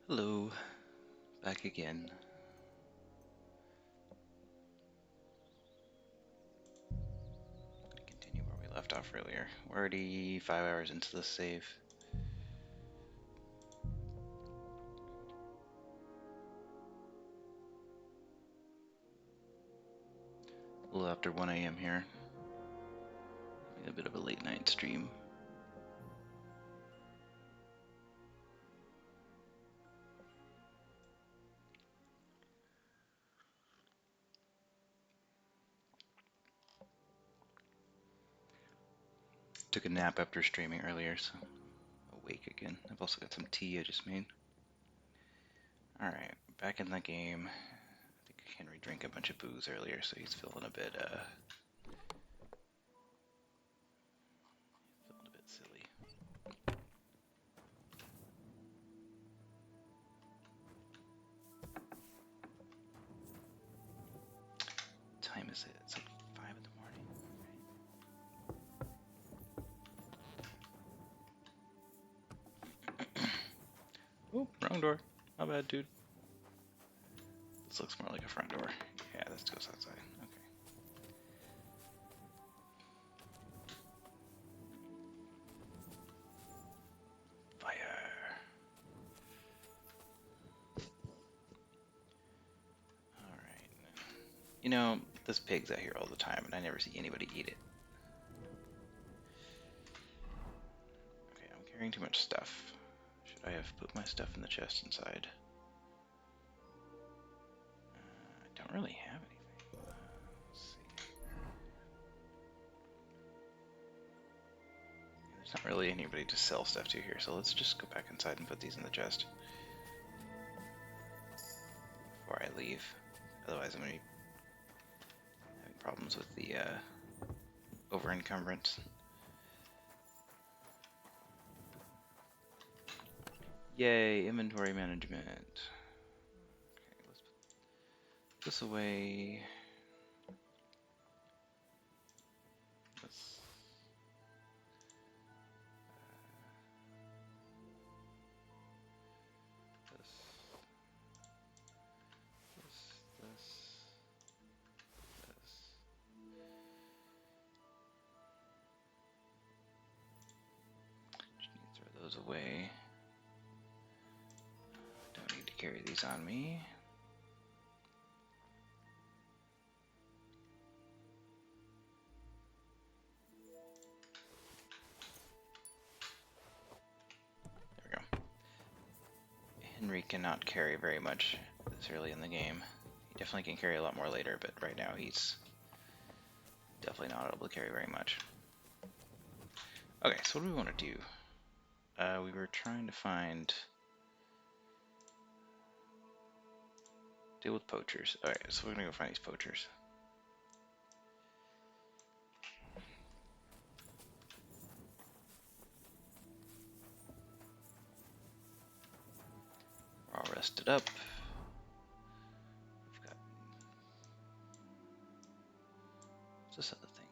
Hello, back again. Continue where we left off earlier. We're already 5 hours into the save. A little after 1 a.m. here. A bit of a late night stream. Took a nap after streaming earlier, so I'm awake again. I've also got some tea I just made. Alright, back in the game. I think Henry drank a bunch of booze earlier, so he's feeling a bit silly. What time is it? It's like 5 in the morning. Oh, wrong door. My bad, dude. This looks more like a front door. Yeah, this goes outside. Okay. Fire. Alright. You know, this pig's out here all the time, and I never see anybody eat it. Okay, I'm carrying too much stuff. Should I have put my stuff in the chest inside? I don't really have anything. Let's see. There's not really anybody to sell stuff to here, so let's just go back inside and put these in the chest before I leave. Otherwise, I'm going to be having problems with the over encumbrance. Yay, inventory management. Okay, let's put this away. Let's this. Just need to throw those away. Don't need to carry these on me. There we go. Henry cannot carry very much this early in the game. He definitely can carry a lot more later, but right now he's definitely not able to carry very much. Okay, so what do we want to do? We were trying to find... Deal with poachers. Alright, so we're gonna go find these poachers. We're all rested up. We've got... What's this other thing?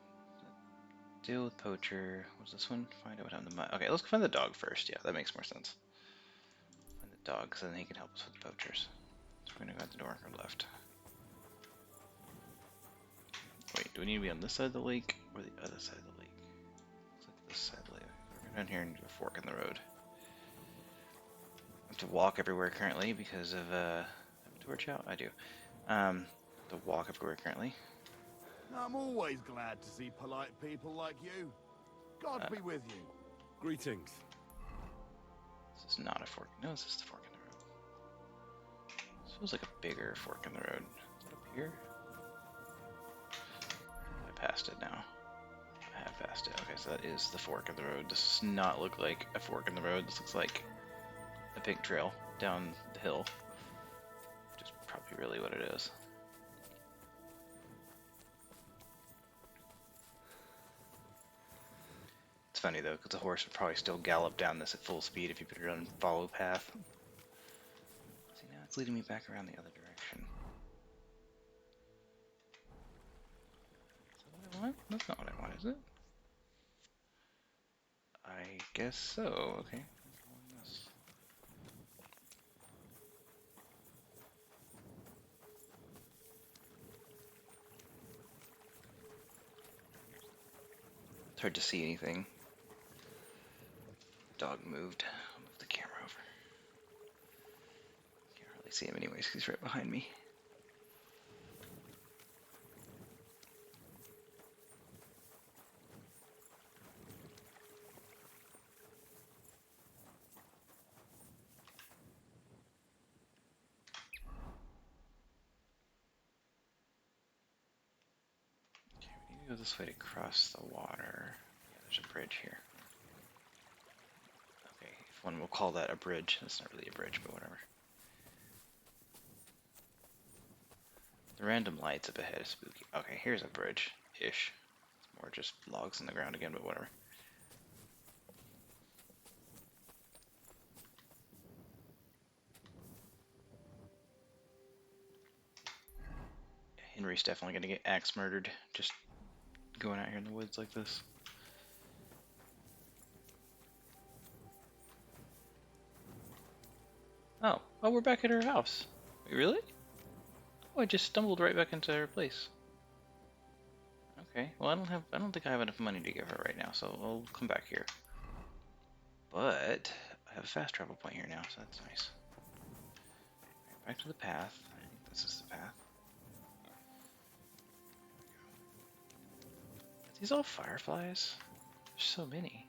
Deal with poacher. What's this one? Find out what happened to my... Okay, let's go find the dog first. Yeah, that makes more sense. Find the dog, so then he can help us with the poachers. So we're gonna go out the door and go left. Wait, do we need to be on this side of the lake or the other side of the lake? Looks like this side of the lake. We're going down here and do a fork in the road. I have to walk everywhere currently because of have a torch out? I do. To walk everywhere currently. I'm always glad to see polite people like you. God be with you. Greetings. This is not a fork. No, this is the fork in the road. This feels like a bigger fork in the road. Is it up here? I passed it now. I have passed it. Okay, so that is the fork in the road. This does not look like a fork in the road. This looks like a pig trail down the hill. Which is probably really what it is. It's funny though, because the horse would probably still gallop down this at full speed if you put it on follow path. See, now it's leading me back around the other direction. Is that what I want? That's not what I want, is it? I guess so. Okay. hard to see anything. Dog moved. I'll move the camera over. Can't really see him anyways, 'cause he's right behind me. Okay, we need to go this way to cross the water. Yeah, there's a bridge here. Okay, if one will call that a bridge. That's not really a bridge, but whatever. The random lights up ahead is spooky. Okay, here's a bridge-ish. It's more just logs in the ground again, but whatever. Henry's definitely gonna get axe murdered just going out here in the woods like this. Oh, we're back at her house. Wait, really? Oh, I just stumbled right back into her place. Okay, well I don't think I have enough money to give her right now, so I'll come back here. But I have a fast travel point here now, so that's nice. Right, back to the path. I think this is the path. Are these all fireflies? There's so many.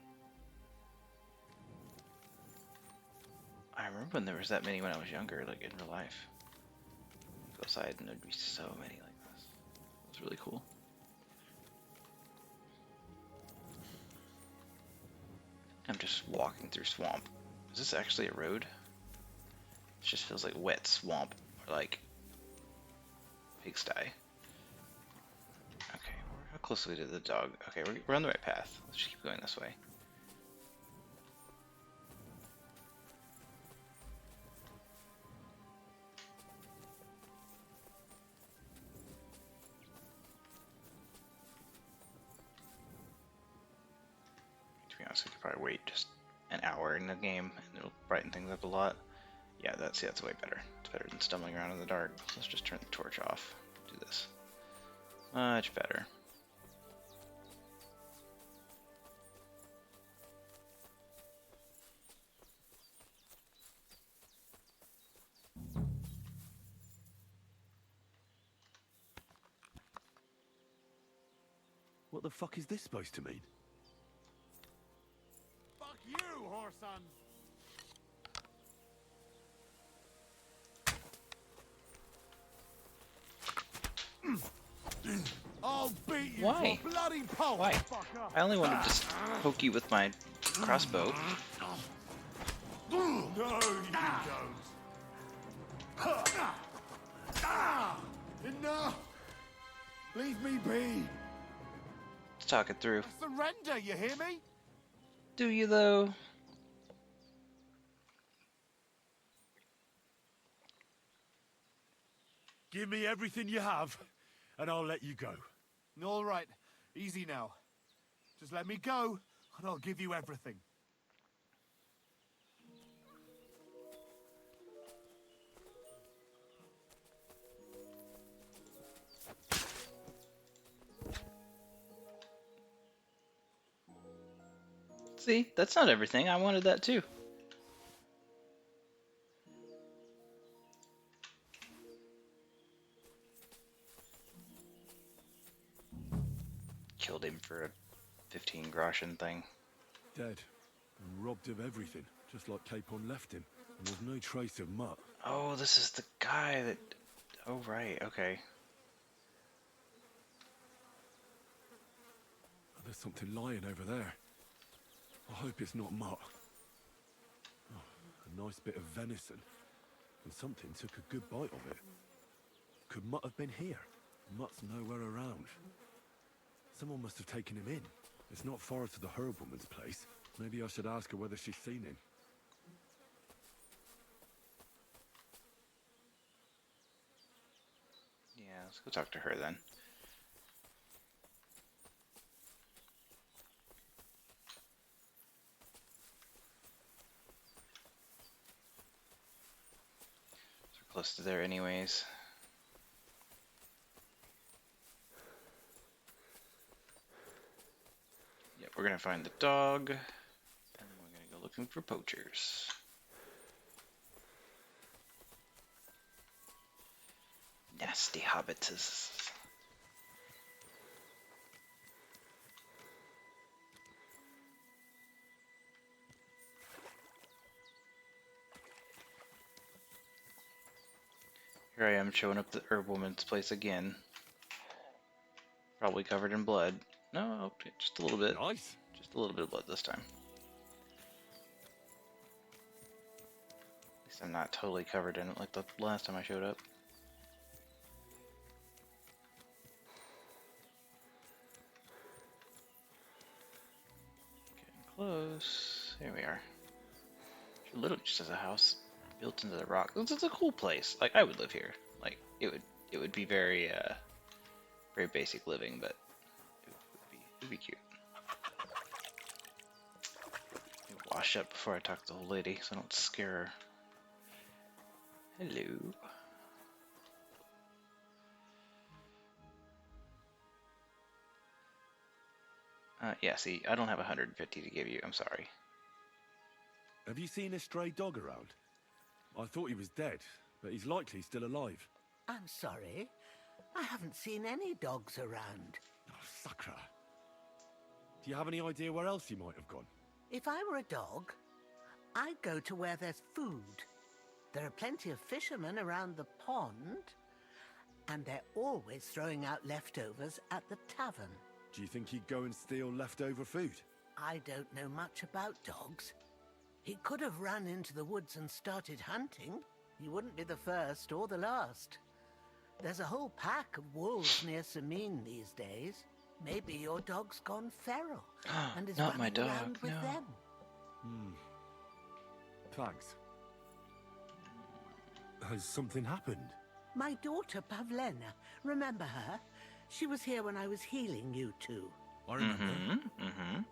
I remember when there was that many when I was younger, like in real life. Go outside and there'd be so many like this. It was really cool. I'm just walking through swamp. Is this actually a road? It just feels like wet swamp, or like pigsty. Okay, how close are we to the dog? Okay, we're on the right path. Let's just keep going this way. To be honest, we could probably wait just an hour in the game, and it'll brighten things up a lot. Yeah, that's way better. It's better than stumbling around in the dark. Let's just turn the torch off. Do this. Much better. What the fuck is this supposed to mean? Fuck you, whoreson! I'll beat you Why? to a bloody pulp! Why? Fucker. I only wanted to poke you with my crossbow. No, you don't. Enough! Leave me be! Let's talk it through. Surrender, you hear me? Do you though? Give me everything you have, and I'll let you go. All right, easy now. Just let me go, and I'll give you everything. See, that's not everything. I wanted that too. Killed him for a 15 groschen thing. Dead, and robbed of everything, just like Capon left him. And there's no trace of Mutt. Oh, this is the guy that... Oh, right, okay. There's something lying over there. I hope it's not Mutt. Oh, a nice bit of venison. And something took a good bite of it. Could Mutt have been here? Mutt's nowhere around. Someone must have taken him in. It's not far to the herb-woman's place. Maybe I should ask her whether she's seen him. Yeah, let's go talk to her then. So we're close to there anyways. Yep, we're gonna find the dog, and then we're gonna go looking for poachers. Nasty hobbitses. Here I am showing up the herb woman's place again. Probably covered in blood. No, okay, just a little bit. Nice. Just a little bit of blood this time. At least I'm not totally covered in it like the last time I showed up. Getting close. Here we are. She literally just has a house built into the rock. It's a cool place. Like, I would live here. Like, it would be very very basic living, but it would be cute. Let me wash up before I talk to the old lady so I don't scare her. Hello. Yeah, see, I don't have 150 to give you. I'm sorry. Have you seen a stray dog around? I thought he was dead, but he's likely still alive. I'm sorry. I haven't seen any dogs around. Oh, sucker. Do you have any idea where else he might have gone? If I were a dog, I'd go to where there's food. There are plenty of fishermen around the pond, and they're always throwing out leftovers at the tavern. Do you think he'd go and steal leftover food? I don't know much about dogs. He could have run into the woods and started hunting. He wouldn't be the first or the last. There's a whole pack of wolves near Sameen these days. Maybe your dog's gone feral and is Not my running dog, around with no. them. Thanks. Has something happened? My daughter Pavlena, remember her? She was here when I was healing you two. I remember. Mm-hmm.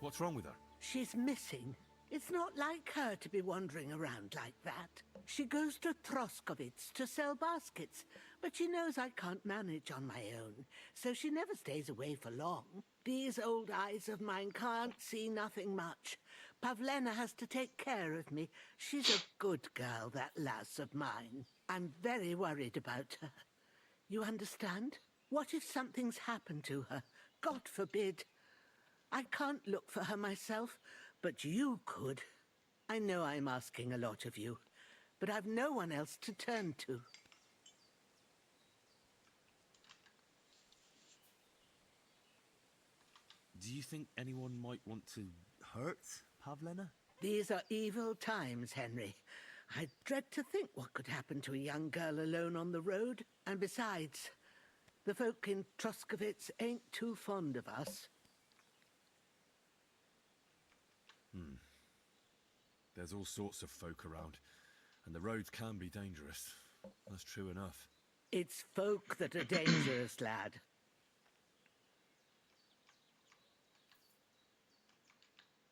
What's wrong with her? She's missing. It's not like her to be wandering around like that. She goes to Troskovitz to sell baskets, but she knows I can't manage on my own, so she never stays away for long. These old eyes of mine can't see nothing much. Pavlena has to take care of me. She's a good girl, that lass of mine. I'm very worried about her. You understand? What if something's happened to her? God forbid. I can't look for her myself, but you could. I know I'm asking a lot of you, but I've no one else to turn to. Do you think anyone might want to hurt Pavlena? These are evil times, Henry. I dread to think what could happen to a young girl alone on the road. And besides, the folk in Troskovitz ain't too fond of us. There's all sorts of folk around, and the roads can be dangerous. That's true enough. It's folk that are dangerous, lad.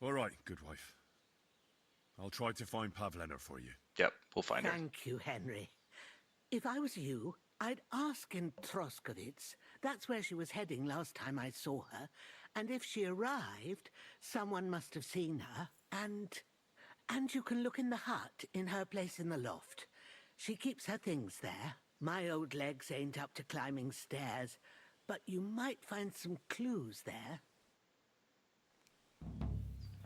All right, good wife. I'll try to find Pavlena for you. Yep, we'll find her. Thank you, Henry. If I was you, I'd ask in Troskovitz. That's where she was heading last time I saw her. And if she arrived, someone must have seen her. And you can look in the hut in her place in the loft. She keeps her things there. My old legs ain't up to climbing stairs, but you might find some clues there.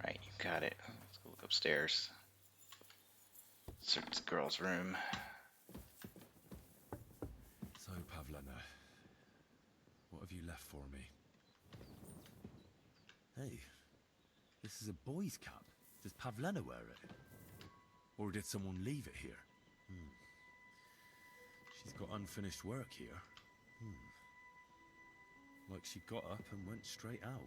Right, you got it. Let's go look upstairs. Search the girl's room. So, Pavlena, what have you left for me? Hey, this is a boy's cap. Does Pavlena wear it? Or did someone leave it here? She's got unfinished work here. Like she got up and went straight out.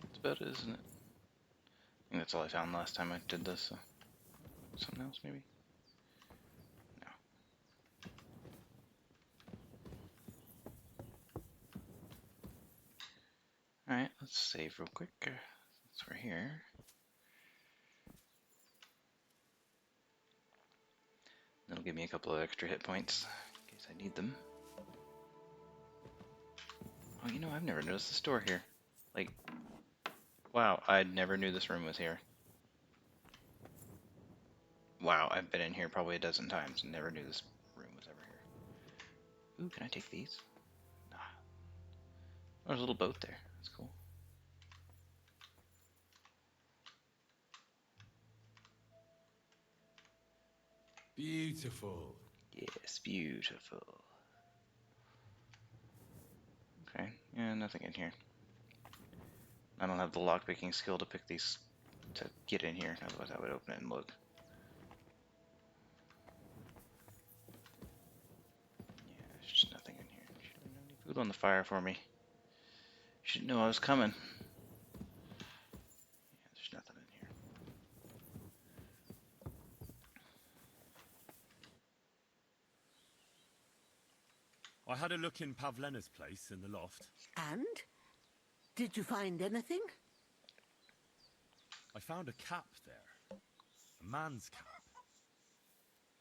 That's about it, isn't it? I think that's all I found last time I did this. So. Something else, maybe? No. let's save real quick. Since we're here. That'll give me a couple of extra hit points in case I need them. Oh, you know, I've never noticed the store here. Like, wow, I never knew this room was here. Wow, I've been in here probably a dozen times and never knew this room was ever here. Ooh, can I take these? Nah. Oh, there's a little boat there. That's cool. Beautiful. Yes, beautiful. Okay, yeah, nothing in here. I don't have the lockpicking skill to pick these to get in here, otherwise I would open it and look. Yeah, there's just nothing in here. Should have known any food on the fire for me. Should know I was coming. Yeah, there's nothing in here. I had a look in Pavlena's place in the loft. And? Did you find anything? I found a cap there. A man's cap.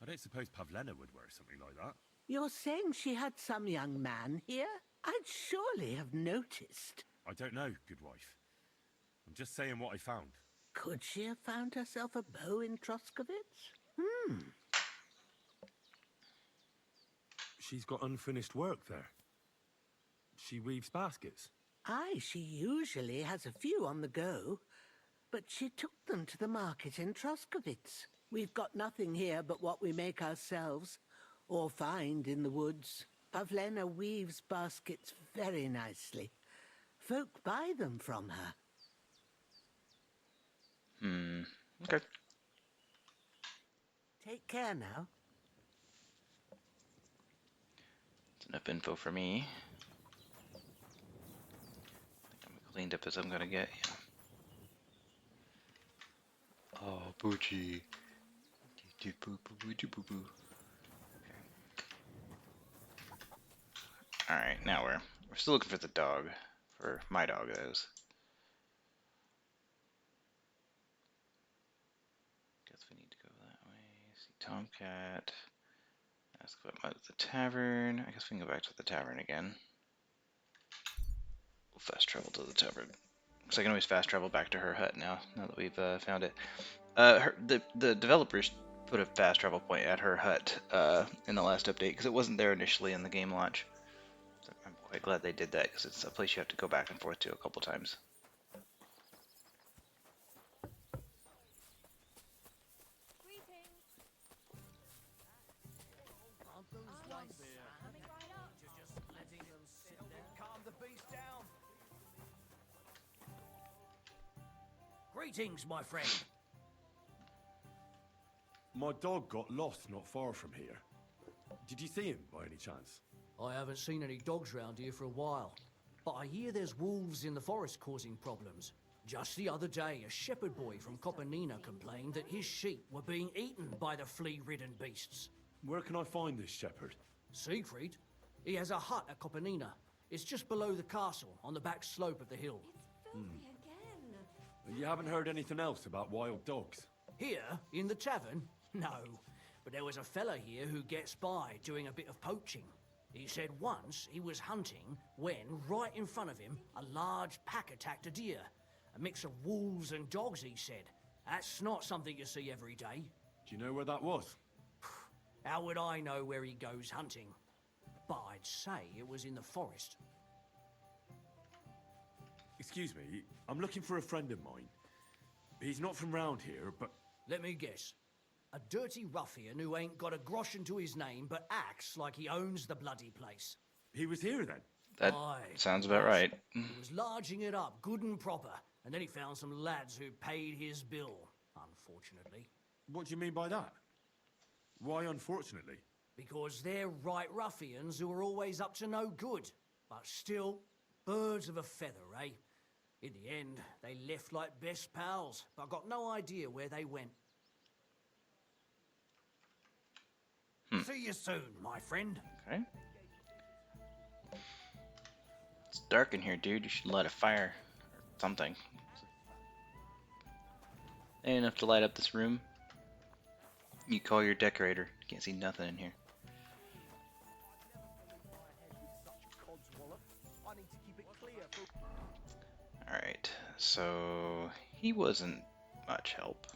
I don't suppose Pavlena would wear something like that. You're saying she had some young man here? I'd surely have noticed. I don't know, good wife. I'm just saying what I found. Could she have found herself a bow in Troskovitz? She's got unfinished work there. She weaves baskets. Aye, she usually has a few on the go. But she took them to the market in Troskovitz. We've got nothing here but what we make ourselves, or find in the woods. Pavlena weaves baskets very nicely. Folk buy them from her. Okay. Take care now. That's enough info for me. I think I'm cleaned up as I'm gonna get, yeah. Oh, Poochie. Alright, now we're still looking for the dog. For my dog, that is. Guess we need to go that way. See Tomcat. Ask about the tavern. I guess we can go back to the tavern again. We'll fast travel to the tavern. Because I can always fast travel back to her hut now that we've found it. The developers put a fast travel point at her hut in the last update because it wasn't there initially in the game launch. So I'm quite glad they did that because it's a place you have to go back and forth to a couple times. Greetings, my friend. My dog got lost not far from here. Did you see him by any chance? I haven't seen any dogs round here for a while, but I hear there's wolves in the forest causing problems. Just the other day, a shepherd boy from Kopanina complained that his sheep were being eaten by the flea-ridden beasts. Where can I find this shepherd? Siegfried? He has a hut at Kopanina. It's just below the castle, on the back slope of the hill. It's filthy again. You haven't heard anything else about wild dogs? Here, in the tavern? No. But there was a fella here who gets by doing a bit of poaching. He said once he was hunting when, right in front of him, a large pack attacked a deer. A mix of wolves and dogs, he said. That's not something you see every day. Do you know where that was? How would I know where he goes hunting? But I'd say it was in the forest. Excuse me, I'm looking for a friend of mine. He's not from round here, but... Let me guess. A dirty ruffian who ain't got a groschen to his name but acts like he owns the bloody place. He was here then? That Aye. sounds about right. He was larging it up good and proper, and then he found some lads who paid his bill, unfortunately. What do you mean by that? Why unfortunately? Because they're right ruffians who are always up to no good. But still, birds of a feather, eh? In the end, they left like best pals, but I got no idea where they went. See you soon, my friend. Okay. It's dark in here, dude. You should light a fire. Or something. Ain't enough to light up this room. You call your decorator. Can't see nothing in here. Alright, so he wasn't much help.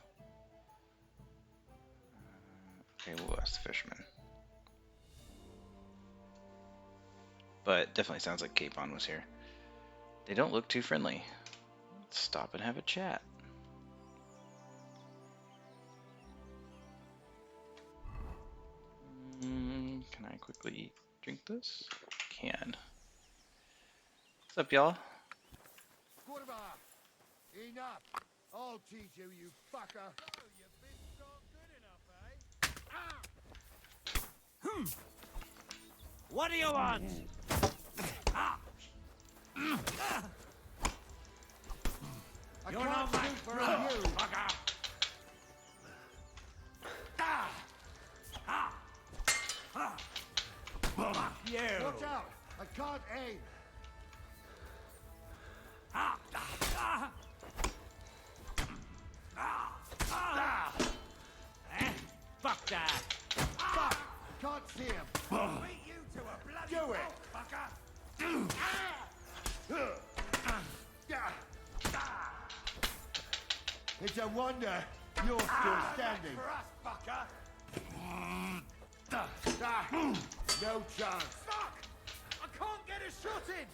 Okay, we'll ask the fisherman. But definitely sounds like Capon was here. They don't look too friendly. Let's stop and have a chat. Can I quickly drink this? Can. What's up, y'all? Quarterback, enough. I'll teach you, you fucker. Oh, your bits aren't good enough, eh? What do you want? I You're can't not speak my for you. fucker. You. Watch out. I can't aim. Fuck that. Fuck. Can't see him. Beat you to a bloody Do it. fucker. It's a wonder you're still standing. For us, fucker. No chance. Fuck! I can't get a shot in.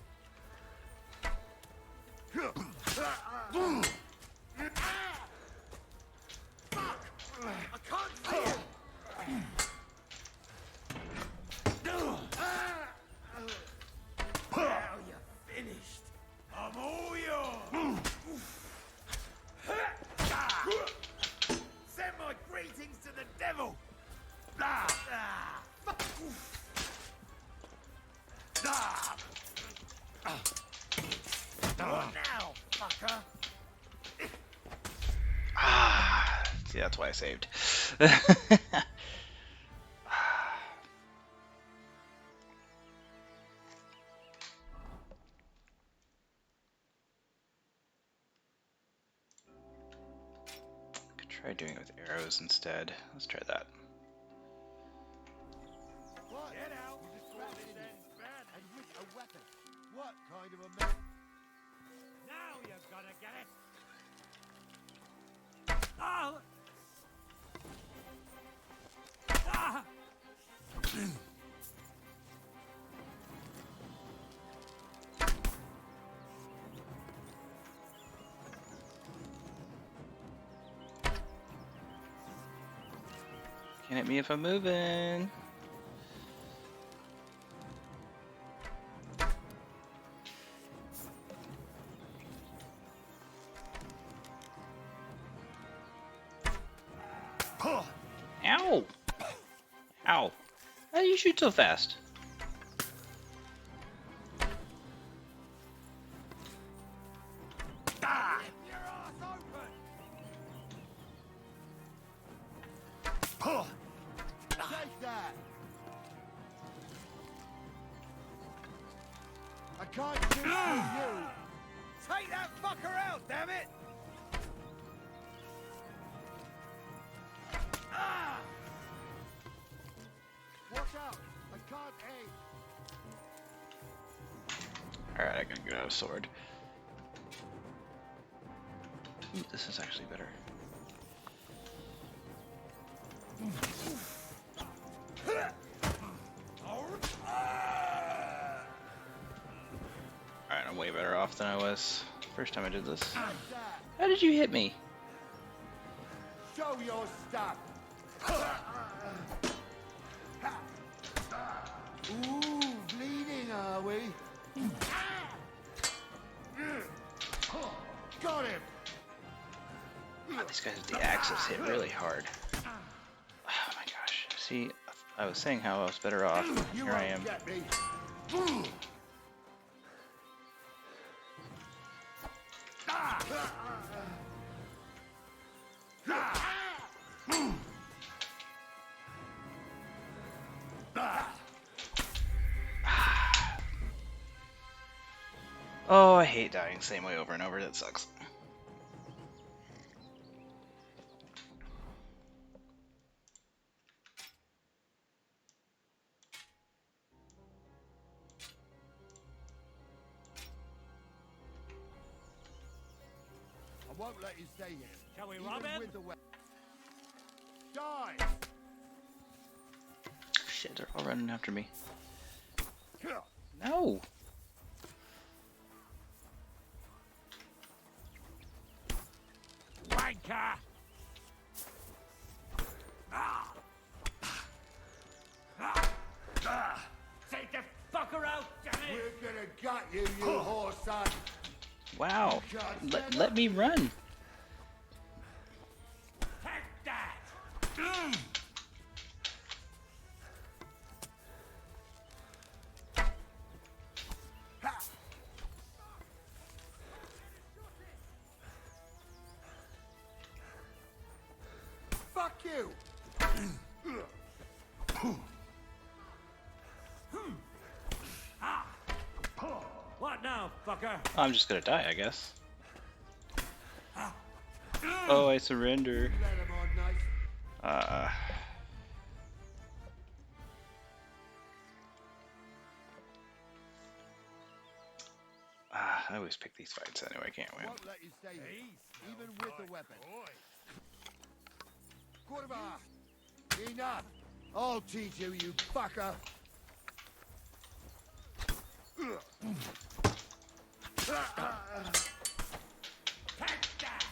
Fuck! I can't see him. Now you're finished. I'm all yours. Send my greetings to the devil. Fuck. What now, fucker? See, that's why I saved. Could try doing it with arrows instead. Let's try that. What? Get out. You just called in and with a weapon. What kind of a man? Now you're gonna get it. Oh. Ah. Can't hit me if I'm moving. Ow! Ow! How do you shoot so fast? Your ass open. Take that. I can't shoot through you. Take that fucker out, damn it! Ah! Watch out. I can't aim. Alright, I gotta get out a sword. Ooh, this is actually better. Alright, I'm way better off than I was first time I did this. Take that. How did you hit me? Show your stuff. Ooh, bleeding, are we? Got him. Oh, these guys with the axes hit really hard. Oh my gosh. See, I was saying how I was better off, and You here I won't am. get me. Oh, I hate dying the same way over and over. That sucks. I won't let you stay here. Shall we even rob him? with the weapon. Die! Shit, they're all running after me. No! Wanker! Take the fucker out, damn it! We're gonna gut you, you whore son! Wow! Let me run! Take that! Fuck you! What now, fucker? I'm just gonna die, I guess. Oh, I surrender. Let him on nice. I always pick these fights anyway, I can't win. Won't let you stay here, even with the weapon. Kurva! Enough! I'll teach you, you fucker! Take that!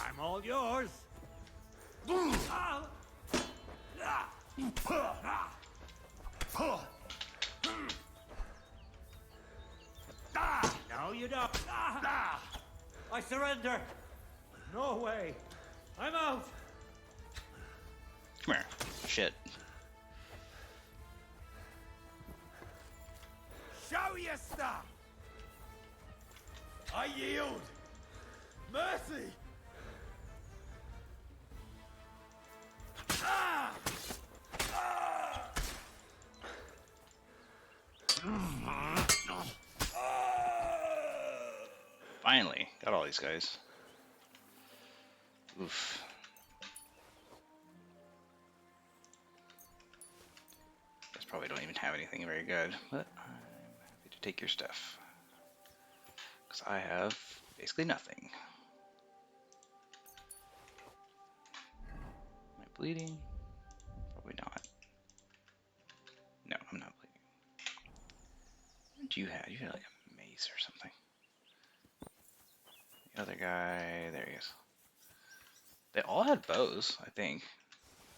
I'm all yours. No, you don't. I surrender. No way. I'm out. Come here. Shit. Show your stuff! I yield! Mercy! Finally, got all these guys. Oof. Guys probably don't even have anything very good, but I'm happy to take your stuff. Because I have basically nothing. Am I bleeding? Probably not. No, I'm not bleeding. What did you have? You had like a mace or something. The other guy, there he is. They all had bows, I think.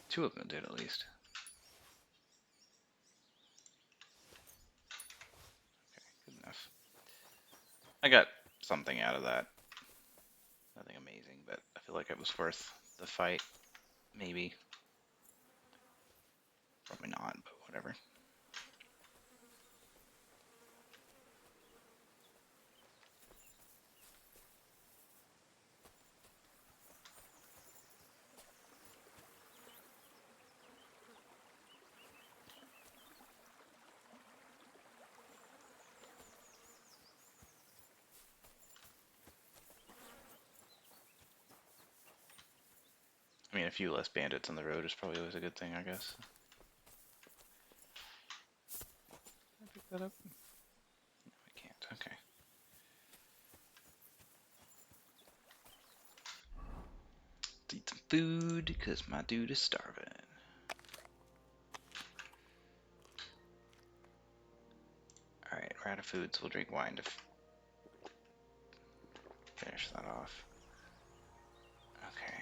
Two of them did at least. Okay, good enough. I got something out of that. Nothing amazing, but I feel like it was worth the fight. Maybe. Probably not, but whatever. I mean, a few less bandits on the road is probably always a good thing, I guess. Can I pick that up? No, I can't. Okay. Let's eat some food, because my dude is starving. Alright, we're out of food, so we'll drink wine to finish that off. Okay.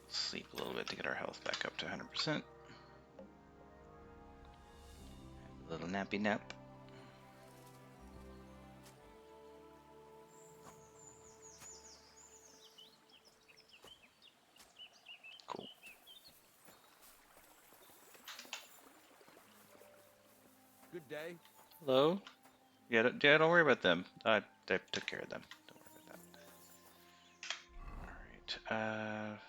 Sleep a little bit to get our health back up to 100%. A little nappy nap. Cool. Good day. Hello? Yeah, don't worry about them. I took care of them. Don't worry about that. Alright,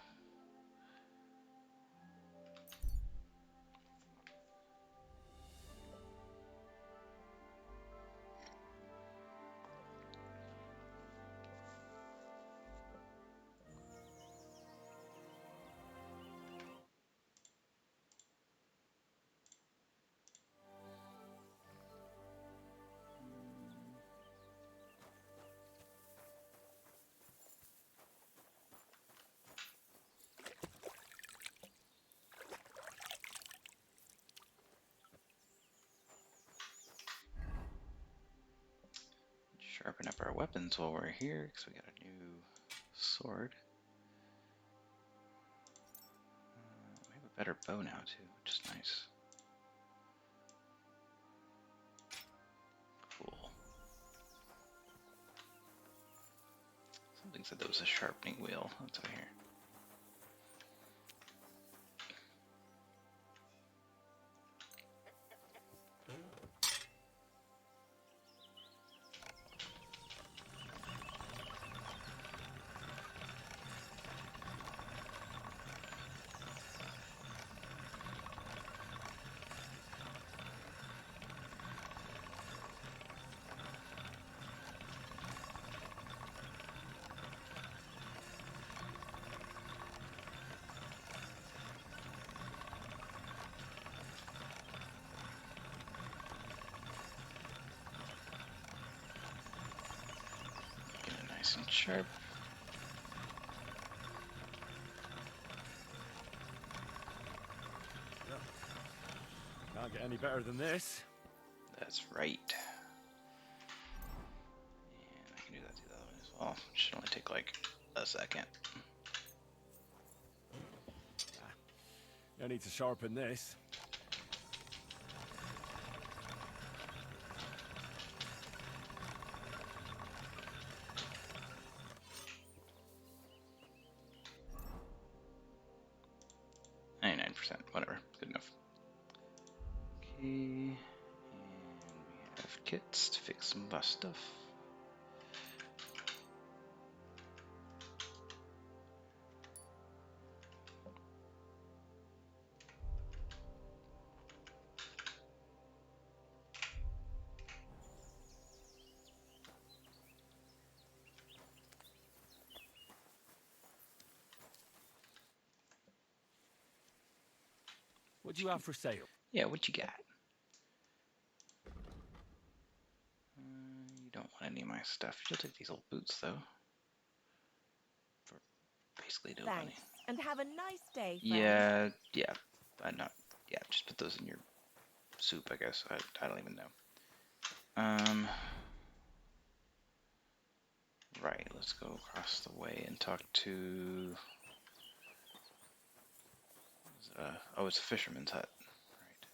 sharpen up our weapons while we're here, because we got a new sword. We have a better bow now, too, which is nice. Cool. Something said there was a sharpening wheel. That's over here. Get it nice and sharp. Can't get any better than this. That's right. And I can do that to the other one as well. Should only take like a second. No need to sharpen this. Whatever. Good enough. Okay. And we have kits to fix some bus stuff. What do you have for sale? Yeah, what you got? You don't want any of my stuff. You'll take these old boots, though. For basically no money. Thanks. And have a nice day, friend. Yeah, yeah. Yeah, just put those in your soup, I guess. I don't even know. Right, let's go across the way and talk to... oh, it's a fisherman's hut. Right.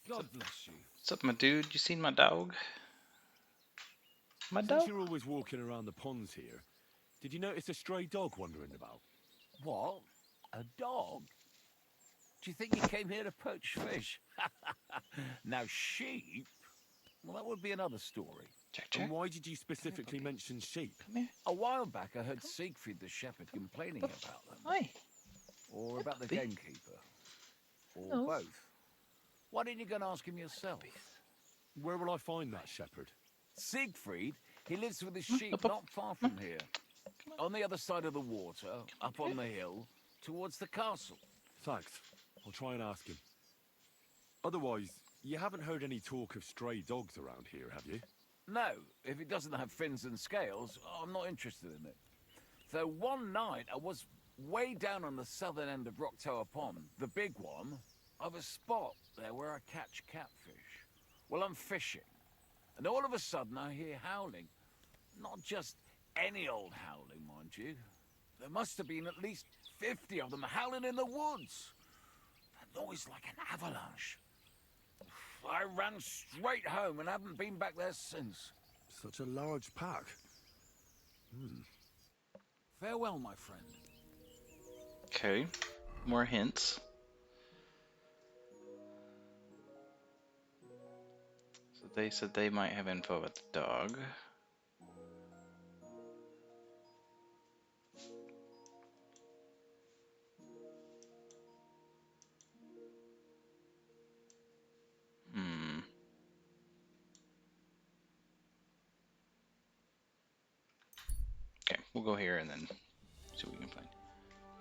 God bless you. What's up, my dude? You seen my dog? My dog? Since you're always walking around the ponds here, did you notice a stray dog wandering about? What? A dog? Do you think he came here to poach fish? Now, sheep? Well, that would be another story. Check, And check. why did you specifically mention sheep? Come here. A while back, I heard Siegfried the shepherd complaining about them. Hi. Or about the puppy. gamekeeper. Or No. both. Why didn't you go and ask him yourself? Where will I find that shepherd? Siegfried? He lives with his sheep up, up. not far from here. On the other side of the water, up on the hill, towards the castle. Thanks. I'll try and ask him. Otherwise, you haven't heard any talk of stray dogs around here, have you? No, if it doesn't have fins and scales, I'm not interested in it. Though one night I was way down on the southern end of Rock Tower Pond, the big one, of a spot there where I catch catfish. Well, I'm fishing, and all of a sudden I hear howling. Not just any old howling, mind you. There must have been at least 50 of them howling in the woods. A noise like an avalanche. I ran straight home and haven't been back there since. Such a large pack. Farewell, my friend. Okay, more hints. So they said they might have info about the dog. Hmm. Okay, we'll go here and then see what we can find.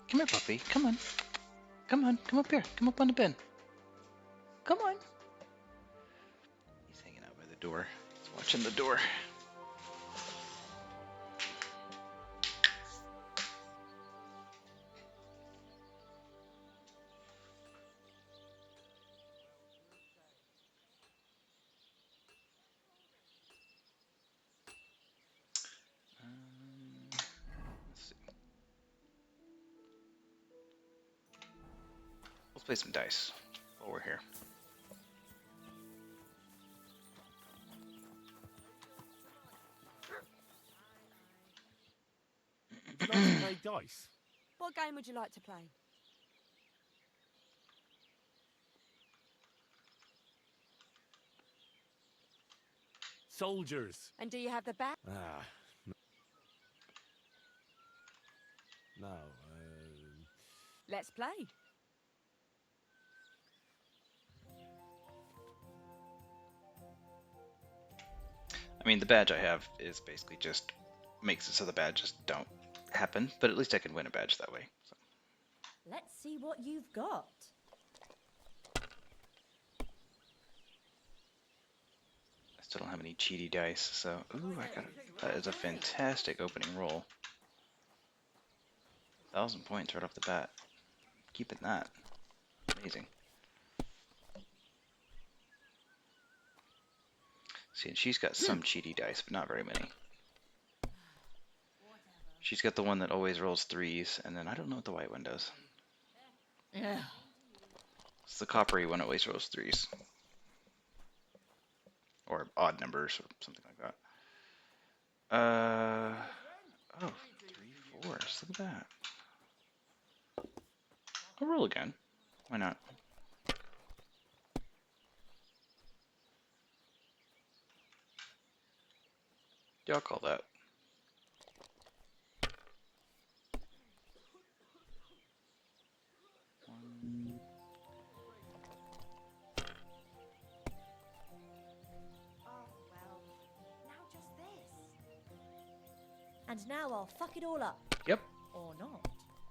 Come here, puppy. Come on. Come on. Come up here. Come up on the bin. Come on. He's hanging out by the door. He's watching the door. Let's see. Let's play some dice while we're here. Would you like to play dice? What game would you like to play? Soldiers. And do you have the bat? Ah. No. Let's play. I mean, the badge I have is basically just makes it so the badges don't happen, but at least I can win a badge that way. So. Let's see what you've got. I still don't have any cheaty dice, so ooh, that is a fantastic opening roll. 1,000 points right off the bat. Keeping that. Amazing. See, and she's got some cheaty dice, but not very many. She's got the one that always rolls 3s, and then I don't know what the white one does. Yeah. It's the coppery one always rolls 3s. Or odd numbers, or something like that. Oh, 3 4s. Look at that. I'll roll again. Why not? Yeah, I'll call that. Oh, well. Now just this. And now I'll fuck it all up. Yep. Or not.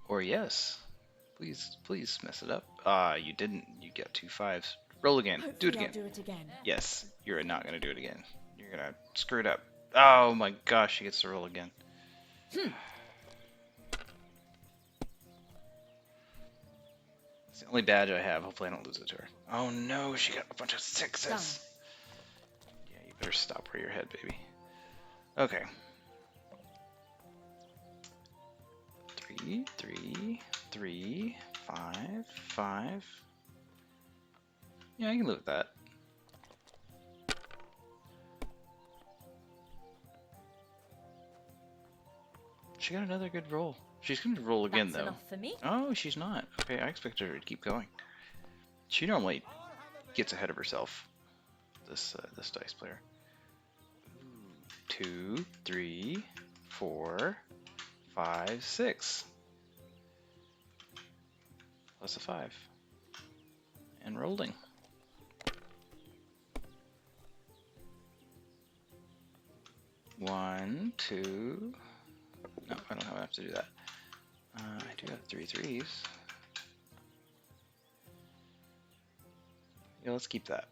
Or yes. Please mess it up. You didn't. You got 2 5s. Roll again. Hopefully Do it again. I'll do it again. Yes, you're not gonna do it again. You're gonna screw it up. Oh my gosh, she gets to roll again. It's the only badge I have. Hopefully I don't lose it to her. Oh no, she got a bunch of 6s. Done. Yeah, you better stop where you're head, baby. Okay. 3, 3, 3, 5, 5. Yeah, I can live with that. She got another good roll. She's going to roll again, That's though. enough for me. Oh, she's not. Okay, I expected her to keep going. She normally gets ahead of herself, this dice player. 2, 3, 4, 5, 6. Plus a 5. And rolling. One, 2. No, I don't have enough to do that. I do have 3 3s. Yeah, let's keep that.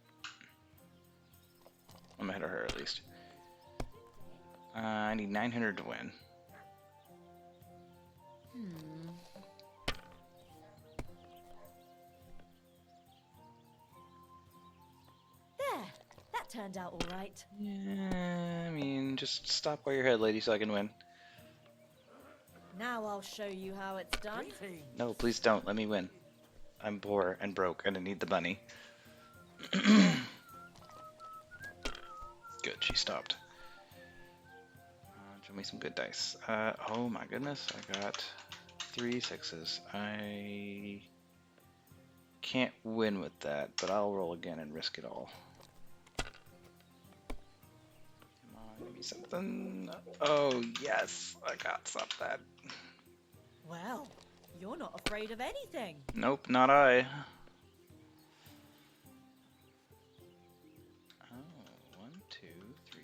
I'm ahead of her at least. I need 900 to win. There. That turned out all right. Yeah, I mean, just stop while you're ahead, lady, so I can win. Now I'll show you how it's done. No, please don't. Let me win. I'm poor and broke, and I need the money. Good, she stopped. Show me some good dice. Oh my goodness, I got 3 6s. I can't win with that, but I'll roll again and risk it all. Come on, give me something. Oh yes, I got something. Well, you're not afraid of anything. Nope, not I. Oh, 1, 2, 3,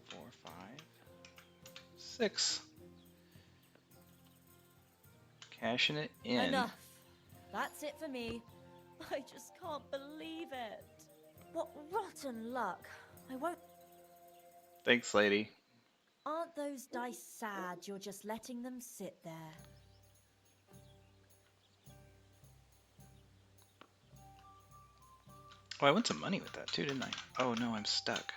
4, 5, 6. Cashing it in. Enough. That's it for me. I just can't believe it. What rotten luck. I won't... Thanks, lady. Aren't those dice sad you're just letting them sit there? Oh, I won some money with that too, didn't I? Oh no, I'm stuck.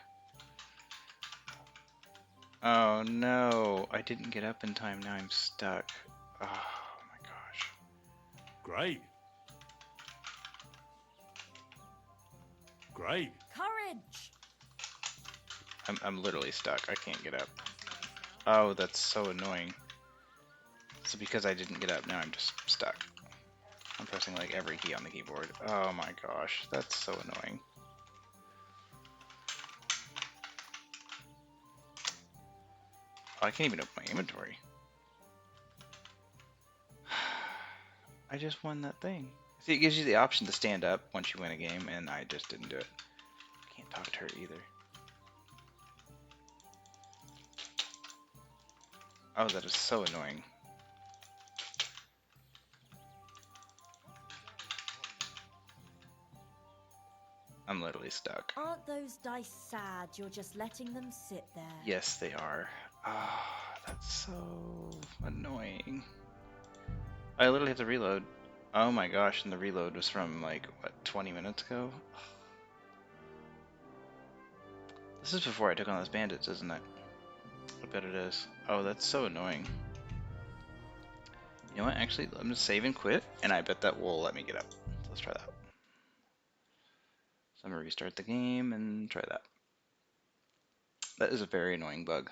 Oh no, I didn't get up in time. Now I'm stuck. Oh my gosh. Great. Great. Courage! I'm literally stuck. I can't get up. Oh, that's so annoying. So because I didn't get up, now I'm just stuck. I'm pressing like every key on the keyboard. Oh my gosh, that's so annoying. Oh, I can't even open my inventory. I just won that thing. See, it gives you the option to stand up once you win a game, and I just didn't do it. Can't talk to her either. Oh, that is so annoying. I'm literally stuck. Aren't those dice sad you're just letting them sit there? Yes, they are. Ah, that's so annoying. I literally have to reload. Oh my gosh, and the reload was from like, what, 20 minutes ago? This is before I took on those bandits, isn't it? I bet it is. Oh, that's so annoying. You know what, actually, I'm gonna save and quit, and I bet that will let me get up. So let's try that. So I'm gonna restart the game and try that. That is a very annoying bug.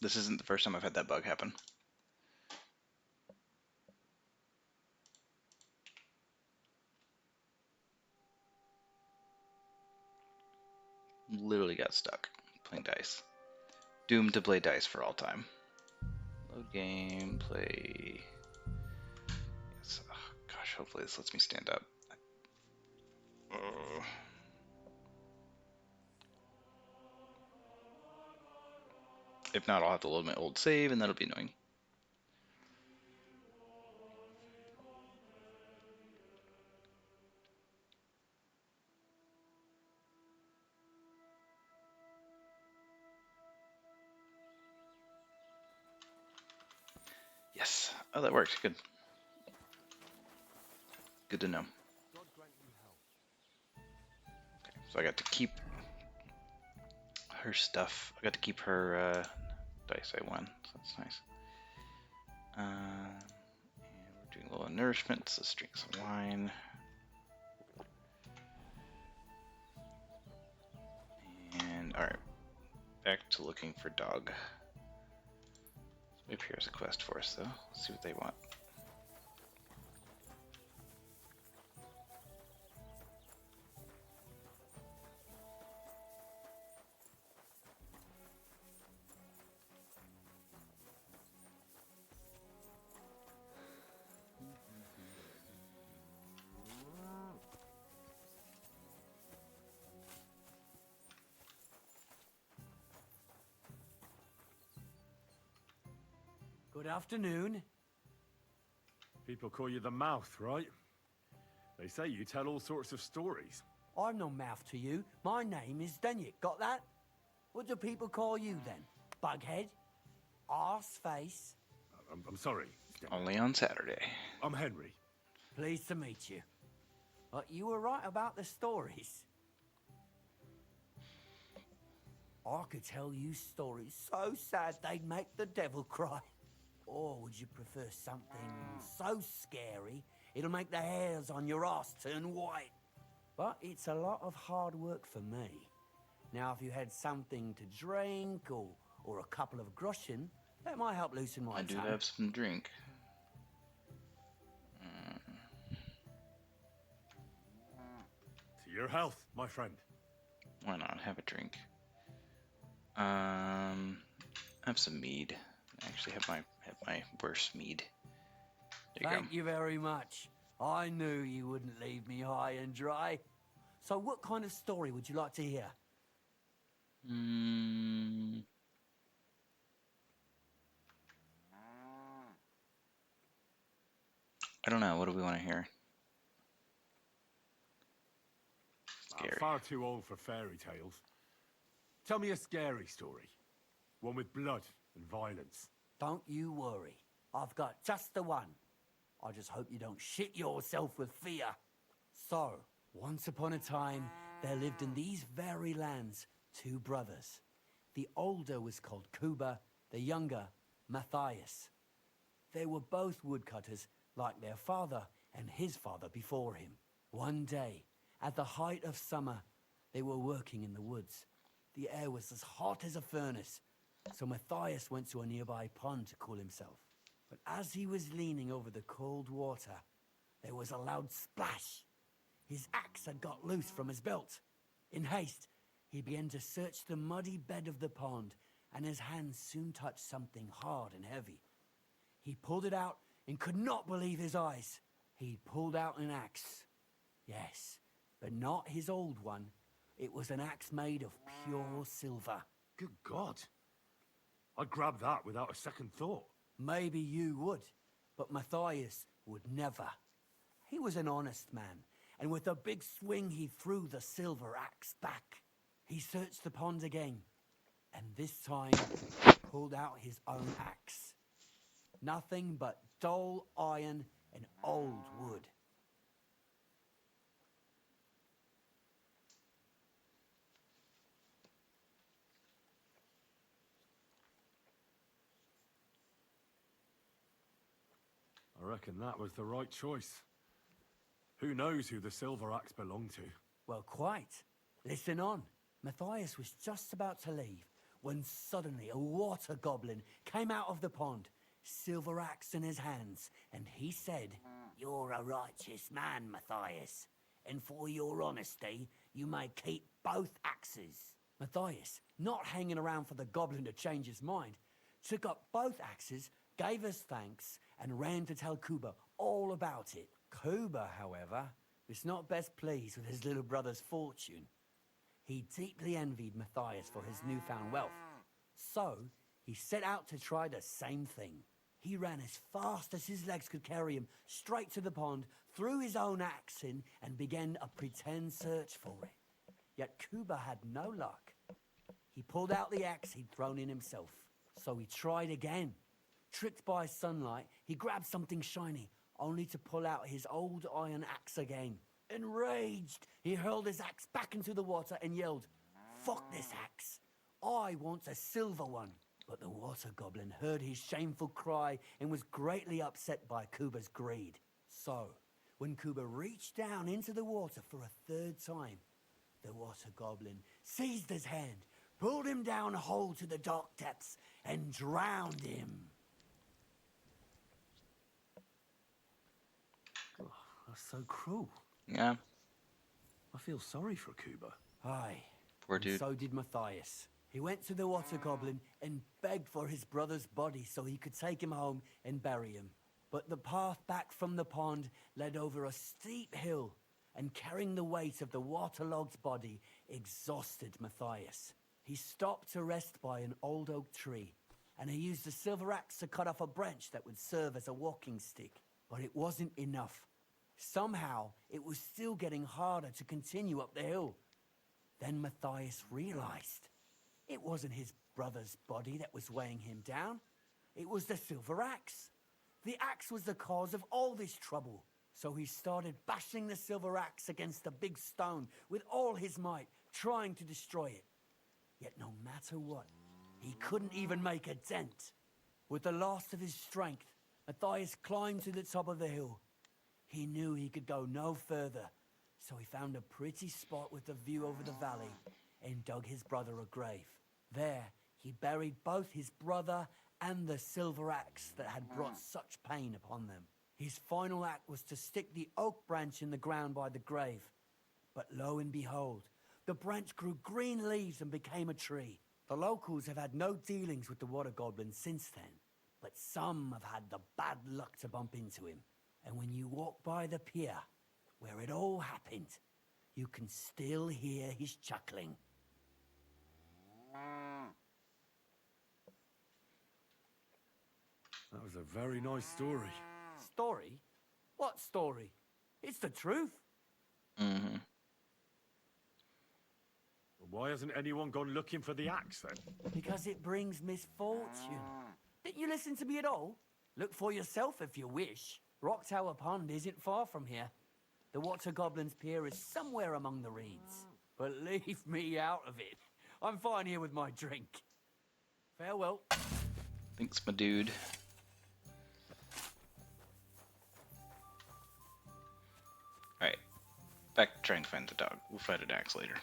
This isn't the first time I've had that bug happen. Literally got stuck playing dice. Doomed to play dice for all time. Load game, play. Yes. Oh, gosh, hopefully this lets me stand up. Oh. If not, I'll have to load my old save, and that'll be annoying. Yes. Oh, that worked. Good. Good to know. Okay, so I got to keep her stuff. I got to keep her dice I won, so that's nice. And we're doing a little nourishment, so let's drink some wine. And alright, back to looking for dog. So maybe here's a quest for us though. Let's see what they want. Good afternoon. People call you the mouth, right? They say you tell all sorts of stories. I'm no mouth to you. My name is Denyek. Got that? What do people call you then? Bughead? Arse face? I'm sorry. Only on Saturday. I'm Henry. Pleased to meet you. But you were right about the stories. I could tell you stories so sad they'd make the devil cry. Or would you prefer something so scary it'll make the hairs on your ass turn white? But it's a lot of hard work for me. Now, if you had something to drink or a couple of groschen, that might help loosen my I do tongue. have some drink. To your health, my friend. Why not have a drink? Have some mead. I actually have my worst mead. There you Thank you very much. I knew you wouldn't leave me high and dry. So what kind of story would you like to hear? go. I don't know. What do we want to hear? I'm Scary. far too old for fairy tales. Tell me a scary story. One with blood and violence. Don't you worry. I've got just the one. I just hope you don't shit yourself with fear. So, once upon a time, there lived in these very lands 2 brothers. The older was called Kuba, the younger, Matthias. They were both woodcutters, like their father and his father before him. One day, at the height of summer, they were working in the woods. The air was as hot as a furnace, so Matthias went to a nearby pond to cool himself. But as he was leaning over the cold water, there was a loud splash. His axe had got loose from his belt. In haste, he began to search the muddy bed of the pond, and his hands soon touched something hard and heavy. He pulled it out and could not believe his eyes. He pulled out an axe. Yes, but not his old one. It was an axe made of pure silver. Good God. I'd grab that without a second thought. Maybe you would, but Matthias would never. He was an honest man, and with a big swing he threw the silver axe back. He searched the pond again, and this time pulled out his own axe. Nothing but dull iron and old wood. I reckon that was the right choice. Who knows who the silver axe belonged to? Well, quite. Listen on. Matthias was just about to leave when suddenly a water goblin came out of the pond, silver axe in his hands, and he said, "You're a righteous man, Matthias, and for your honesty, you may keep both axes." Matthias, not hanging around for the goblin to change his mind, took up both axes, gave us thanks, and ran to tell Kuba all about it. Kuba, however, was not best pleased with his little brother's fortune. He deeply envied Matthias for his newfound wealth. So, he set out to try the same thing. He ran as fast as his legs could carry him straight to the pond, threw his own axe in, and began a pretend search for it. Yet Kuba had no luck. He pulled out the axe he'd thrown in himself. So he tried again. Tricked by sunlight, he grabbed something shiny, only to pull out his old iron axe again. Enraged, he hurled his axe back into the water and yelled, "Fuck this axe! I want a silver one!" But the water goblin heard his shameful cry and was greatly upset by Kuba's greed. So, when Kuba reached down into the water for a third time, the water goblin seized his hand, pulled him down whole to the dark depths, and drowned him. That's so cruel. Yeah, I feel sorry for Kuba. Aye. poor And dude. so did Matthias. He went to the water goblin and begged for his brother's body so he could take him home and bury him. But the path back from the pond led over a steep hill, and carrying the weight of the waterlogged body exhausted Matthias. He stopped to rest by an old oak tree, and he used a silver axe to cut off a branch that would serve as a walking stick. But it wasn't enough. Somehow, it was still getting harder to continue up the hill. Then Matthias realized it wasn't his brother's body that was weighing him down. It was the silver axe. The axe was the cause of all this trouble. So he started bashing the silver axe against the big stone with all his might, trying to destroy it. Yet no matter what, he couldn't even make a dent. With the last of his strength, Matthias climbed to the top of the hill. He knew he could go no further, so he found a pretty spot with a view over the valley and dug his brother a grave. There, he buried both his brother and the silver axe that had brought such pain upon them. His final act was to stick the oak branch in the ground by the grave. But lo and behold, the branch grew green leaves and became a tree. The locals have had no dealings with the water goblin since then, but some have had the bad luck to bump into him. And when you walk by the pier, where it all happened, you can still hear his chuckling. That was a very nice story. Story? What story? It's the truth. Mm-hmm. Why hasn't anyone gone looking for the axe then? Because it brings misfortune. Didn't you listen to me at all? Look for yourself if you wish. Rock Tower Pond isn't far from here. The Water Goblin's Pier is somewhere among the reeds. But leave me out of it. I'm fine here with my drink. Farewell. Thanks, my dude. Alright. Back to trying to find the dog. We'll fight a Dax later.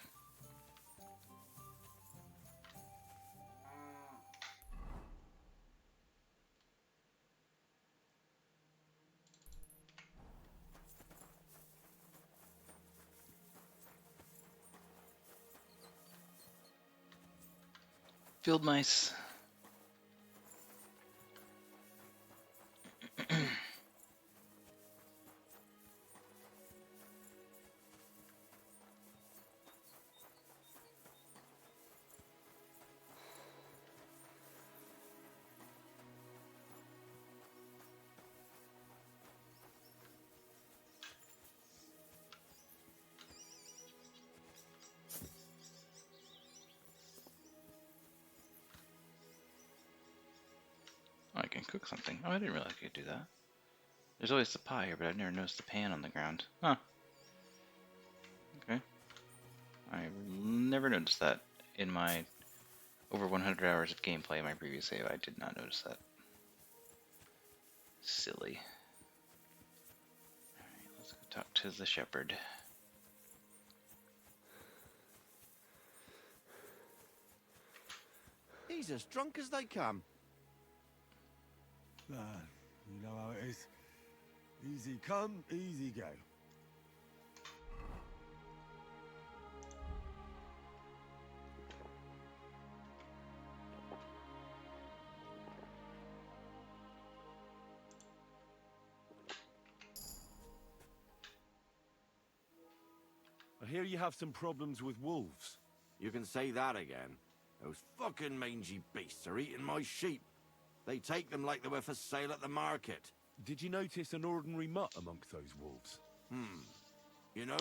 Field mice. I can cook something. Oh, I didn't realize I could do that. There's always the pie here, but I've never noticed the pan on the ground. Huh. Okay. I never noticed that in my over 100 hours of gameplay in my previous save. I did not notice that. Silly. Alright, let's go talk to the shepherd. He's as drunk as they come. You know how it is. Easy come, easy go. I hear you have some problems with wolves. You can say that again. Those fucking mangy beasts are eating my sheep. They take them like they were for sale at the market. Did you notice an ordinary mutt amongst those wolves? You know,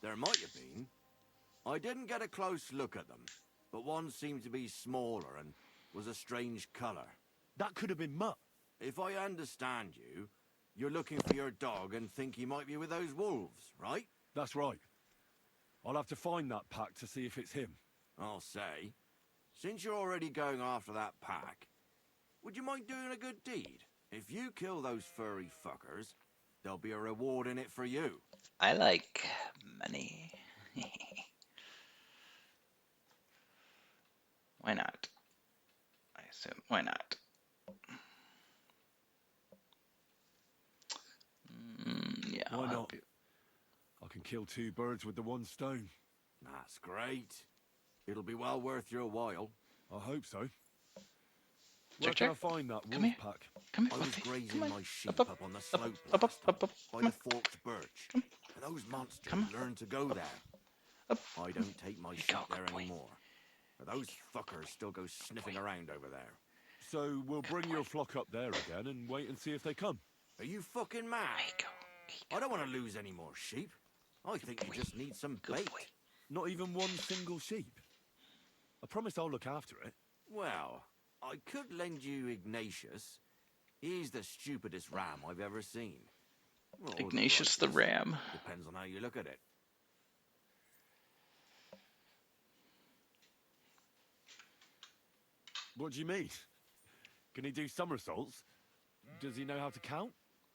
there might have been. I didn't get a close look at them, but one seemed to be smaller and was a strange colour. That could have been Mutt. If I understand you, you're looking for your dog and think he might be with those wolves, right? That's right. I'll have to find that pack to see if it's him. I'll say, since you're already going after that pack, would you mind doing a good deed? If you kill those furry fuckers, there'll be a reward in it for you. I like money. Why not? I assume. Why not? Yeah. Why I'll help not? you. I can kill two birds with the one stone. That's great. It'll be well worth your while. I hope so. Where Check, can I check. find that Come wolf here. pack? Come here, I was Fluffy. grazing Come on. my sheep Up, up on the slope up, last up, night by Come the forked birch. Come. And those monsters Come. learned to go there. Up. I don't take my sheep Go, there good boy. anymore. But those fuckers still go sniffing around over there. So we'll bring your flock up there again and wait and see if they come. Are you fucking mad? There you go. I don't want to lose any more sheep. I think you just need some Good bait. boy. Not even one single sheep. I promise I'll look after it. Well, I could lend you Ignatius. He's the stupidest ram I've ever seen. Well, Ignatius the prices. Ram. Depends on how you look at it. What do you mean? Can he do somersaults? Does he know how to count?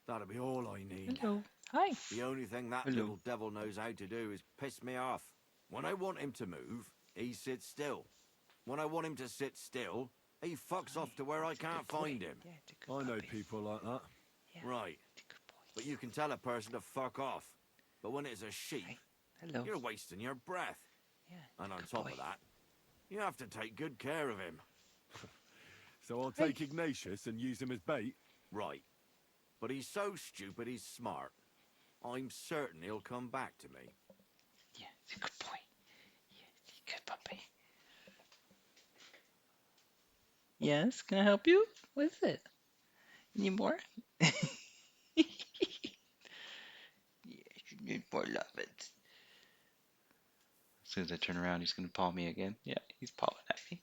That'll be all I need. Hello. Hi. The only thing that Hello. little devil knows how to do is piss me off. When I want him to move, he sits still. When I want him to sit still, he fucks off to where I can't find him. Yeah, it's a good I know puppy. people like that. Yeah, Right. it's a good boy. But you can tell a person to fuck off. But when it's a sheep, Hi. Hello. you're wasting your breath. Yeah, And on good top boy. of that, you have to take good care of him. So I'll take Ignatius and use him as bait. Right. But he's so stupid he's smart. I'm certain he'll come back to me. Yeah, it's a good boy. Yeah, it's a good puppy. Yes, can I help you? What is it? Need more? Yes, you need more love it. As soon as I turn around, he's gonna paw me again. Yeah, he's pawing at me.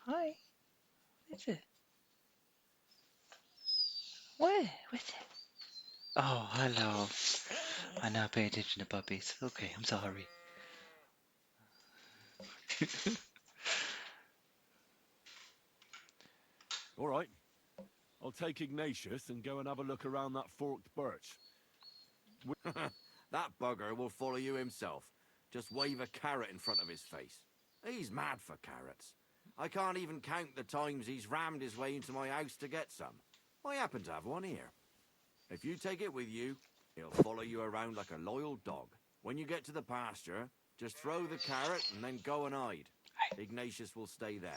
Hi. What is it? What? What's it? Oh, hello. I'm not paying attention to puppies. Okay, I'm sorry. All right. I'll take Ignatius and go and have a look around that forked birch. That bugger will follow you himself. Just wave a carrot in front of his face. He's mad for carrots. I can't even count the times he's rammed his way into my house to get some. I happen to have one here. If you take it with you, he'll follow you around like a loyal dog. When you get to the pasture, just throw the carrot and then go and hide. Ignatius will stay there.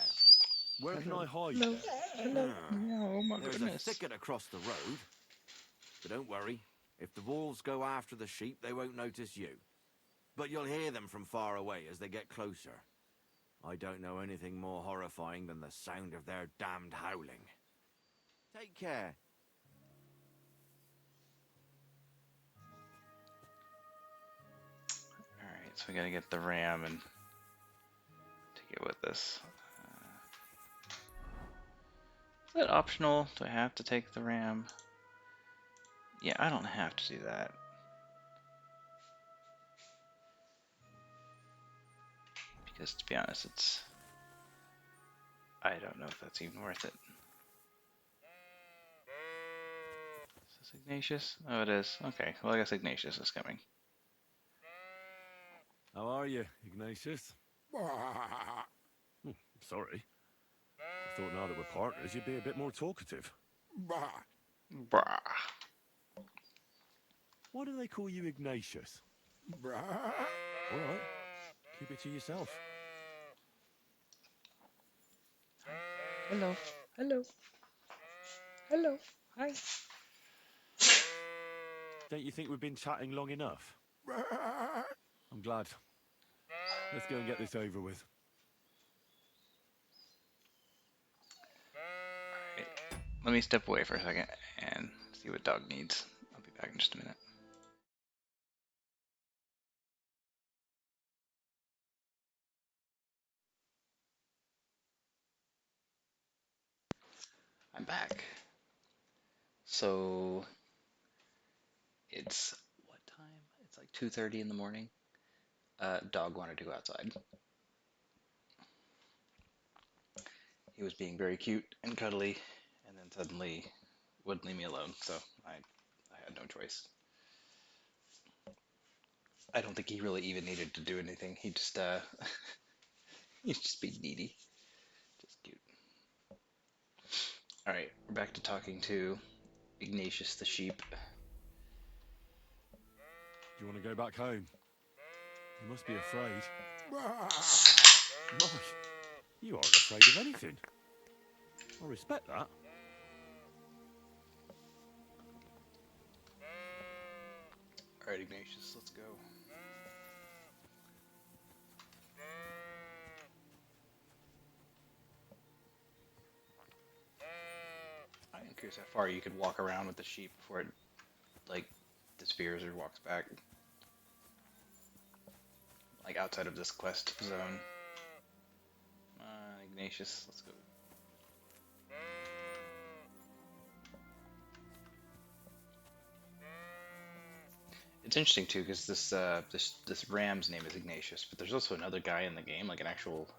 Where can I hide Hello. there? Hello. Oh my There's goodness. a thicket across the road. But don't worry, if the wolves go after the sheep, they won't notice you. But you'll hear them from far away as they get closer. I don't know anything more horrifying than the sound of their damned howling. Take care. Alright, so we gotta get the ram and take it with us. Is that optional? Do I have to take the ram? Yeah, I don't have to do that. Because to be honest, I don't know if that's even worth it. Is this Ignatius? Oh, it is. Okay, well I guess Ignatius is coming. How are you, Ignatius? Sorry. I thought now that we're partners, you'd be a bit more talkative. Brah. Why do they call you Ignatius? All right. Keep it to yourself. Hello. Hello. Hello. Hi. Don't you think we've been chatting long enough? I'm glad. Let's go and get this over with. Alright. Let me step away for a second and see what dog needs. I'll be back in just a minute. I'm back. So it's what time? It's like 2:30 in the morning. Dog wanted to go outside. He was being very cute and cuddly, and then suddenly wouldn't leave me alone. So I had no choice. I don't think he really even needed to do anything. He just he's just being needy. Just cute. All right, we're back to talking to Ignatius the sheep. Do you want to go back home? You must be afraid. Mike, you aren't afraid of anything. I respect that. All right, Ignatius, let's go. I'm curious how far you could walk around with the sheep before it, like, disappears or walks back. Like, outside of this quest zone. Ignatius, let's go. It's interesting too, because this ram's name is Ignatius, but there's also another guy in the game, like an actual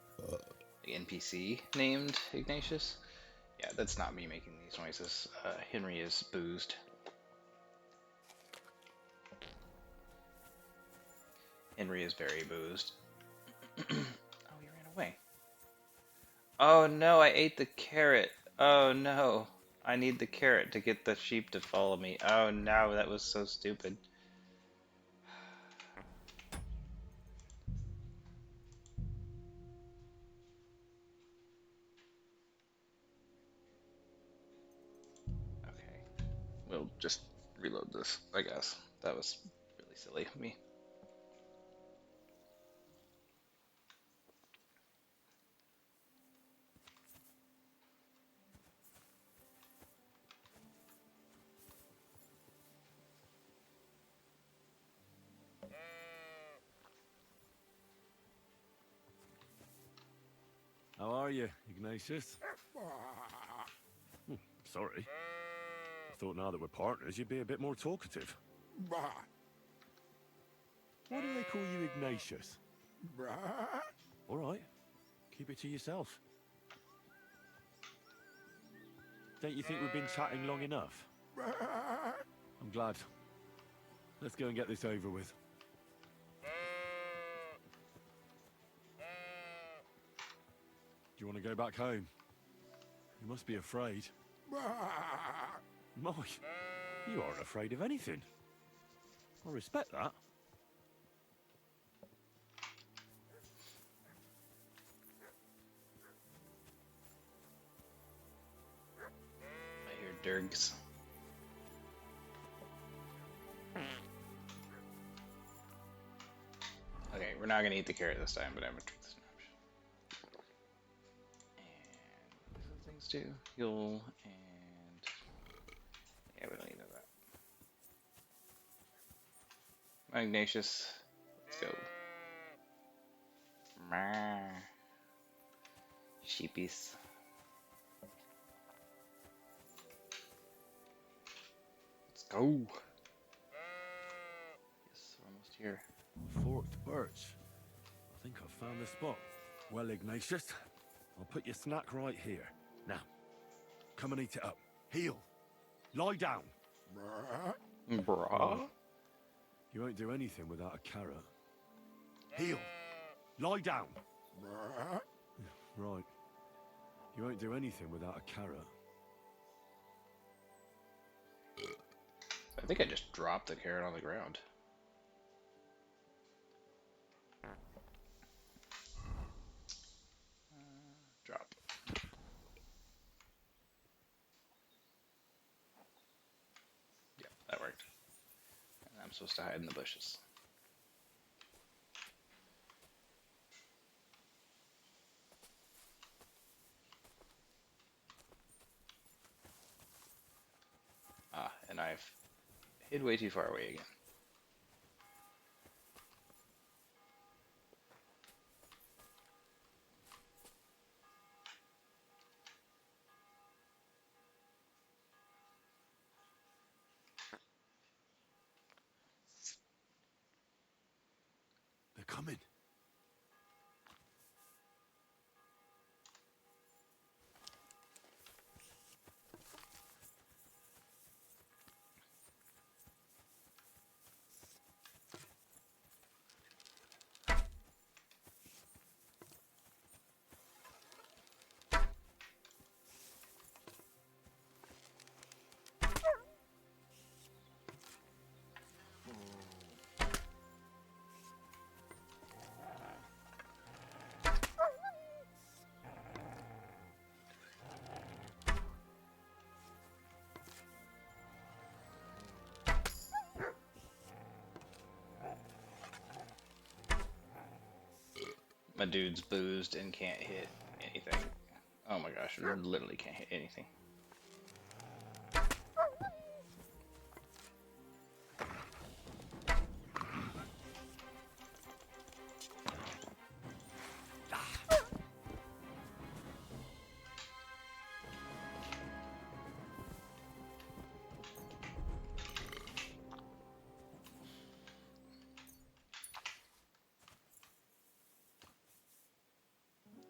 NPC named Ignatius, Yeah, that's not me making these noises. Henry is boozed. Henry is very boozed. Oh, he ran away. Oh no, I ate the carrot. Oh no. I need the carrot to get the sheep to follow me. Oh no, that was so stupid. Okay. We'll just reload this, I guess. That was really silly of me. How are you, Ignatius? Sorry. Thought now that we're partners, you'd be a bit more talkative. Why do they call you Ignatius? All right. Keep it to yourself. Don't you think we've been chatting long enough? I'm glad. Let's go and get this over with. Do you want to go back home? You must be afraid. Mike, you aren't afraid of anything. I respect that. I hear Durgs. Okay, we're not gonna eat the carrot this time, but I'm gonna take the snapshot. And what does those things do? Heal and yeah, we don't need none of that. Ignatius, let's go. Meh. Sheepies. Let's go. Yes, we're almost here. Forked birch. I think I've found the spot. Well, Ignatius, I'll put your snack right here. Now, come and eat it up. Heel. Lie down. Bruh. You won't do anything without a carrot. Heel. Lie down. Right. You won't do anything without a carrot. I think I just dropped the carrot on the ground. Drop. Yep, that worked. And I'm supposed to hide in the bushes. Ah, and I've hid way too far away again. They're coming. My dude's boozed and can't hit anything. Oh my gosh, literally can't hit anything.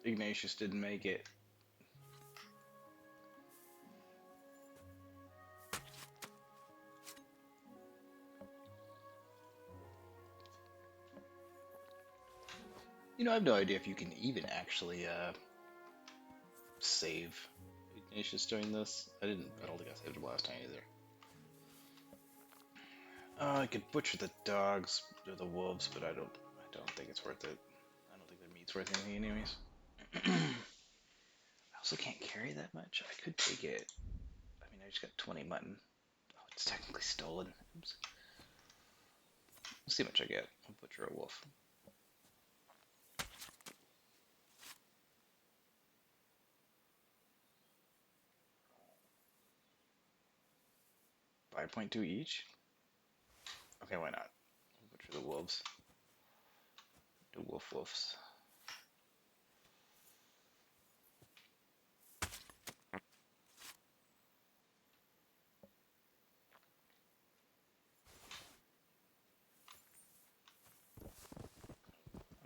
Ignatius didn't make it. I have no idea if you can even actually save Ignatius doing this. I don't think I saved him last time either. I could butcher the dogs or the wolves, but I don't think it's worth it. I don't think their meat's worth anything anyways. I also can't carry that much. I could take it. I mean, I just got 20 mutton. Oh, it's technically stolen. Oops. We'll see how much I get. I'll butcher a wolf. 5.2 each? Okay, why not? I'll butcher the wolves. The wolves.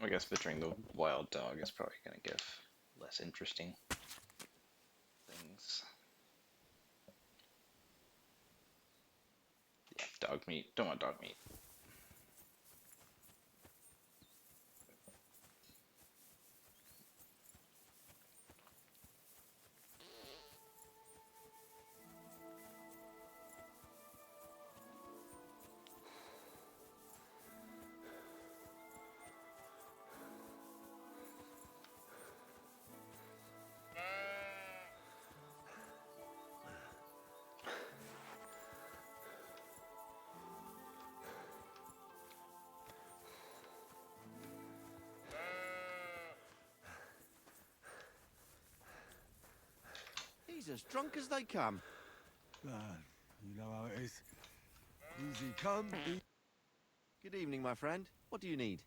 I guess butchering the wild dog is probably going to give less interesting things. Yeah, dog meat. Don't want dog meat. He's as drunk as they come. You know how it is. Easy come, Good evening, my friend. What do you need?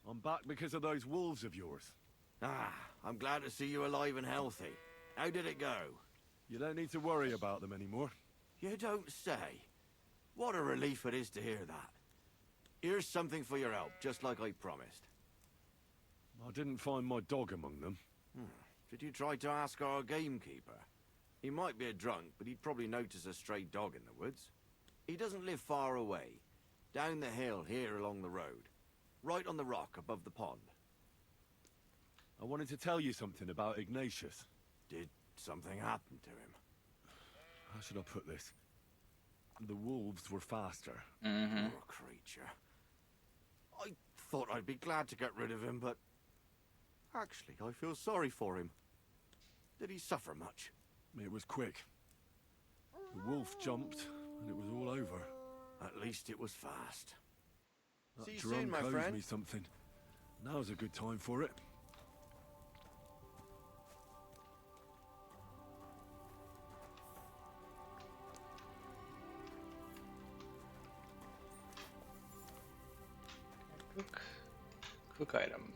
I'm back because of those wolves of yours. Ah, I'm glad to see you alive and healthy. How did it go? You don't need to worry about them anymore. You don't say. What a relief it is to hear that. Here's something for your help, just like I promised. I didn't find my dog among them. Did you try to ask our gamekeeper? He might be a drunk, but he'd probably notice a stray dog in the woods. He doesn't live far away. Down the hill here along the road. Right on the rock above the pond. I wanted to tell you something about Ignatius. Did something happen to him? How should I put this? The wolves were faster. Poor creature. I thought I'd be glad to get rid of him, but... Actually, I feel sorry for him. Did he suffer much? It was quick. The wolf jumped, and it was all over. At least it was fast. That See you drunk soon, my owes friend. me something. Now's a good time for it. Cook item.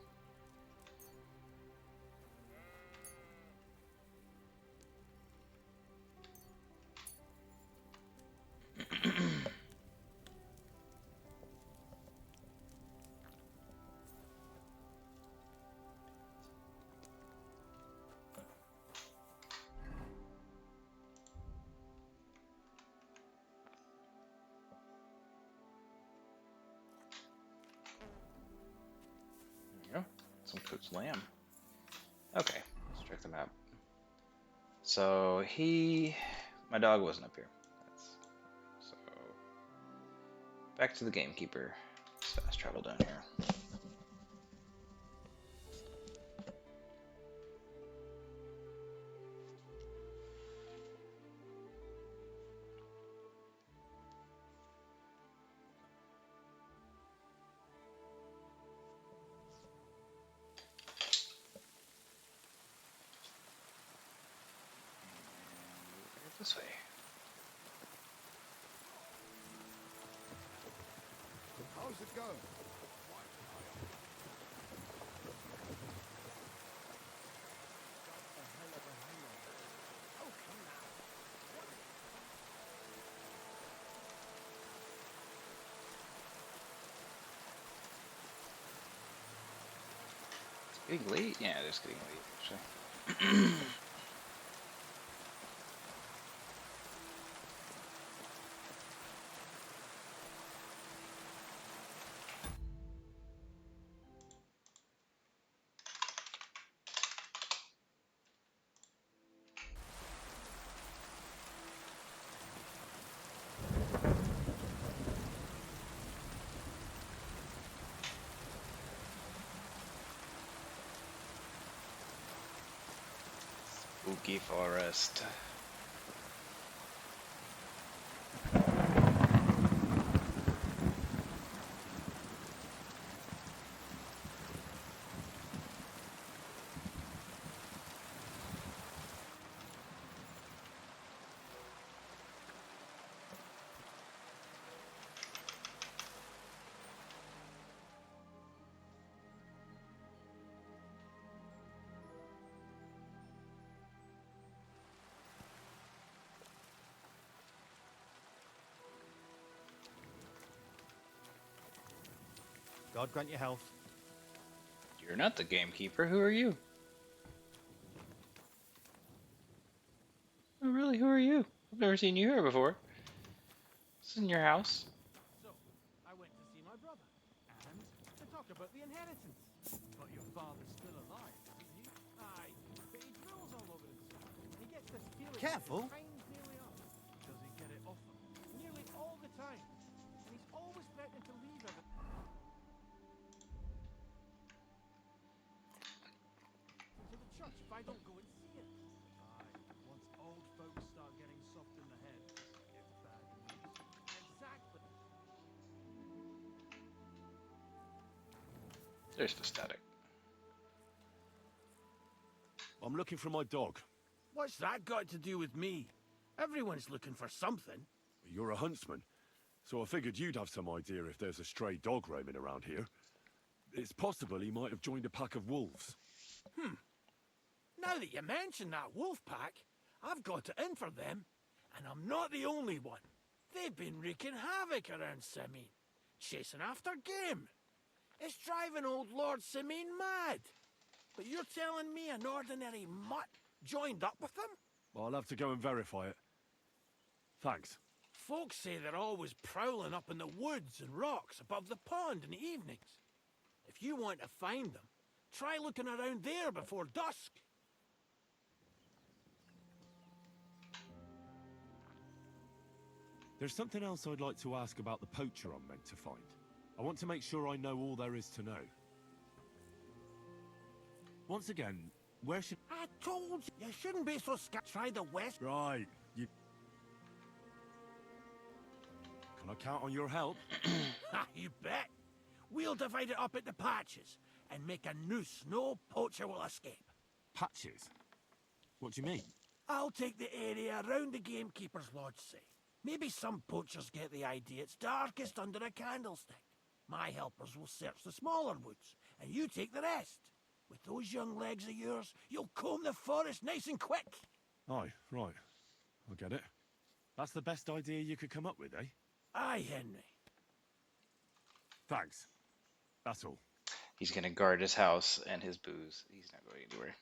There you go. Some cooked lamb. Okay, let's check the map. So my dog wasn't up here. So back to the gamekeeper. Let's fast travel down here. This way. How's it going? It's getting late? Yeah, it is getting late, actually. spooky forest. God grant you health. You're not the gamekeeper. Who are you? Oh, really? Who are you? I've never seen you here before. This isn't your house. So, I went to see my brother, and to talk about the inheritance. But your father's still alive, isn't he? Aye, but he drools all over himself. He gets this feeling. Careful. Time's nearly up. Does he get it often? Nearly all the time. And he's always threatening to leave everything. To the church if I don't go and see it. Aye, once old folks start getting soft in the head, it's bad news. Exactly. There's the static. I'm looking for my dog. What's that got to do with me? Everyone's looking for something. You're a huntsman, so I figured you'd have some idea if there's a stray dog roaming around here. It's possible he might have joined a pack of wolves. Now that you mention that wolf pack, I've got it in for them, and I'm not the only one. They've been wreaking havoc around Simine, chasing after game. It's driving old Lord Simine mad. But you're telling me an ordinary mutt joined up with them? I'll have to go and verify it. Thanks. Folks say they're always prowling up in the woods and rocks above the pond in the evenings. If you want to find them, try looking around there before dusk. There's something else I'd like to ask about the poacher I'm meant to find. I want to make sure I know all there is to know. Once again, where should... I told you, you shouldn't be so scared. Try the west. Right, you... Can I count on your help? Ha, you bet. We'll divide it up into patches and make a noose no poacher will escape. Patches? What do you mean? I'll take the area around the gamekeeper's lodge, say. Maybe some poachers get the idea it's darkest under a candlestick. My helpers will search the smaller woods, and you take the rest. With those young legs of yours, you'll comb the forest nice and quick. Aye, right. I get it. That's the best idea you could come up with, eh? Aye, Henry. Thanks. That's all. He's gonna guard his house and his booze. He's not going anywhere.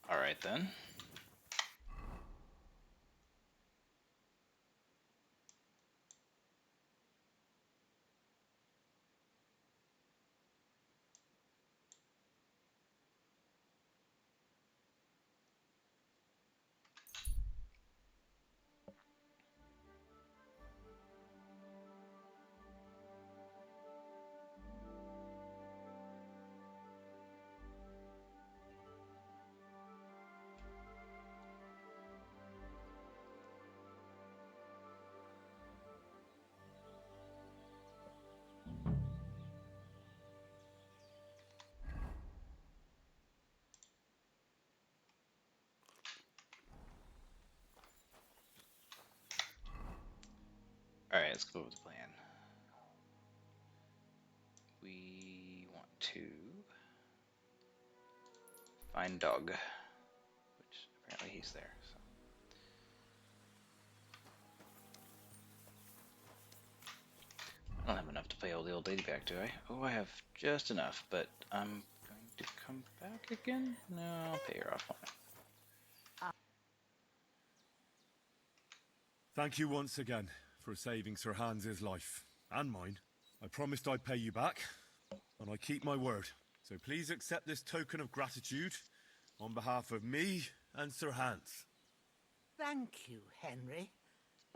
Alright then. Alright, let's go with the plan. We want to find dog, which apparently he's there. So. I don't have enough to pay the old lady back, do I? Oh, I have just enough, but I'm going to come back again? No, I'll pay her off on it. Thank you once again for saving Sir Hans's life. And mine. I promised I'd pay you back, and I keep my word. So please accept this token of gratitude on behalf of me and Sir Hans. Thank you, Henry.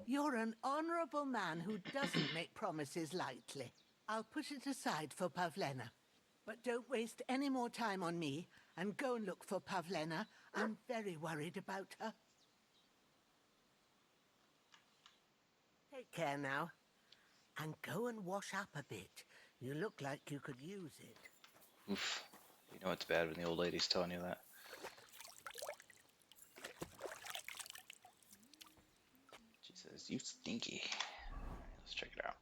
You're an honourable man who doesn't make promises lightly. I'll put it aside for Pavlena. But don't waste any more time on me, and go and look for Pavlena. I'm very worried about her. Take care now. And go and wash up a bit. You look like you could use it. Oof. You know it's bad when the old lady's telling you that. She says, you stinky. Alright, let's check it out.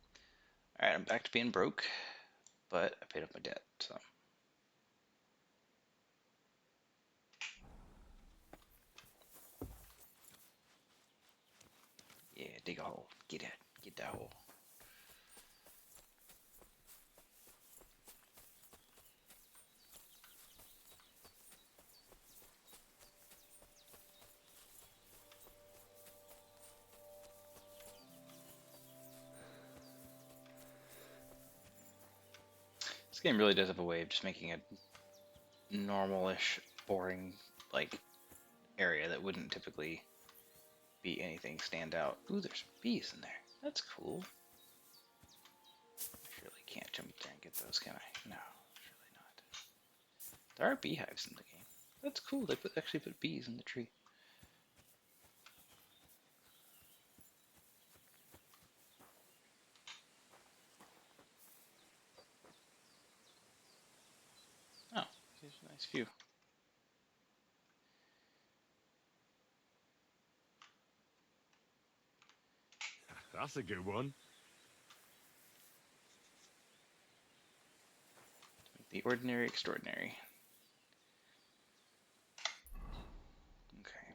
Alright, I'm back to being broke, but I paid off my debt, so. Yeah, dig a hole. Get it. Get that hole. This game really does have a way of just making a normal-ish, boring, like, area that wouldn't typically be anything stand out. Ooh, there's bees in there. That's cool. I surely can't jump there and get those, can I? No, surely not. There are beehives in the game. That's cool. They actually put bees in the tree. Oh, here's a nice view. That's a good one. The ordinary extraordinary. Okay.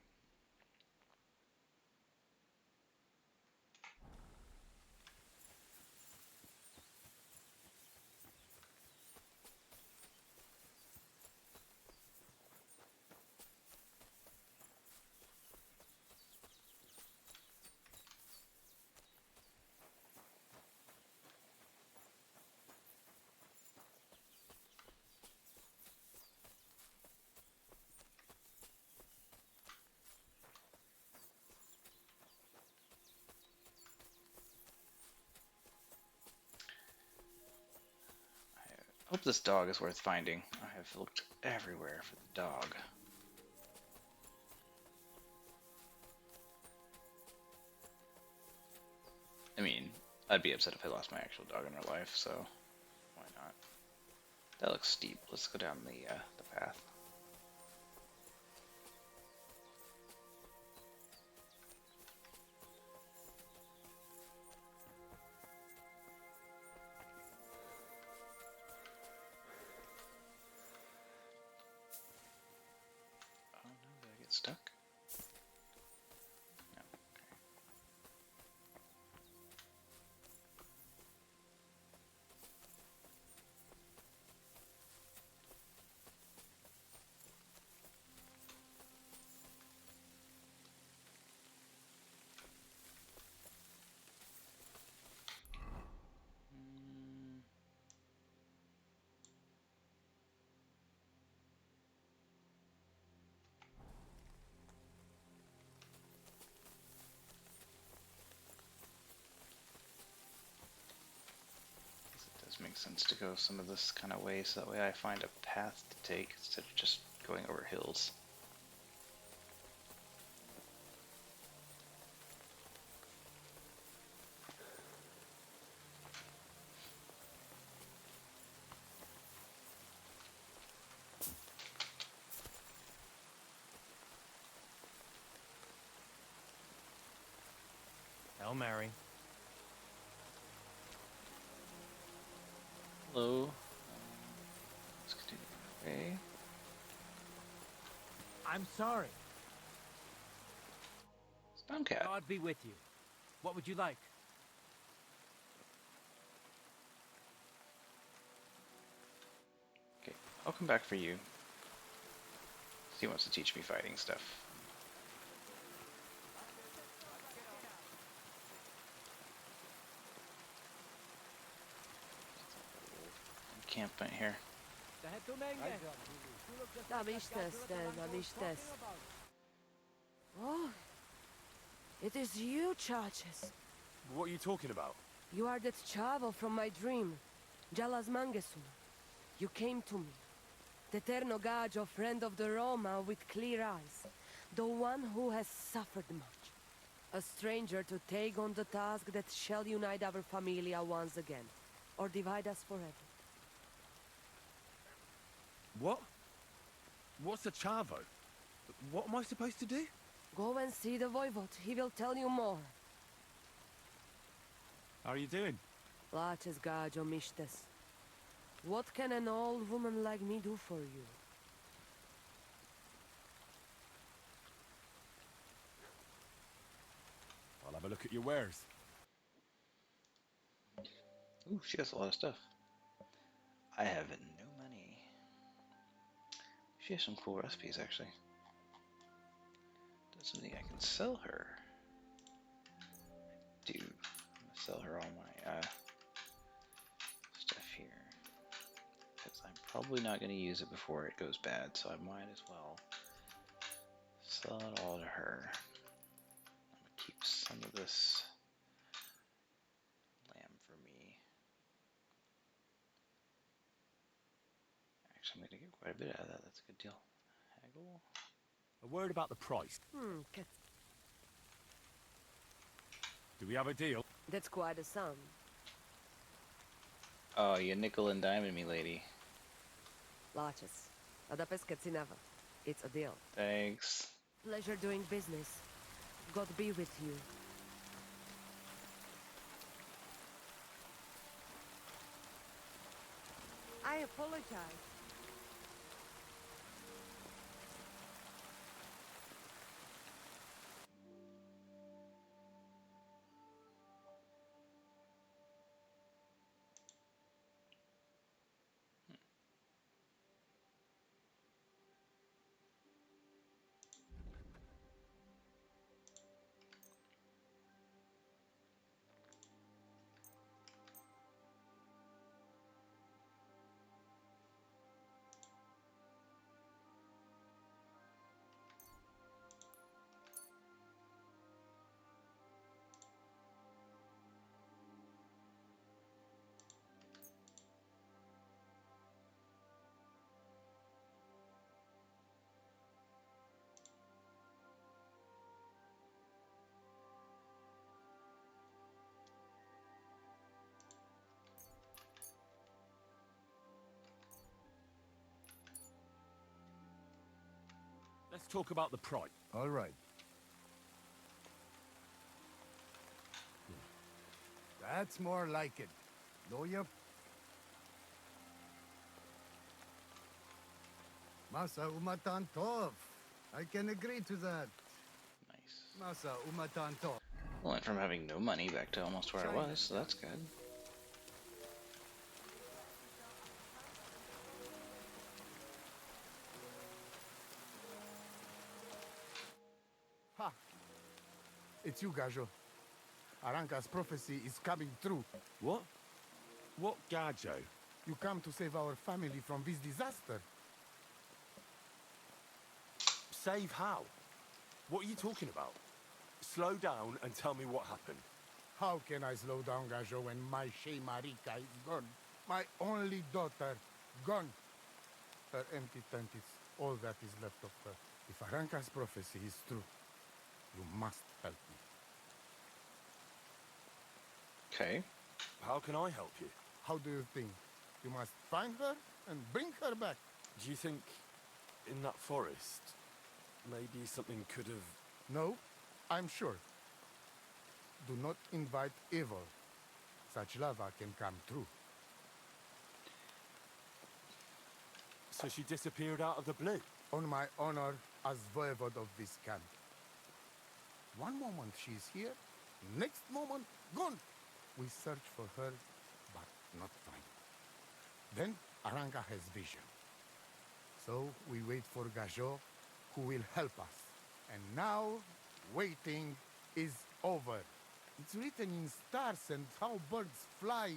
I hope this dog is worth finding. I have looked everywhere for the dog. I mean, I'd be upset if I lost my actual dog in real life, so why not? That looks steep. Let's go down the path. Oh no, did I get stuck? No, okay. It does make sense to go some of this kind of way, so that way I find a path to take instead of just going over hills. Hail Mary. Hello. Let's continue our way. I'm sorry. Stonecat. God be with you. What would you like? Okay, I'll come back for you. He wants to teach me fighting stuff. Encampment here. Oh, it is you, Charges. What are you talking about? You are that travel from my dream, Jalas Mangesun. You came to me. The Ternogagio, friend of the Roma with clear eyes. The one who has suffered much. A stranger to take on the task that shall unite our familia once again. Or divide us forever. What? What's a chavo? What am I supposed to do? Go and see the Voivod. He will tell you more. How are you doing? Laches Gajo Mishtes. What can an old woman like me do for you? I'll have a look at your wares. Ooh, she has a lot of stuff. I have no money. She has some cool recipes, actually. That's something I can sell her. I do. I'm gonna sell her all my stuff here. Because I'm probably not going to use it before it goes bad, so I might as well sell it all to her. I'm going to keep some of this lamb for me. Actually, I'm going to get quite a bit out of that. That's a good deal. Haggle. A word about the price. Okay. Do we have a deal? That's quite a sum. Oh, you nickel and diamond me, lady. Laches. Adapescacinava. It's a deal. Thanks. Pleasure doing business. God be with you. I apologize. Let's talk about the price. All right. That's more like it. Lawyer? Masa umatan tov. I can agree to that. Nice. Masa umatan tov. Went from having no money back to almost where I was, so that's good. Ha! It's you, Gajo. Aranka's prophecy is coming true. What? What Gajo? You come to save our family from this disaster. Save how? What are you talking about? Slow down and tell me what happened. How can I slow down, Gajo, when my Shea Marika is gone? My only daughter, gone. Her empty tent is all that is left of her. If Aranka's prophecy is true, you must help me. Okay. How can I help you? How do you think? You must find her and bring her back. Do you think in that forest, maybe something could have... No, I'm sure. Do not invite evil. Such lava can come true. So she disappeared out of the blue? On my honor as voivode of this camp. One moment she's here, next moment gone. We search for her, but not find. Then Aranka has vision. So we wait for Gajo, who will help us. And now, waiting is over. It's written in stars and how birds fly.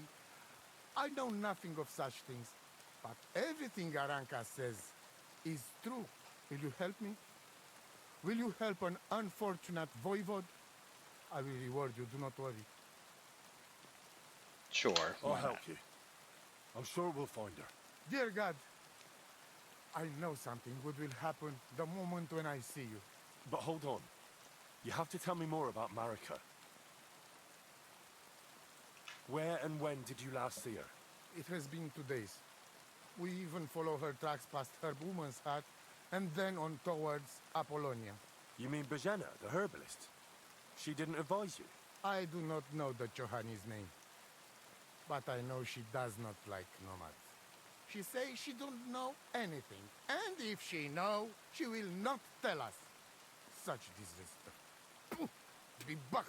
I know nothing of such things, but everything Aranka says is true. Will you help me? Will you help an unfortunate voivode? I will reward you, do not worry. Sure. I'll why help not? you. I'm sure we'll find her. Dear God, I know something good will happen the moment when I see you. But hold on. You have to tell me more about Marika. Where and when did you last see her? It has been 2 days. We even follow her tracks past her woman's hut and then on towards Apollonia. You mean Bajena, the herbalist? She didn't advise you? I do not know the Johanni's name, but I know she does not like nomads. She says she don't know anything, and if she know, she will not tell us. Such disrespect. Pooh, be back.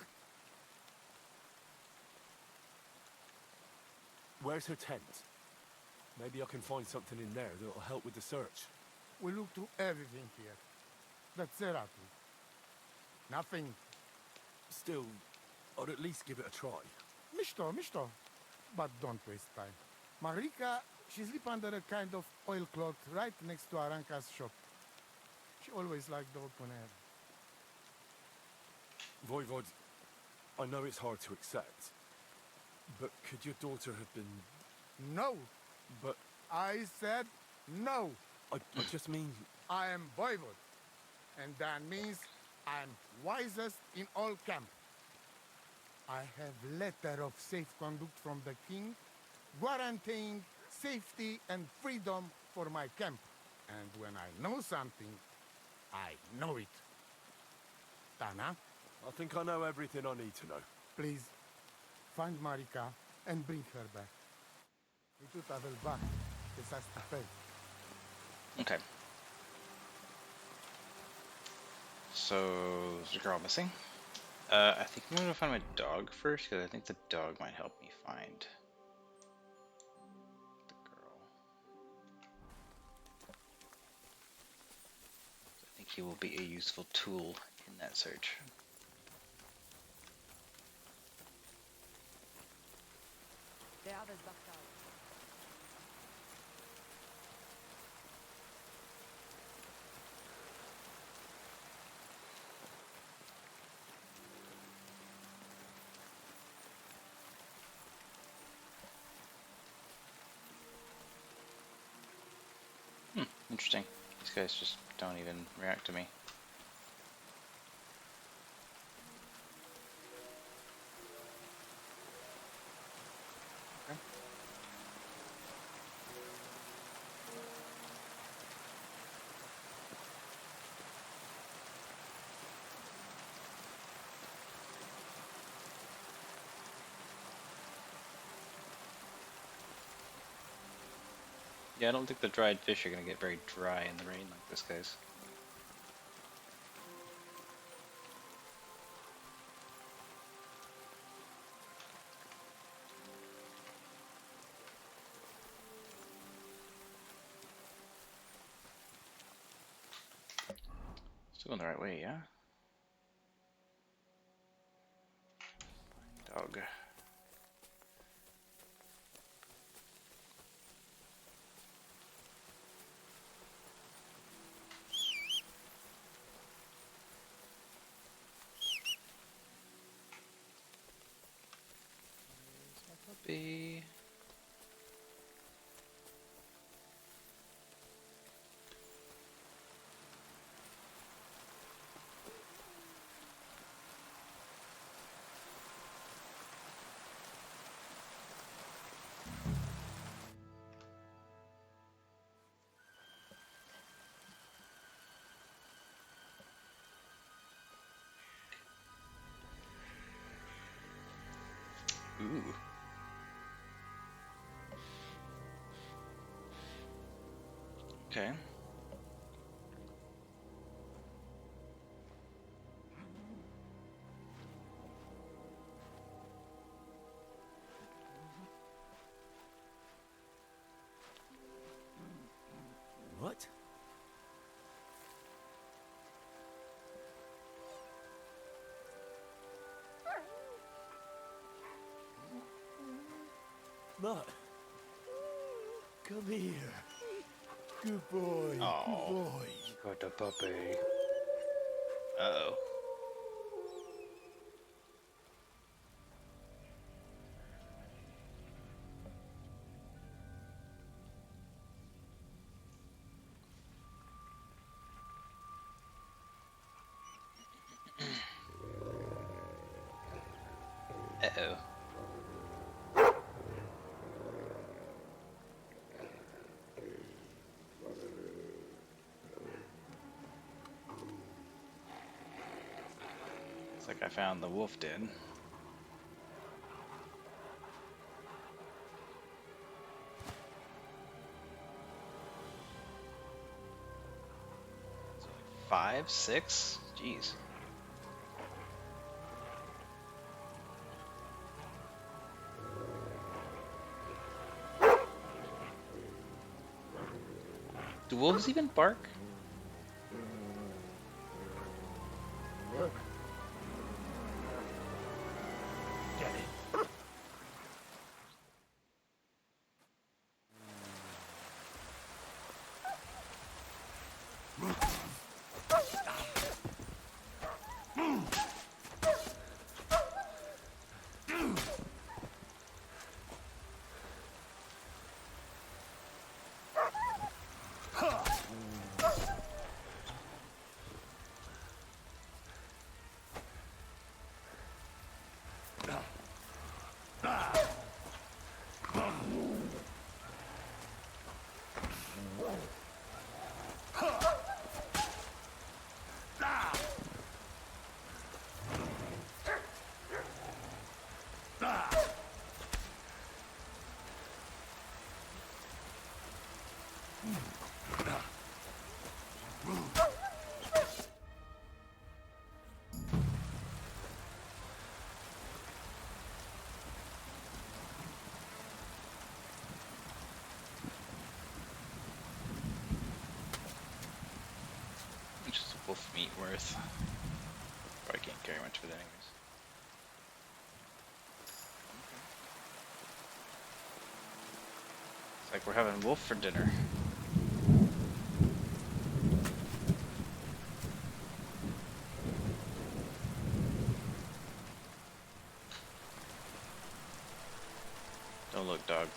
Where's her tent? Maybe I can find something in there that'll help with the search. We look through everything here. That's it, Atu. Nothing. Still, I'd at least give it a try. Misto. But don't waste time. Marika, she sleep under a kind of oilcloth right next to Aranka's shop. She always liked the open air. Voivod, I know it's hard to accept, but could your daughter have been... No! But... I said no! I just mean... I am Voivod, and that means I'm wisest in all camp. I have letter of safe conduct from the king, guaranteeing safety and freedom for my camp. And when I know something, I know it. Tana? I think I know everything I need to know. Please, find Marika and bring her back. We took her back. This has to pay. Okay. So, there's a girl missing. I think I'm gonna find my dog first, because I think the dog might help me find the girl. I think he will be a useful tool in that search. The others backed out. Interesting. These guys just don't even react to me. Okay. Yeah, I don't think the dried fish are going to get very dry in the rain like this, guys. Still going the right way, yeah? Find dog. Puppy. Ooh. Okay. What? Mutt. Come here. Good boy. Oh, good boy. Got the puppy. Uh-oh. Uh-oh. Looks like I found the wolf den. So like 5, 6? Jeez. Do wolves even bark? Get in. Which is wolf meat worth? Probably can't carry much of it anyways. It's like we're having wolf for dinner. Don't look, dog.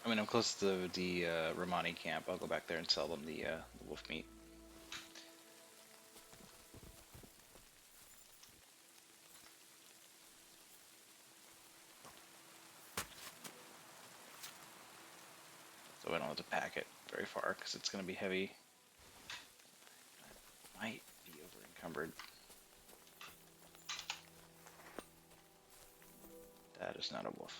I mean, I'm close to the Romani camp. I'll go back there and sell them the wolf meat. So I don't have to pack it very far because it's going to be heavy. I might be over encumbered. That is not a wolf.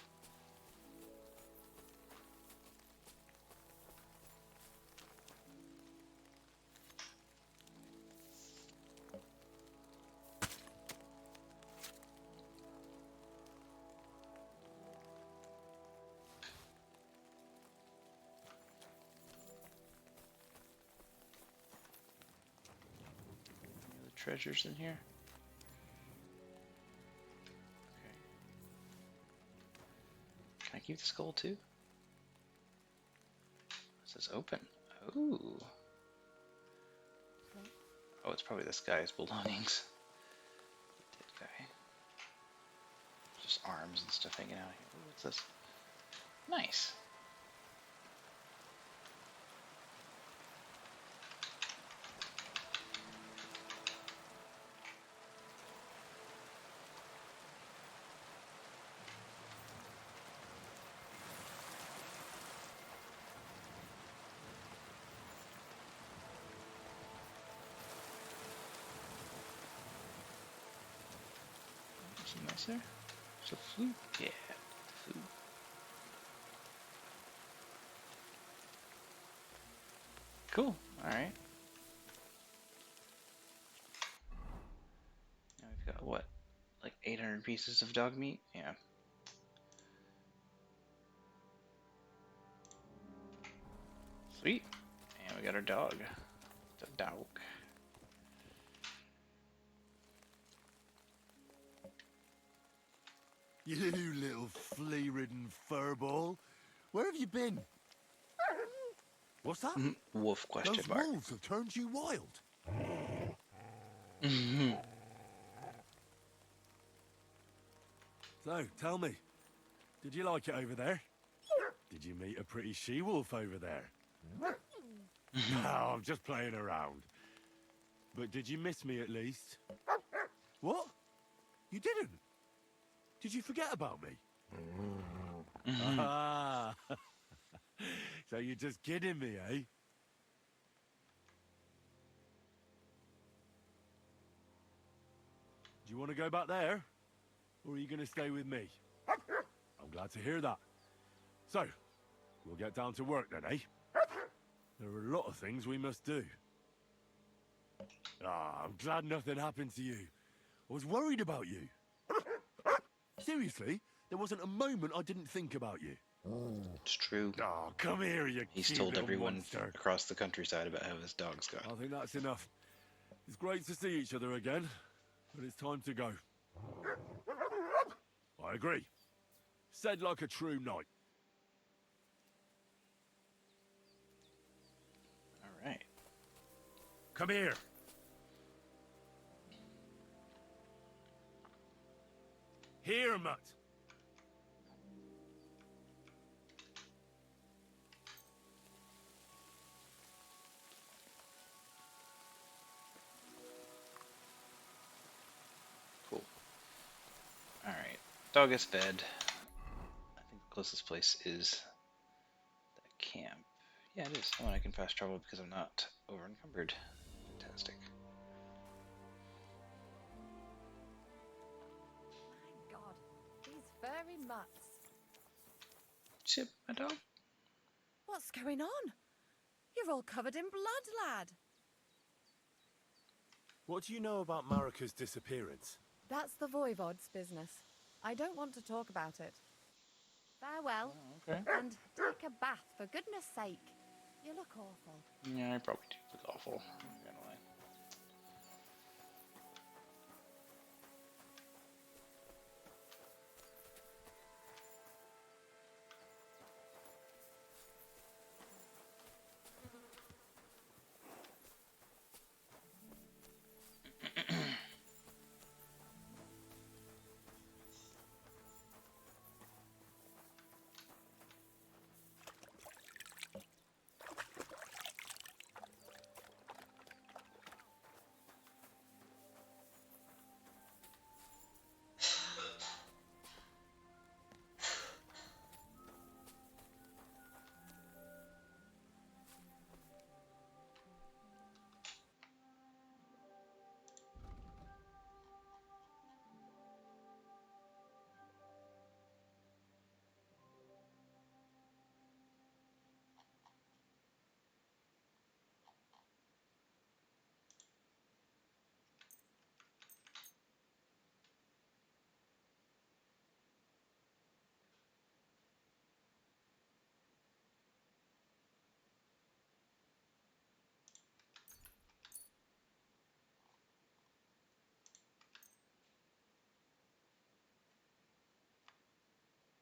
Any other treasures in here? Okay. Can I keep the skull too? It says open. Ooh. Oh, it's probably this guy's belongings. Dead guy. Just arms and stuff hanging out here. Ooh, what's this? Nice. Something nice there. There's a flute. Yeah, flute. Cool. Alright. Now we've got what? Like 800 pieces of dog meat? Yeah. Sweet. And we got our dog. The dog. You little flea-ridden furball. Where have you been? What's that? Wolf question Those mark. wolves have turned you wild. So, tell me, did you like it over there? Did you meet a pretty she-wolf over there? No, I'm just playing around. But did you miss me at least? What? You didn't? Did you forget about me? Ah, so you're just kidding me, eh? Do you want to go back there? Or are you going to stay with me? I'm glad to hear that. So, we'll get down to work then, eh? There are a lot of things we must do. Ah, I'm glad nothing happened to you. I was worried about you. Seriously, there wasn't a moment I didn't think about you. It's true. Oh, come here, you He's cute told little everyone monster. across the countryside about how his dog's got. I think that's enough. It's great to see each other again, but it's time to go. I agree. Said like a true knight. All right. Come here. Here, Mutt. Cool. All right. Dog is fed. I think the closest place is the camp. Yeah, it is. Oh, and I can fast travel because I'm not over encumbered. Fantastic. My God, these furry mutts. Chip, my dog. What's going on? You're all covered in blood, lad. What do you know about Marika's disappearance? That's the Voivod's business. I don't want to talk about it. Farewell. Oh, okay. And take a bath, for goodness sake. You look awful. Yeah, I probably do look awful. I'm not gonna lie.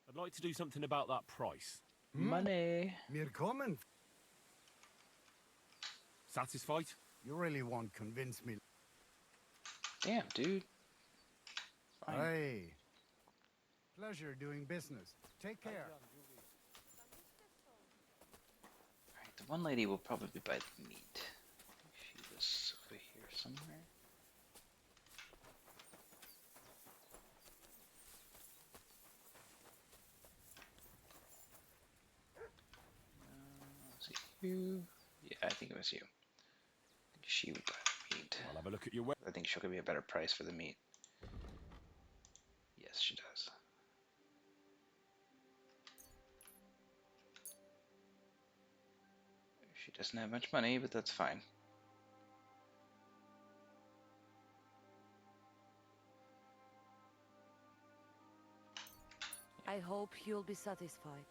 I'd like to do something about that price. Money. We're coming. Satisfied? You really won't convince me. Damn, dude. Fine. Hey. Pleasure doing business. Take care. Alright, the one lady will probably buy the meat. She was over here somewhere. Was it you? Yeah, I think it was you. I think she would buy the meat. I'll have a look at your web. I think she'll give me a better price for the meat. Yes, she does. She doesn't have much money, but that's fine. I hope you'll be satisfied.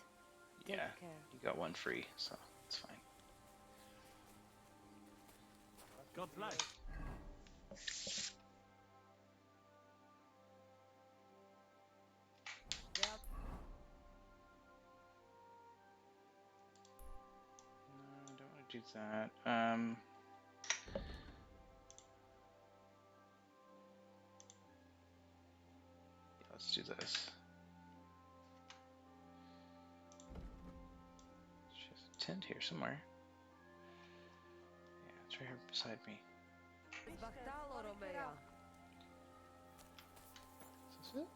Take Yeah, care. you got one free, so it's fine. God bless. Yep. No, I don't want to do that. Yeah, let's do this. She has a tent here somewhere. right here beside me. Sbachtalo, Romea. Is this it?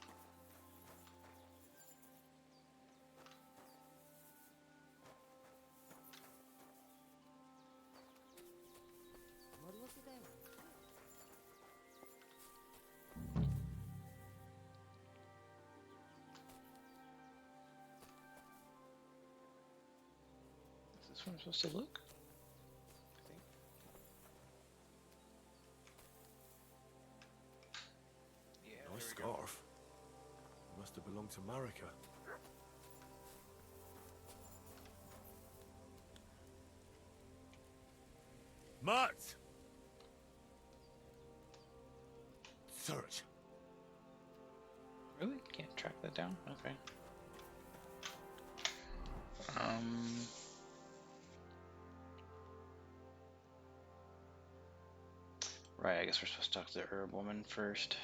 Is this where I'm supposed to look? I think. Yeah, Nice there we go. scarf. Must have belonged to Marika. Matt! Search. Really? Can't track that down? Okay. Um. Right, I guess we're supposed to talk to the herb woman first.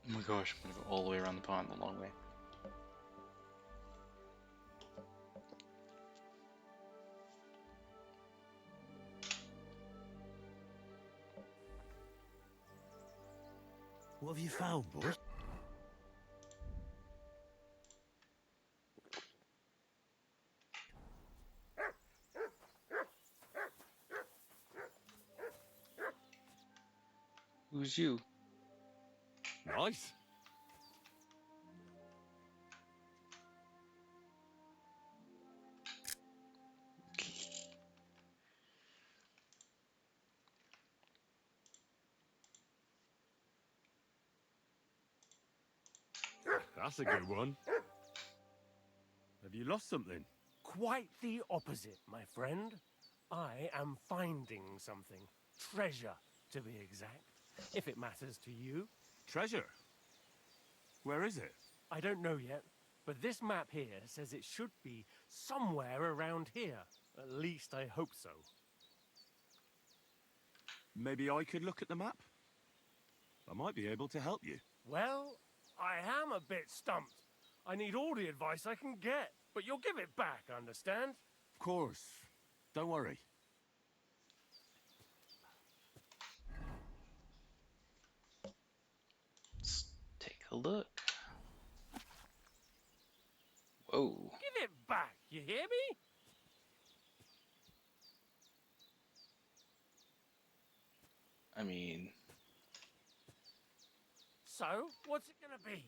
Oh my gosh, I'm gonna go all the way around the pond the long way. What have you found, boy? Who's you? Nice. That's a good one. Have you lost something? Quite the opposite, my friend. I am finding something. Treasure, to be exact. If it matters to you. Treasure? Where is it? I don't know yet, but this map here says it should be somewhere around here. At least I hope so. Maybe I could look at the map? I might be able to help you. Well, I am a bit stumped. I need all the advice I can get, but you'll give it back, understand? Of course. Don't worry. Let's take a look. Whoa. Give it back, you hear me? I mean, So, what's it gonna be?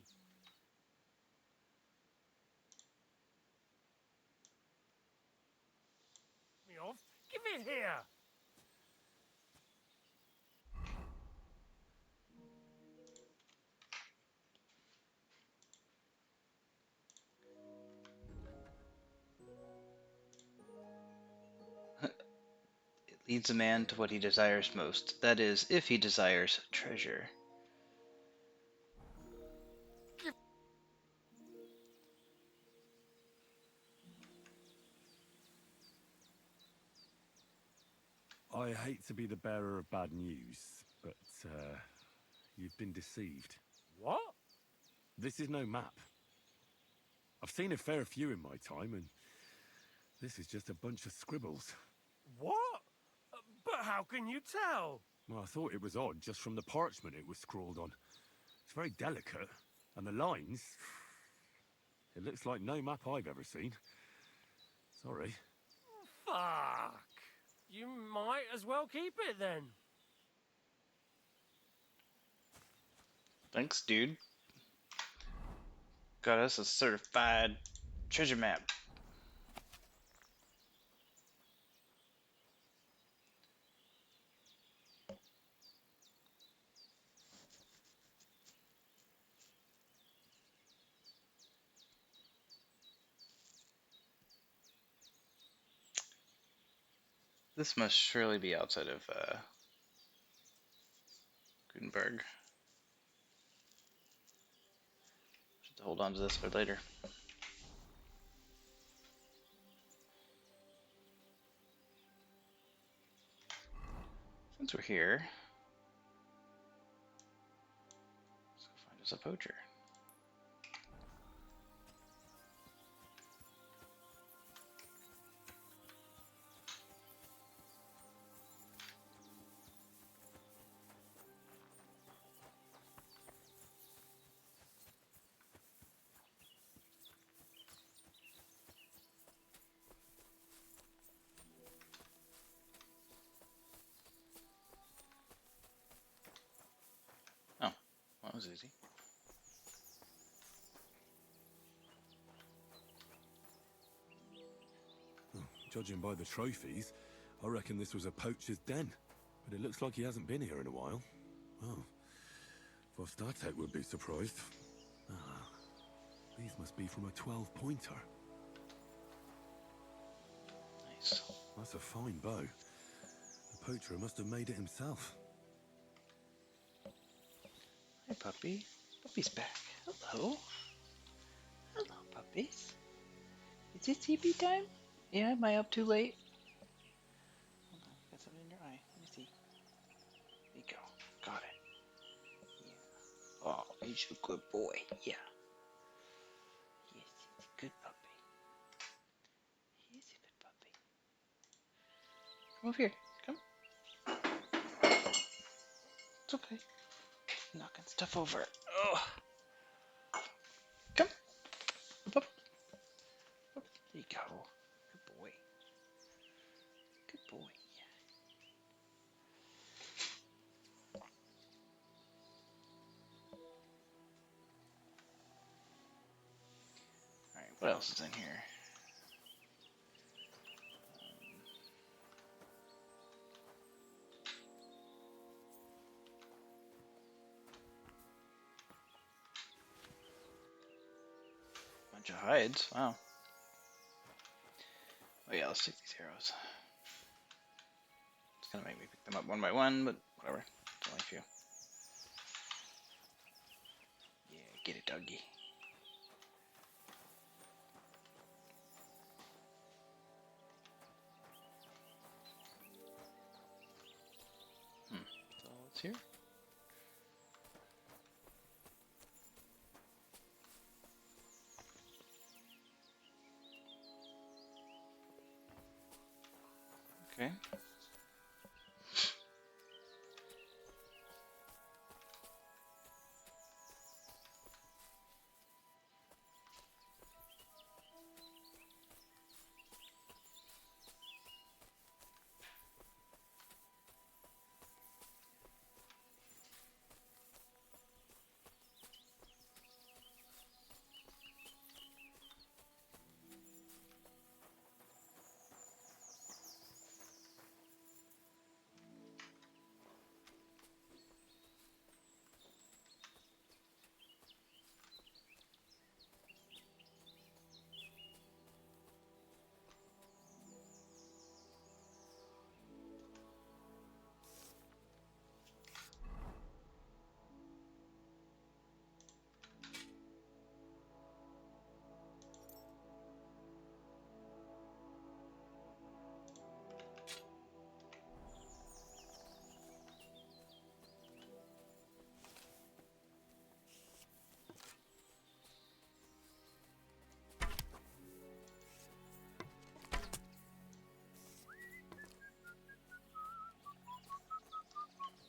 Me off? Give it here! it leads a man to what he desires most. That is, if he desires treasure. I hate to be the bearer of bad news, but you've been deceived. What? This is no map. I've seen a fair few in my time, and this is just a bunch of scribbles. What? But how can you tell? Well, I thought it was odd just from the parchment it was scrawled on. It's very delicate, and the lines... It looks like no map I've ever seen. Sorry. Fuck. You might as well keep it then. Thanks, dude. Got us a certified treasure map. This must surely be outside of Gutenberg. Should hold on to this for later. Since we're here, let's go find us a poacher. was easy. Judging by the trophies, I reckon this was a poacher's den. But it looks like he hasn't been here in a while. Oh, Vostatek would be surprised. Ah, these must be from a 12-pointer. Nice. That's a fine bow. The poacher must have made it himself. Hi, puppy. Puppy's back. Hello. Hello, puppies. Is it TP time? Yeah, am I up too late? Hold on, got something in your eye. Let me see. There you go. Got it. Yeah. Oh, he's a good boy. Yeah. Yes, he's a good puppy. He's a good puppy. Come over here. Come. It's okay. Knocking stuff over. Oh. Come. Up, up. Up. There you go. Good boy. Good boy. Alright, what else is in here? Bunch of hides. Wow. Oh yeah, let's take these arrows. It's gonna make me pick them up one by one, but whatever. It's only a few. Yeah, get it, doggy. That's all that's here. Okay.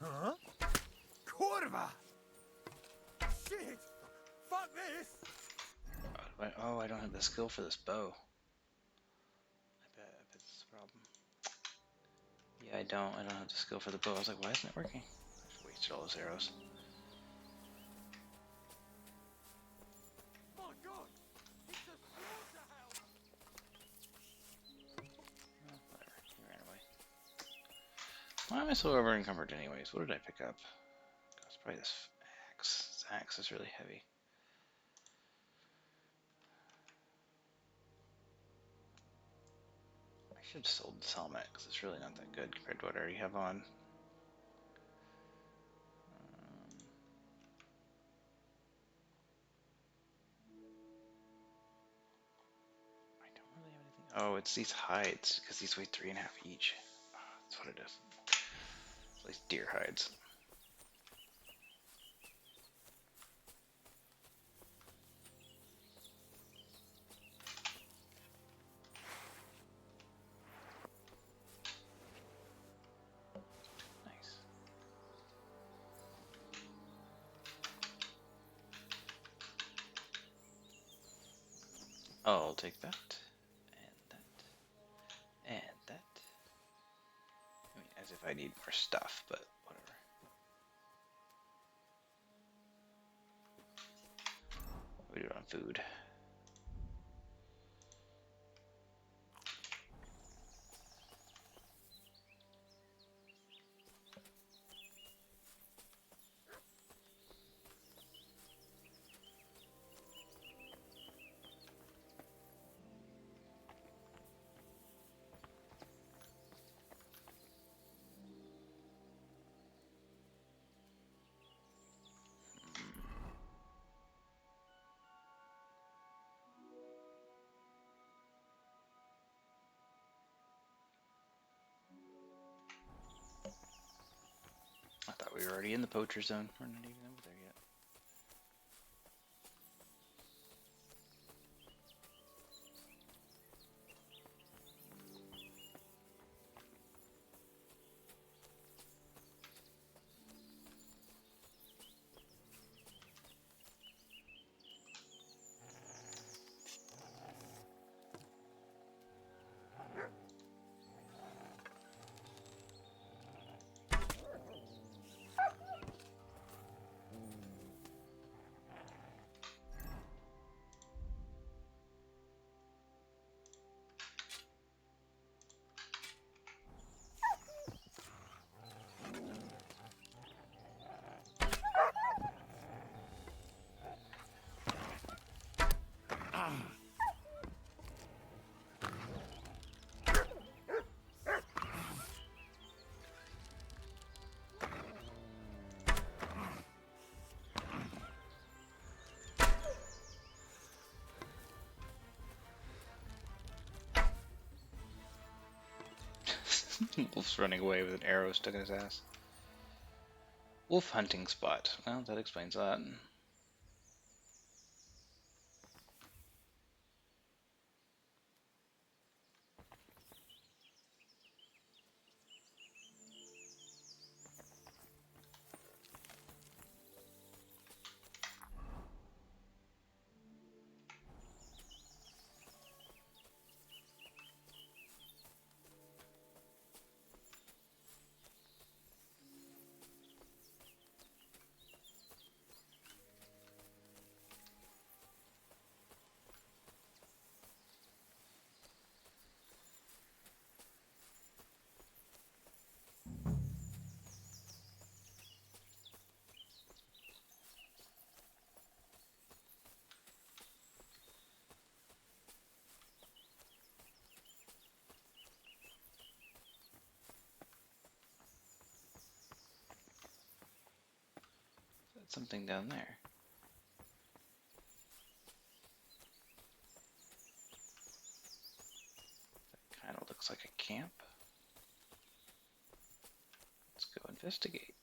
Huh? Corva! Shit! Fuck this! Oh, I don't have the skill for this bow. I bet that's the problem. Yeah, I don't have the skill for the bow. I was like, why isn't it working? I just wasted all those arrows. My God! It's a slaughterhouse! Oh, whatever. He ran away. Why am I so over encumbered anyways? What did I pick up? It's probably this axe. This axe is really heavy. I should have sold this helmet because it's really not that good compared to what I already have on. I don't really have anything. Oh, it's these hides because these weigh 3.5 each. Oh, that's what it is. It's like deer hides. Nice. I'll take that, and that, and that. I mean, as if I need more stuff, but whatever. We do it on food. I thought we were already in the poacher zone. We're not even over there yet. Wolf's running away with an arrow stuck in his ass. Wolf hunting spot. Well, that explains that. That's something down there. That kind of looks like a camp. Let's go investigate.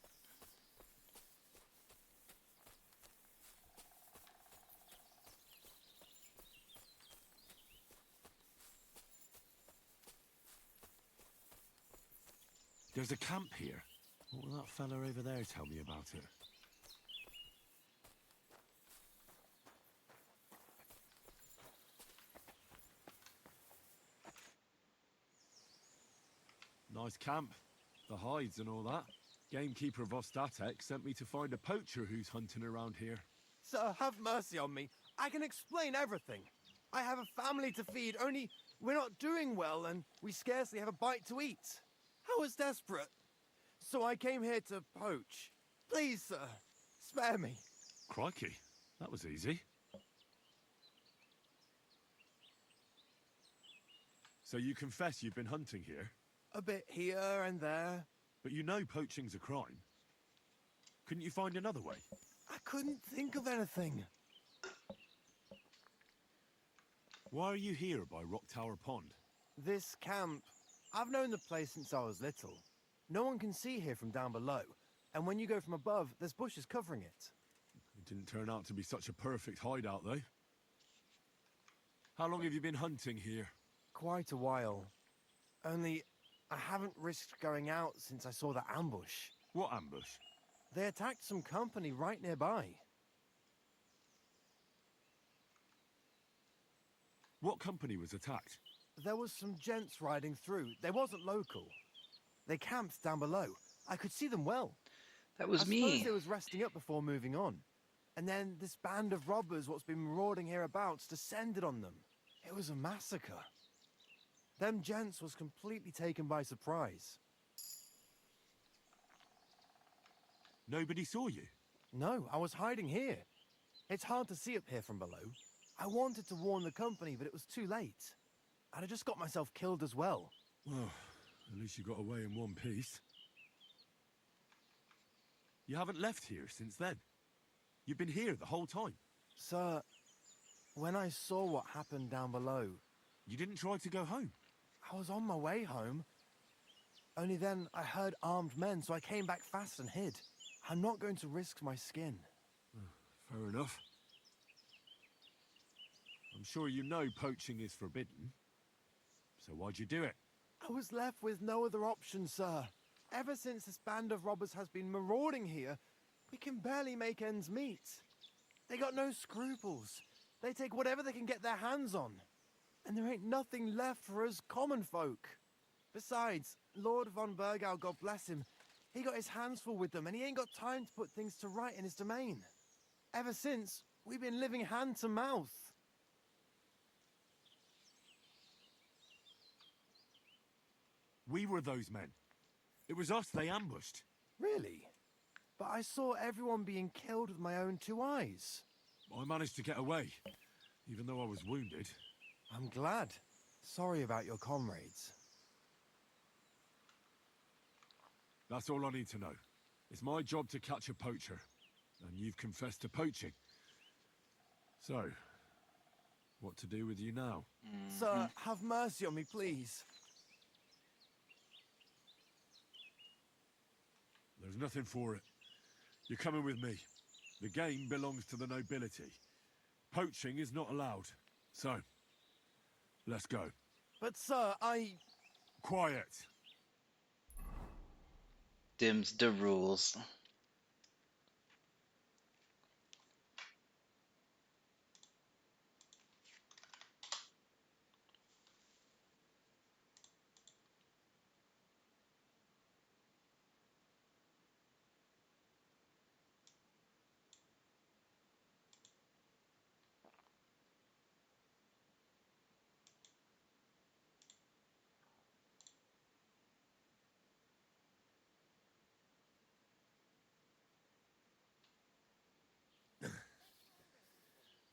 There's a camp here. What will that fella over there tell me about it? Nice camp. The hides and all that. Gamekeeper Vostatek sent me to find a poacher who's hunting around here. Sir, have mercy on me. I can explain everything. I have a family to feed, only we're not doing well and we scarcely have a bite to eat. I was desperate. So I came here to poach. Please, sir, spare me. Crikey, that was easy. So you confess you've been hunting here? A bit here and there. But you know poaching's a crime. Couldn't you find another way? I couldn't think of anything. Why are you here by Rock Tower Pond? This camp, I've known the place since I was little. No one can see here from down below, and when you go from above, there's bushes covering it. It didn't turn out to be such a perfect hideout, though. How long have you been hunting here? Quite a while. Only, I haven't risked going out since I saw the ambush. What ambush? They attacked some company right nearby. What company was attacked? There was some gents riding through. They wasn't local. They camped down below. I could see them well. That was I me. suppose they was resting up before moving on. And then this band of robbers what's been marauding hereabouts descended on them. It was a massacre. Them gents was completely taken by surprise. Nobody saw you? No, I was hiding here. It's hard to see up here from below. I wanted to warn the company, but it was too late. I'd have just got myself killed as well. Well, at least you got away in one piece. You haven't left here since then. You've been here the whole time. Sir, when I saw what happened down below... You didn't try to go home? I was on my way home. Only then I heard armed men, so I came back fast and hid. I'm not going to risk my skin. Fair enough. I'm sure you know poaching is forbidden. So why'd you do it? I was left with no other option, sir. Ever since this band of robbers has been marauding here, we can barely make ends meet. They got no scruples. They take whatever they can get their hands on. And there ain't nothing left for us common folk. Besides, Lord von Burgau, God bless him, he got his hands full with them and he ain't got time to put things to right in his domain. Ever since, we've been living hand to mouth. We were those men. It was us they ambushed. Really? But I saw everyone being killed with my own two eyes. I managed to get away, even though I was wounded. I'm glad. Sorry about your comrades. That's all I need to know. It's my job to catch a poacher, and you've confessed to poaching. So, what to do with you now? Sir, have mercy on me, please. There's nothing for it. You're coming with me. The game belongs to the nobility. Poaching is not allowed. So, let's go. But sir, Quiet! Dims the rules.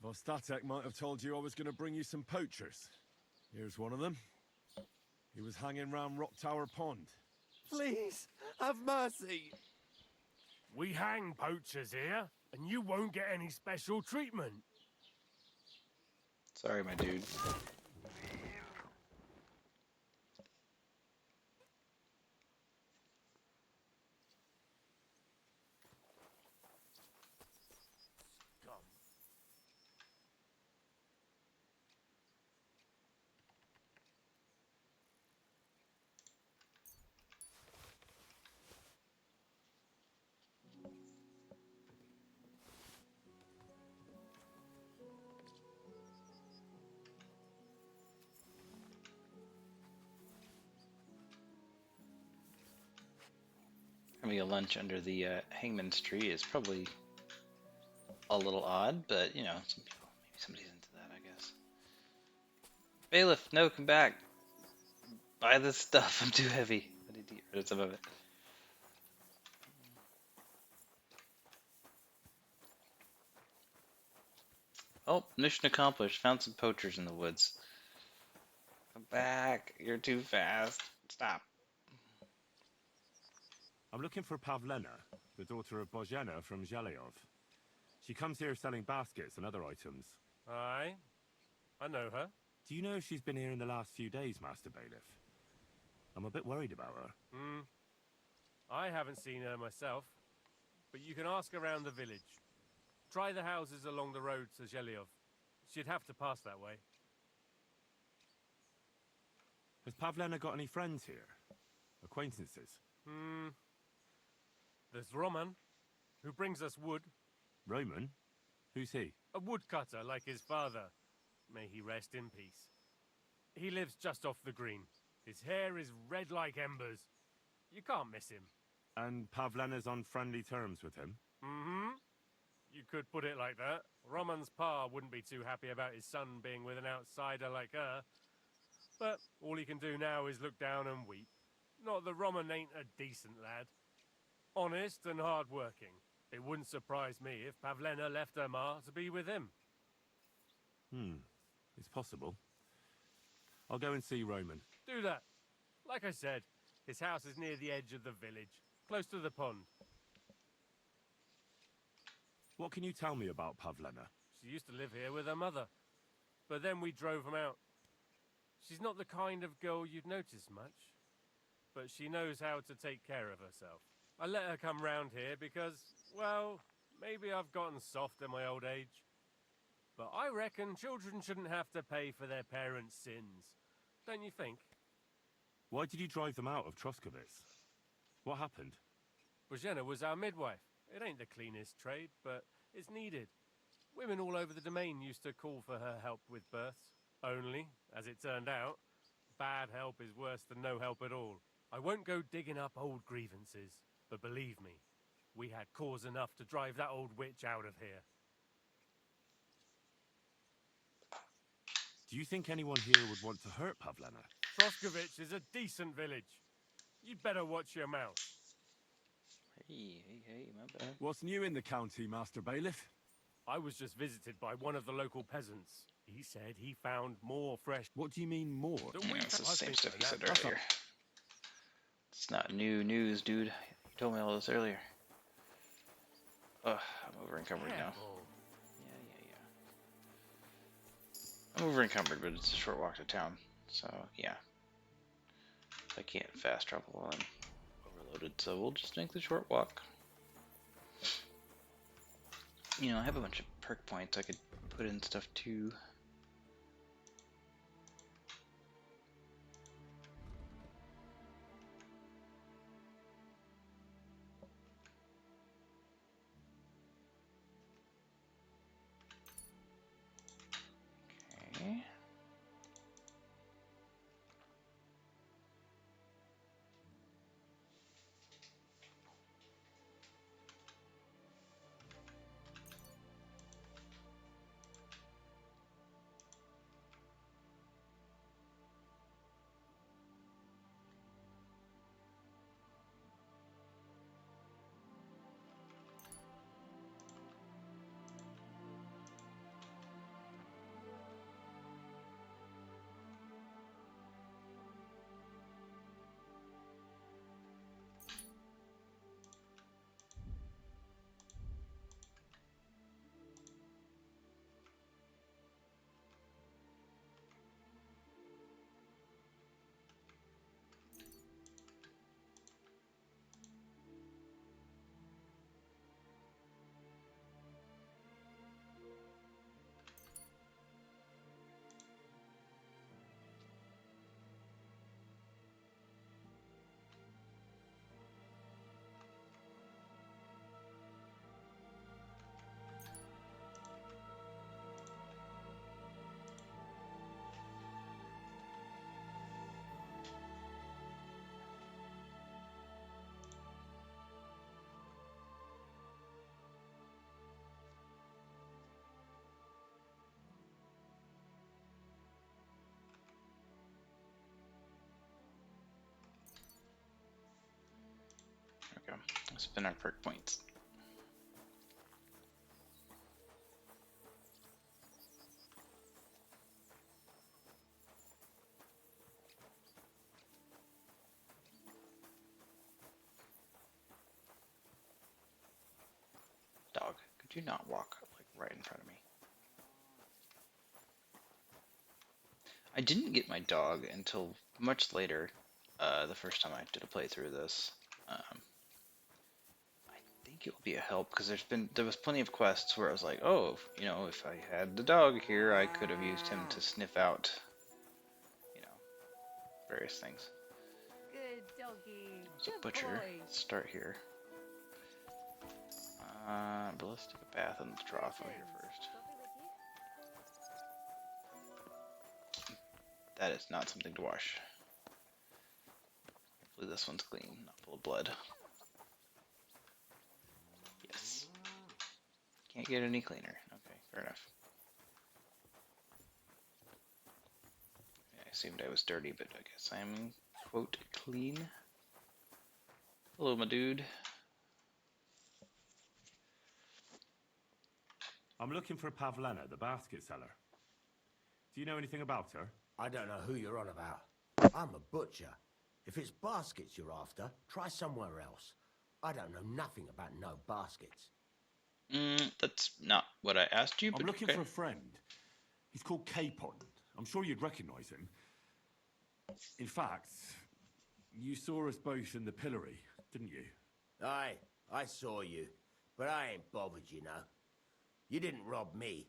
Vostatek might have told you I was going to bring you some poachers. Here's one of them. He was hanging round Rock Tower Pond. please, have mercy. We hang poachers here, and you won't get any special treatment. Sorry, my dude. Having a lunch under the hangman's tree is probably a little odd, but you know, some people, maybe somebody's into that, I guess. Bailiff, no, come back. Buy this stuff. I'm too heavy. I need to get rid of some of it. Oh, mission accomplished. Found some poachers in the woods. Come back. You're too fast. Stop. I'm looking for Pavlena, the daughter of Bozhena from Zhelyov. She comes here selling baskets and other items. Aye, I know her. Do you know if she's been here in the last few days, Master Bailiff? I'm a bit worried about her. I haven't seen her myself, but you can ask around the village. Try the houses along the road to Zhelyov. She'd have to pass that way. Has Pavlena got any friends here? Acquaintances? There's Roman, who brings us wood. Roman? Who's he? A woodcutter like his father. May he rest in peace. He lives just off the green. His hair is red like embers. You can't miss him. And Pavlena's on friendly terms with him? You could put it like that. Roman's pa wouldn't be too happy about his son being with an outsider like her. But all he can do now is look down and weep. Not that Roman ain't a decent lad. Honest and hard-working. It wouldn't surprise me if Pavlena left her ma to be with him. It's possible. I'll go and see Roman. Do that. Like I said, his house is near the edge of the village, close to the pond. What can you tell me about Pavlena? She used to live here with her mother, but then we drove 'em out. She's not the kind of girl you'd notice much, but she knows how to take care of herself. I let her come round here because, well, maybe I've gotten soft in my old age. But I reckon children shouldn't have to pay for their parents' sins. Don't you think? Why did you drive them out of Troskovitz? What happened? Bozhena was our midwife. It ain't the cleanest trade, but it's needed. Women all over the domain used to call for her help with births. Only, as it turned out, bad help is worse than no help at all. I won't go digging up old grievances, but believe me, we had cause enough to drive that old witch out of here. Do you think anyone here would want to hurt Pavlena? Troskovitz is a decent village. You'd better watch your mouth. Hey, my bad. What's new in the county, Master Bailiff? I was just visited by one of the local peasants. He said he found more fresh... What do you mean more? It's the same stuff you said earlier. It's not new news, dude. You told me all this earlier. Ugh, I'm over encumbered now. I'm over encumbered, but it's a short walk to town, so yeah. I can't fast travel while I'm overloaded, so we'll just make the short walk. You know, I have a bunch of perk points I could put in stuff too. Okay. Okay, let's spin our perk points. Dog, could you not walk like right in front of me? I didn't get my dog until much later, the first time I did a playthrough of this. I think it will be a help because there was plenty of quests where I was like, oh, you know, if I had the dog here, I could have used him to sniff out, you know, various things. Good doggy. There's a butcher. Let's start here. But let's take a bath in the trough over here first. That is not something to wash. Hopefully this one's clean, not full of blood. Yes. Can't get any cleaner. Okay, fair enough. I assumed I was dirty, but I guess I'm, quote, clean. Hello, my dude. I'm looking for Pavlena, the basket seller. Do you know anything about her? I don't know who you're on about. I'm a butcher. If it's baskets you're after, try somewhere else. I don't know nothing about no baskets. That's not what I asked you, but I'm looking okay. for a friend. He's called Capon. I'm sure you'd recognize him. In fact, you saw us both in the pillory, didn't you? Aye, I saw you. But I ain't bothered, you know. You didn't rob me.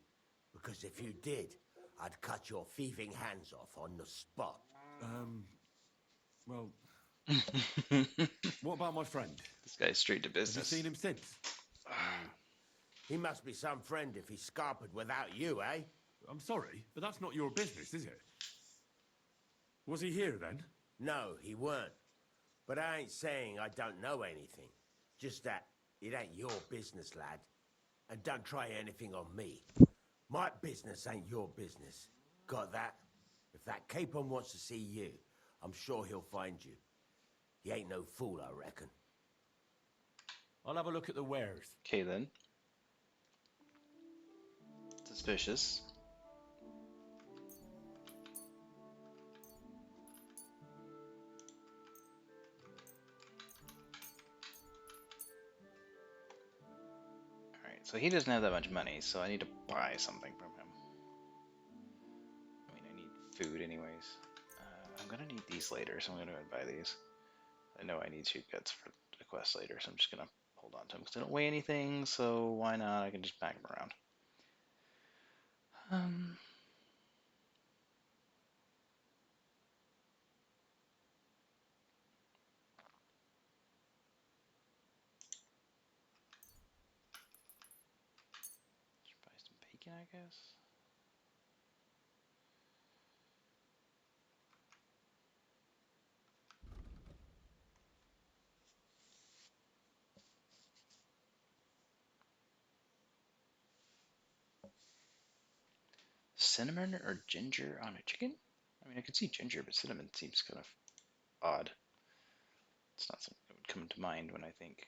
Because if you did, I'd cut your thieving hands off on the spot. Well... What about my friend? This guy's straight to business. Have you seen him since? He must be some friend if he scarpered without you, eh? I'm sorry, but that's not your business, is it? Was he here then? No, he weren't. But I ain't saying I don't know anything. Just that it ain't your business, lad. And don't try anything on me. My business ain't your business. Got that? If that Capon wants to see you, I'm sure he'll find you. He ain't no fool, I reckon. I'll have a look at the wares. Okay, then. Suspicious. Alright, so he doesn't have that much money, so I need to buy something from him. I mean, I need food anyways. I'm gonna need these later, so I'm gonna go and buy these. I know I need sheep guts for the quest later, so I'm just gonna hold on to them because they don't weigh anything, so why not? I can just pack them around. Should buy some bacon, I guess. Cinnamon or ginger on a chicken? I mean, I could see ginger, but cinnamon seems kind of odd. It's not something that would come to mind when I think.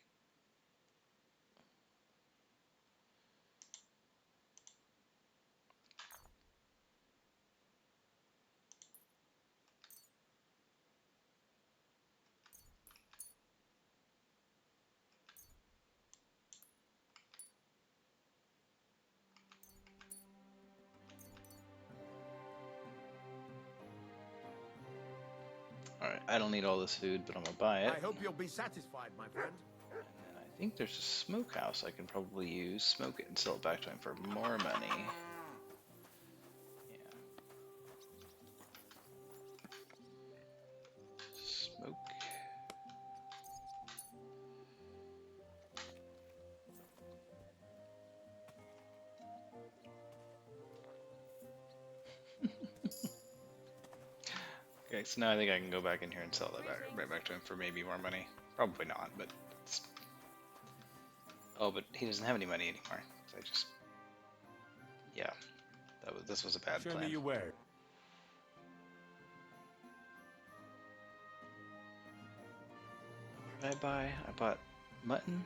Alright, I don't need all this food, but I'm gonna buy it. I hope you'll be satisfied, my friend. And then I think there's a smokehouse I can probably use, smoke it, and sell it back to him for more money. Yeah. Smoke. Okay, so now I think I can go back in here and sell that right back to him for maybe more money. Probably not, but it's... Oh, but he doesn't have any money anymore. So I just... Yeah. This was a bad plan. Show me your ware. What did I buy? I bought mutton.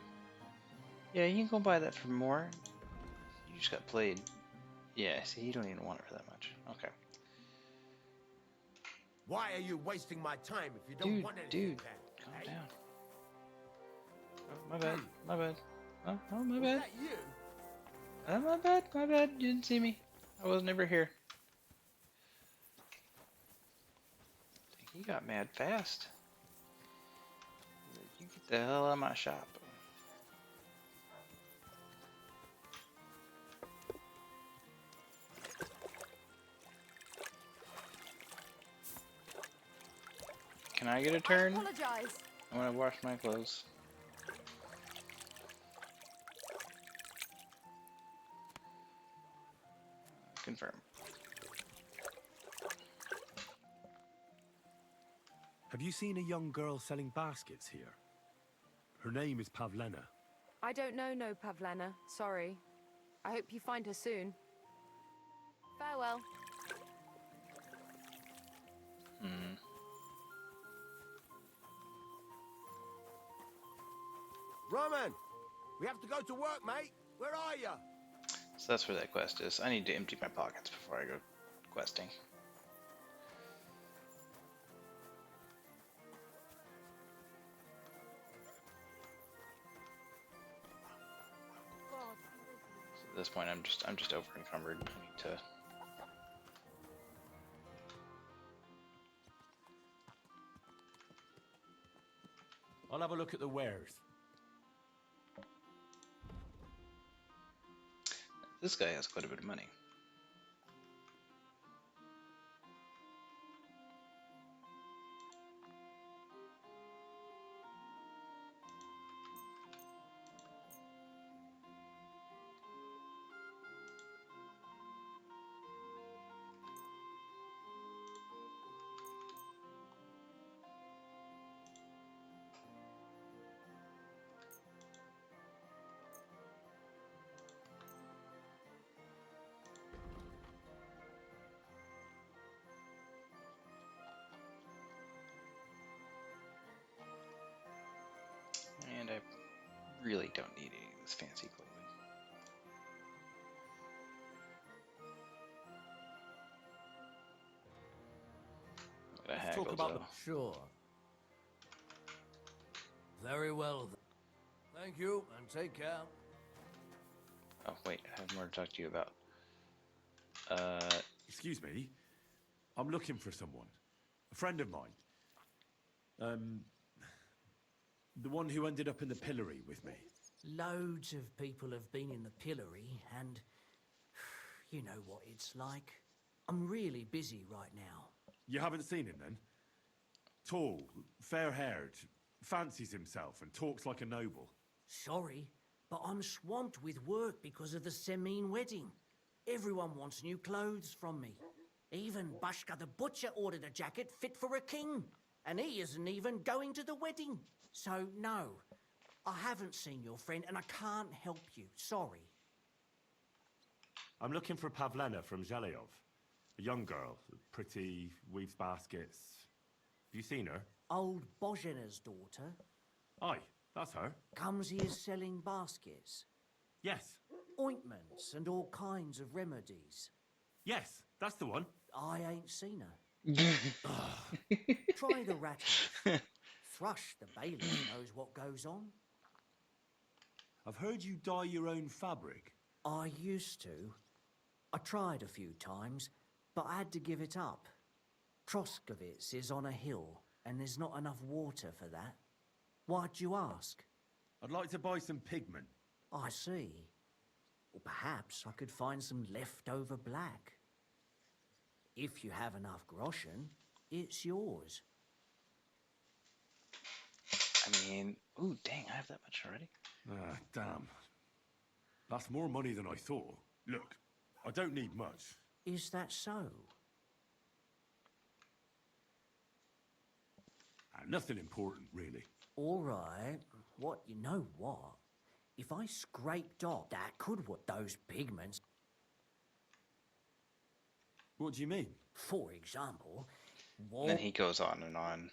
Yeah, you can go buy that for more. You just got played. Yeah, see, you don't even want it for that much. Okay. Why are you wasting my time if you don't want anything? Dude, calm down. Oh, my bad, my bad. Oh, my bad. Was that you? My bad. You didn't see me. I was never here. He got mad fast. You get the hell out of my shop. Can I get a turn? I apologize. I'm gonna wash my clothes. Confirm. Have you seen a young girl selling baskets here? Her name is Pavlena. I don't know no Pavlena, sorry. I hope you find her soon. Farewell. Roman, we have to go to work, mate. Where are you? So that's where that quest is. I need to empty my pockets before I go questing. So at this point, I'm just over encumbered. I need to. I'll have a look at the wares. This guy has quite a bit of money. And I really don't need any of this fancy clothing. Gotta haggle, though. Sure. Very well. Thank you, and take care. Oh, wait, I have more to talk to you about. Excuse me. I'm looking for someone. A friend of mine. The one who ended up in the pillory with me. Loads of people have been in the pillory, and you know what it's like. I'm really busy right now. You haven't seen him then? Tall, fair-haired, fancies himself and talks like a noble. Sorry, but I'm swamped with work because of the Semine wedding. Everyone wants new clothes from me. Even Bashka the butcher ordered a jacket fit for a king, and he isn't even going to the wedding. So, no, I haven't seen your friend, and I can't help you. Sorry. I'm looking for Pavlena from Zhelyov. A young girl, pretty, weaves baskets. Have you seen her? Old Bozhena's daughter. Aye, that's her. Comes here selling baskets. Yes. Ointments and all kinds of remedies. Yes, that's the one. I ain't seen her. Try the rat. Thrush, the bailiff, knows what goes on. I've heard you dye your own fabric. I used to. I tried a few times, but I had to give it up. Troskovitz is on a hill, and there's not enough water for that. Why'd you ask? I'd like to buy some pigment. I see. Or perhaps I could find some leftover black. If you have enough groschen, it's yours. I mean, ooh, dang, I have that much already. Ah, damn. That's more money than I thought. Look, I don't need much. Is that so? Nothing important, really. All right. You know what? If I scraped off, that could work those pigments. What do you mean? For example, And then he goes on and on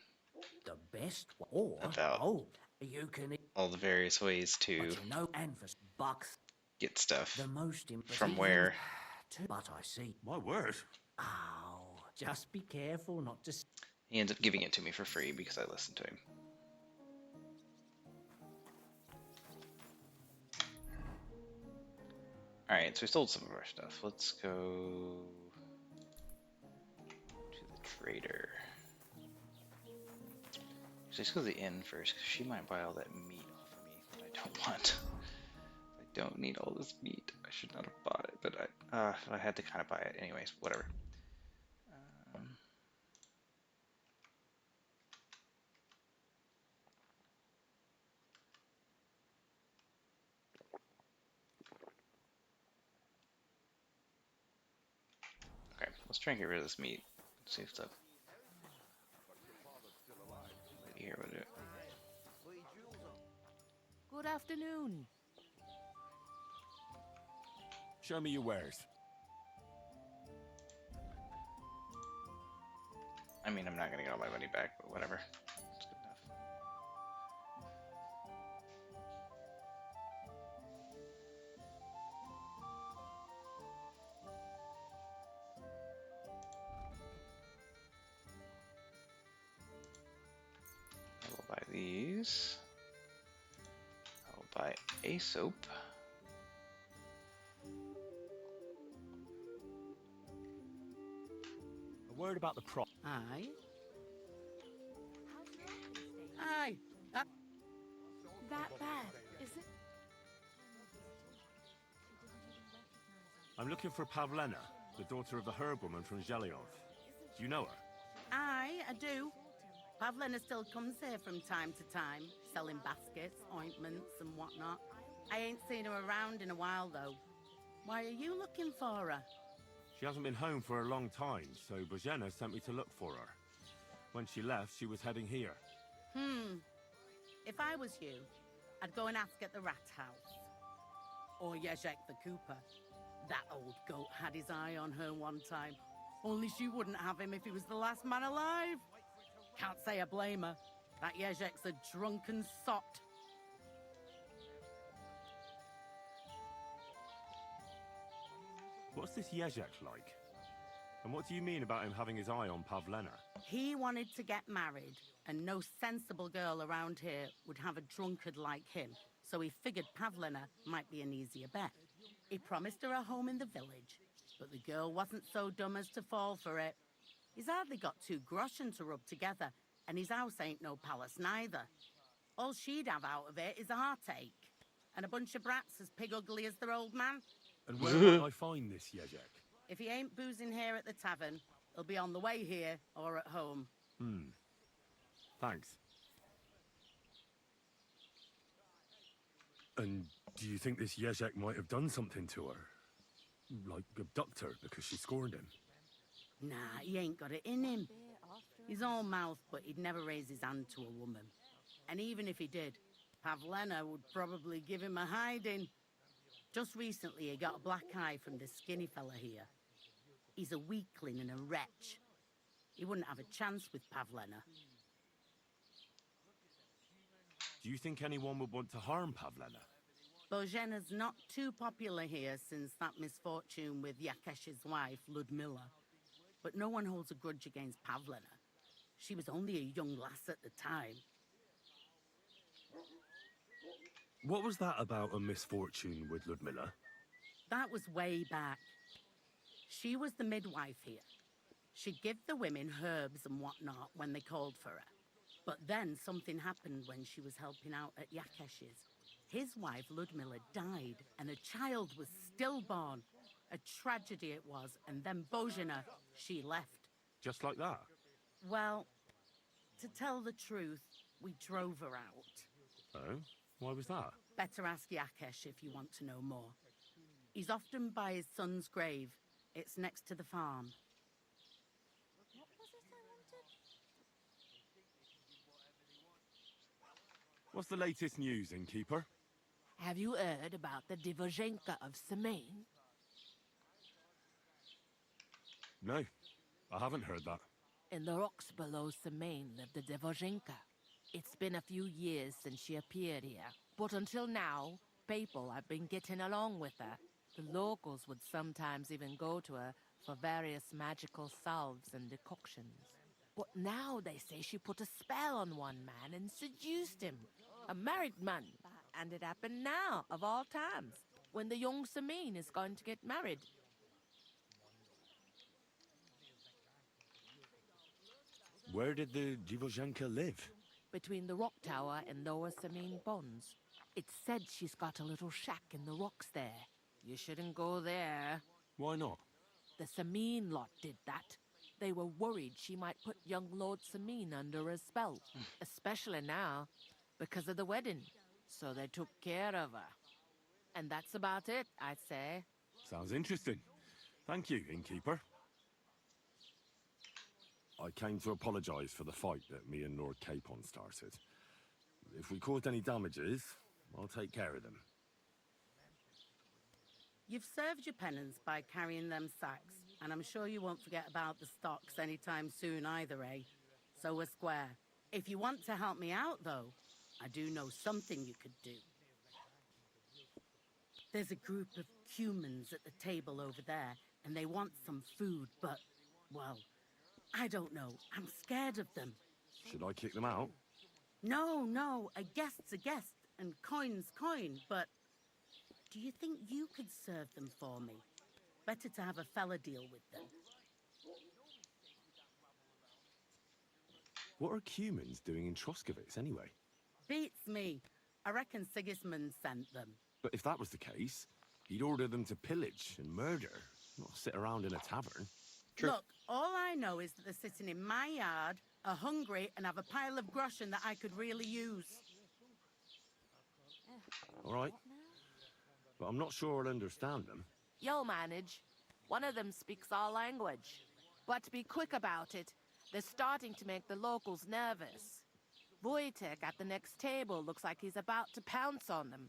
the best or about you can all the various ways to and for bucks get stuff the most from where. But I see. My word. Oh, just be careful not to. He ends up giving it to me for free because I listened to him. Alright, so we sold some of our stuff. Let's go to the trader. So let's go to the inn first, because she might buy all that meat off of me that I don't want. I don't need all this meat. I should not have bought it, but I had to kind of buy it anyways. Whatever. Okay, let's try and get rid of this meat. Let's see if the lady here will do it. Good afternoon. Show me your wares. I mean, I'm not gonna get all my money back, but whatever. It's good enough. I will buy these. I will buy a soap. A word about the prop. Aye. Aye. That bad, is it? I'm looking for Pavlena, the daughter of the herb woman from Zhelyov. Do you know her? Aye, I do. Pavlena still comes here from time to time, selling baskets, ointments, and whatnot. I ain't seen her around in a while, though. Why are you looking for her? She hasn't been home for a long time, so Bozhena sent me to look for her. When she left, she was heading here. If I was you, I'd go and ask at the Rat House. Or Jezek the Cooper. That old goat had his eye on her one time. Only she wouldn't have him if he was the last man alive. Can't say I blame her. That Jezek's a drunken sot. What's this Jezek like? And what do you mean about him having his eye on Pavlena? He wanted to get married, and no sensible girl around here would have a drunkard like him, so he figured Pavlena might be an easier bet. He promised her a home in the village, but the girl wasn't so dumb as to fall for it. He's hardly got 2 groschen to rub together, and his house ain't no palace neither. All she'd have out of it is a heartache, and a bunch of brats as pig ugly as their old man. And where might I find this Jezek? If he ain't boozing here at the tavern, he'll be on the way here or at home. Thanks. And do you think this Jezek might have done something to her? Like abduct her because she scorned him? Nah, he ain't got it in him. He's all mouth, but he'd never raise his hand to a woman. And even if he did, Pavlena would probably give him a hiding. Just recently, he got a black eye from this skinny fella here. He's a weakling and a wretch. He wouldn't have a chance with Pavlena. Do you think anyone would want to harm Pavlena? Bozhena's not too popular here since that misfortune with Yakesh's wife, Ludmilla. But no one holds a grudge against Pavlena. She was only a young lass at the time. What was that about a misfortune with Ludmilla? That was way back. She was the midwife here. She'd give the women herbs and whatnot when they called for her. But then something happened when she was helping out at Yakesh's. His wife, Ludmilla, died, and a child was stillborn. A tragedy it was, and then Bozhena, she left. Just like that? Well, to tell the truth, we drove her out. Oh? Why was that? Better ask Yakesh if you want to know more. He's often by his son's grave. It's next to the farm. What was it I wanted? What's the latest news, innkeeper? Have you heard about the Divozhenka of Semaine? No, I haven't heard that. In the rocks below Semaine lived the Divozhenka. It's been a few years since she appeared here, but until now, people have been getting along with her. The locals would sometimes even go to her for various magical salves and decoctions. But now they say she put a spell on one man and seduced him. A married man. And it happened now, of all times, when the young Semaine is going to get married. Where did the Divozhenka live? Between the rock tower and Lower Semaine ponds. It's said she's got a little shack in the rocks there. You shouldn't go there. Why not? The Semaine lot did that. They were worried she might put young Lord Semaine under a spell, especially now, because of the wedding. So they took care of her. And that's about it, I'd say. Sounds interesting. Thank you, innkeeper. I came to apologise for the fight that me and Lord Capon started. If we caused any damages, I'll take care of them. You've served your penance by carrying them sacks, and I'm sure you won't forget about the stocks anytime soon either, eh? So we're square. If you want to help me out, though, I do know something you could do. There's a group of humans at the table over there, and they want some food, but, well, I don't know. I'm scared of them. Should I kick them out? No, a guest's a guest, and coin's coin, but do you think you could serve them for me? Better to have a fella deal with them. What are humans doing in Troskovitz anyway? Beats me. I reckon Sigismund sent them. But if that was the case, he'd order them to pillage and murder, not sit around in a tavern. Look, all I know is that they're sitting in my yard, are hungry, and have a pile of groschen that I could really use. All right. But I'm not sure I'll understand them. You'll manage. One of them speaks our language. But be quick about it. They're starting to make the locals nervous. Wojtek at the next table looks like he's about to pounce on them.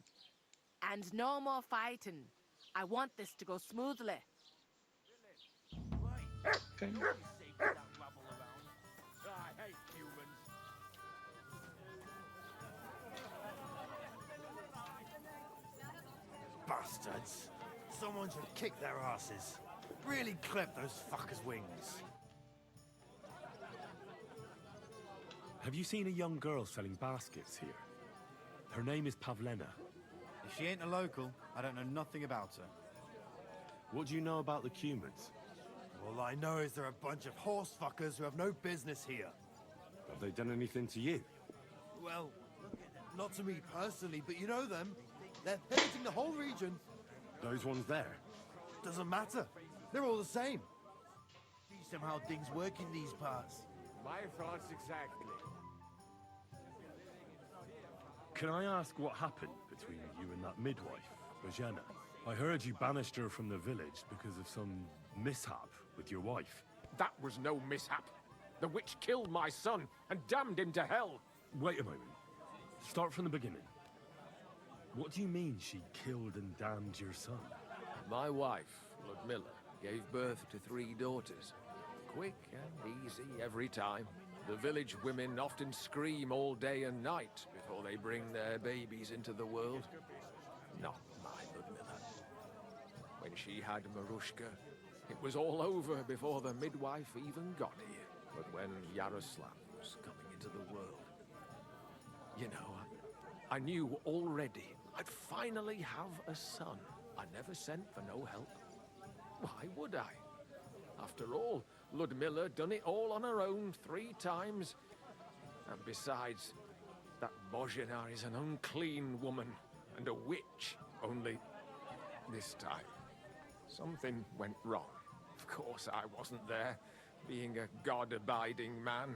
And no more fighting. I want this to go smoothly. Okay. Bastards. Someone should kick their asses. Really clip those fuckers' wings. Have you seen a young girl selling baskets here? Her name is Pavlena. If she ain't a local, I don't know nothing about her. What do you know about the Cumans? All I know is they're a bunch of horse fuckers who have no business here. Have they done anything to you? Well, not to me personally, but you know them. They're pillaging the whole region. Those ones there? Doesn't matter. They're all the same. See somehow things work in these parts. My thoughts exactly. Can I ask what happened between you and that midwife, Bojana? I heard you banished her from the village because of some mishap with your wife. That was no mishap. The witch killed my son and damned him to hell. Wait a moment. Start from the beginning. What do you mean she killed and damned your son? My wife, Ludmilla, gave birth to 3 daughters. Quick and easy every time. The village women often scream all day and night before they bring their babies into the world. Not my Ludmilla. When she had Marushka, it was all over before the midwife even got here. But when Yaroslav was coming into the world, you know, I knew already I'd finally have a son. I never sent for no help. Why would I? After all, Ludmilla done it all on her own 3 times. And besides, that Bozhina is an unclean woman and a witch. Only this time, something went wrong. Of course, I wasn't there. Being a god-abiding man,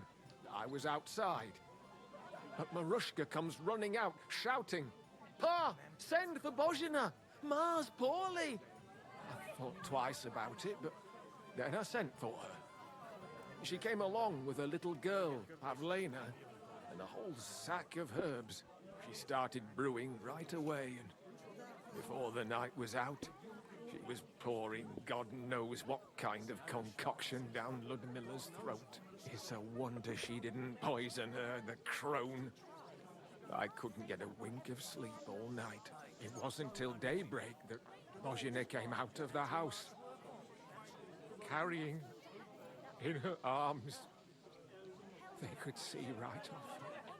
I was outside. But Marushka comes running out, shouting, "Pa, send for Bozhina! Ma's poorly!" I thought twice about it, but then I sent for her. She came along with a little girl, Pavlena, and a whole sack of herbs. She started brewing right away, and before the night was out, she was pouring God knows what kind of concoction down Ludmilla's throat. It's a wonder she didn't poison her, the crone. I couldn't get a wink of sleep all night. It wasn't till daybreak that Bozhina came out of the house, carrying in her arms. They could see right off.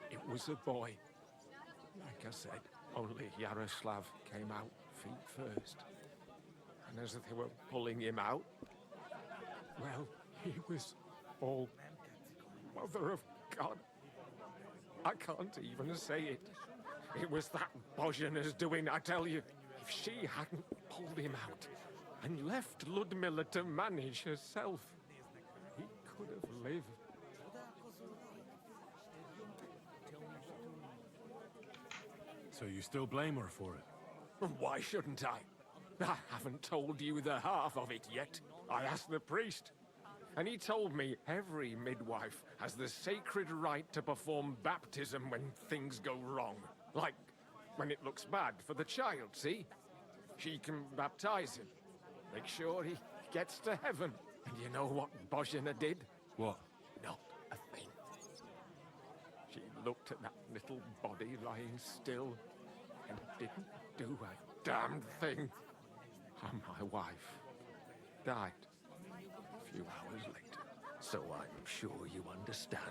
It was a boy. Like I said, only Yaroslav came out feet first. And as they were pulling him out, well, he was all Mother of God. I can't even say it. It was that Bozhina's doing, I tell you. If she hadn't pulled him out and left Ludmilla to manage herself, he could have lived. So you still blame her for it? Why shouldn't I? I haven't told you the half of it yet. I asked the priest, and he told me every midwife has the sacred right to perform baptism when things go wrong. Like when it looks bad for the child, see? She can baptize him. Make sure he gets to heaven. And you know what Bozhena did? What? Not a thing. She looked at that little body lying still and didn't do a damn thing. And my wife died a few hours later. So I'm sure you understand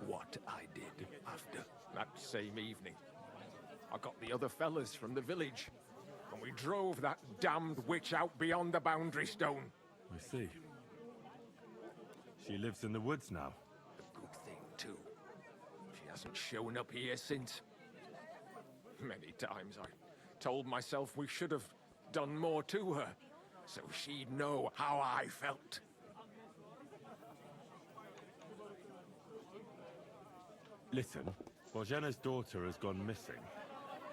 what I did after. That same evening, I got the other fellas from the village, and we drove that damned witch out beyond the boundary stone. I see. She lives in the woods now. A good thing, too. She hasn't shown up here since. Many times I told myself we should have done more to her, so she'd know how I felt. Listen, Bozhena's daughter has gone missing,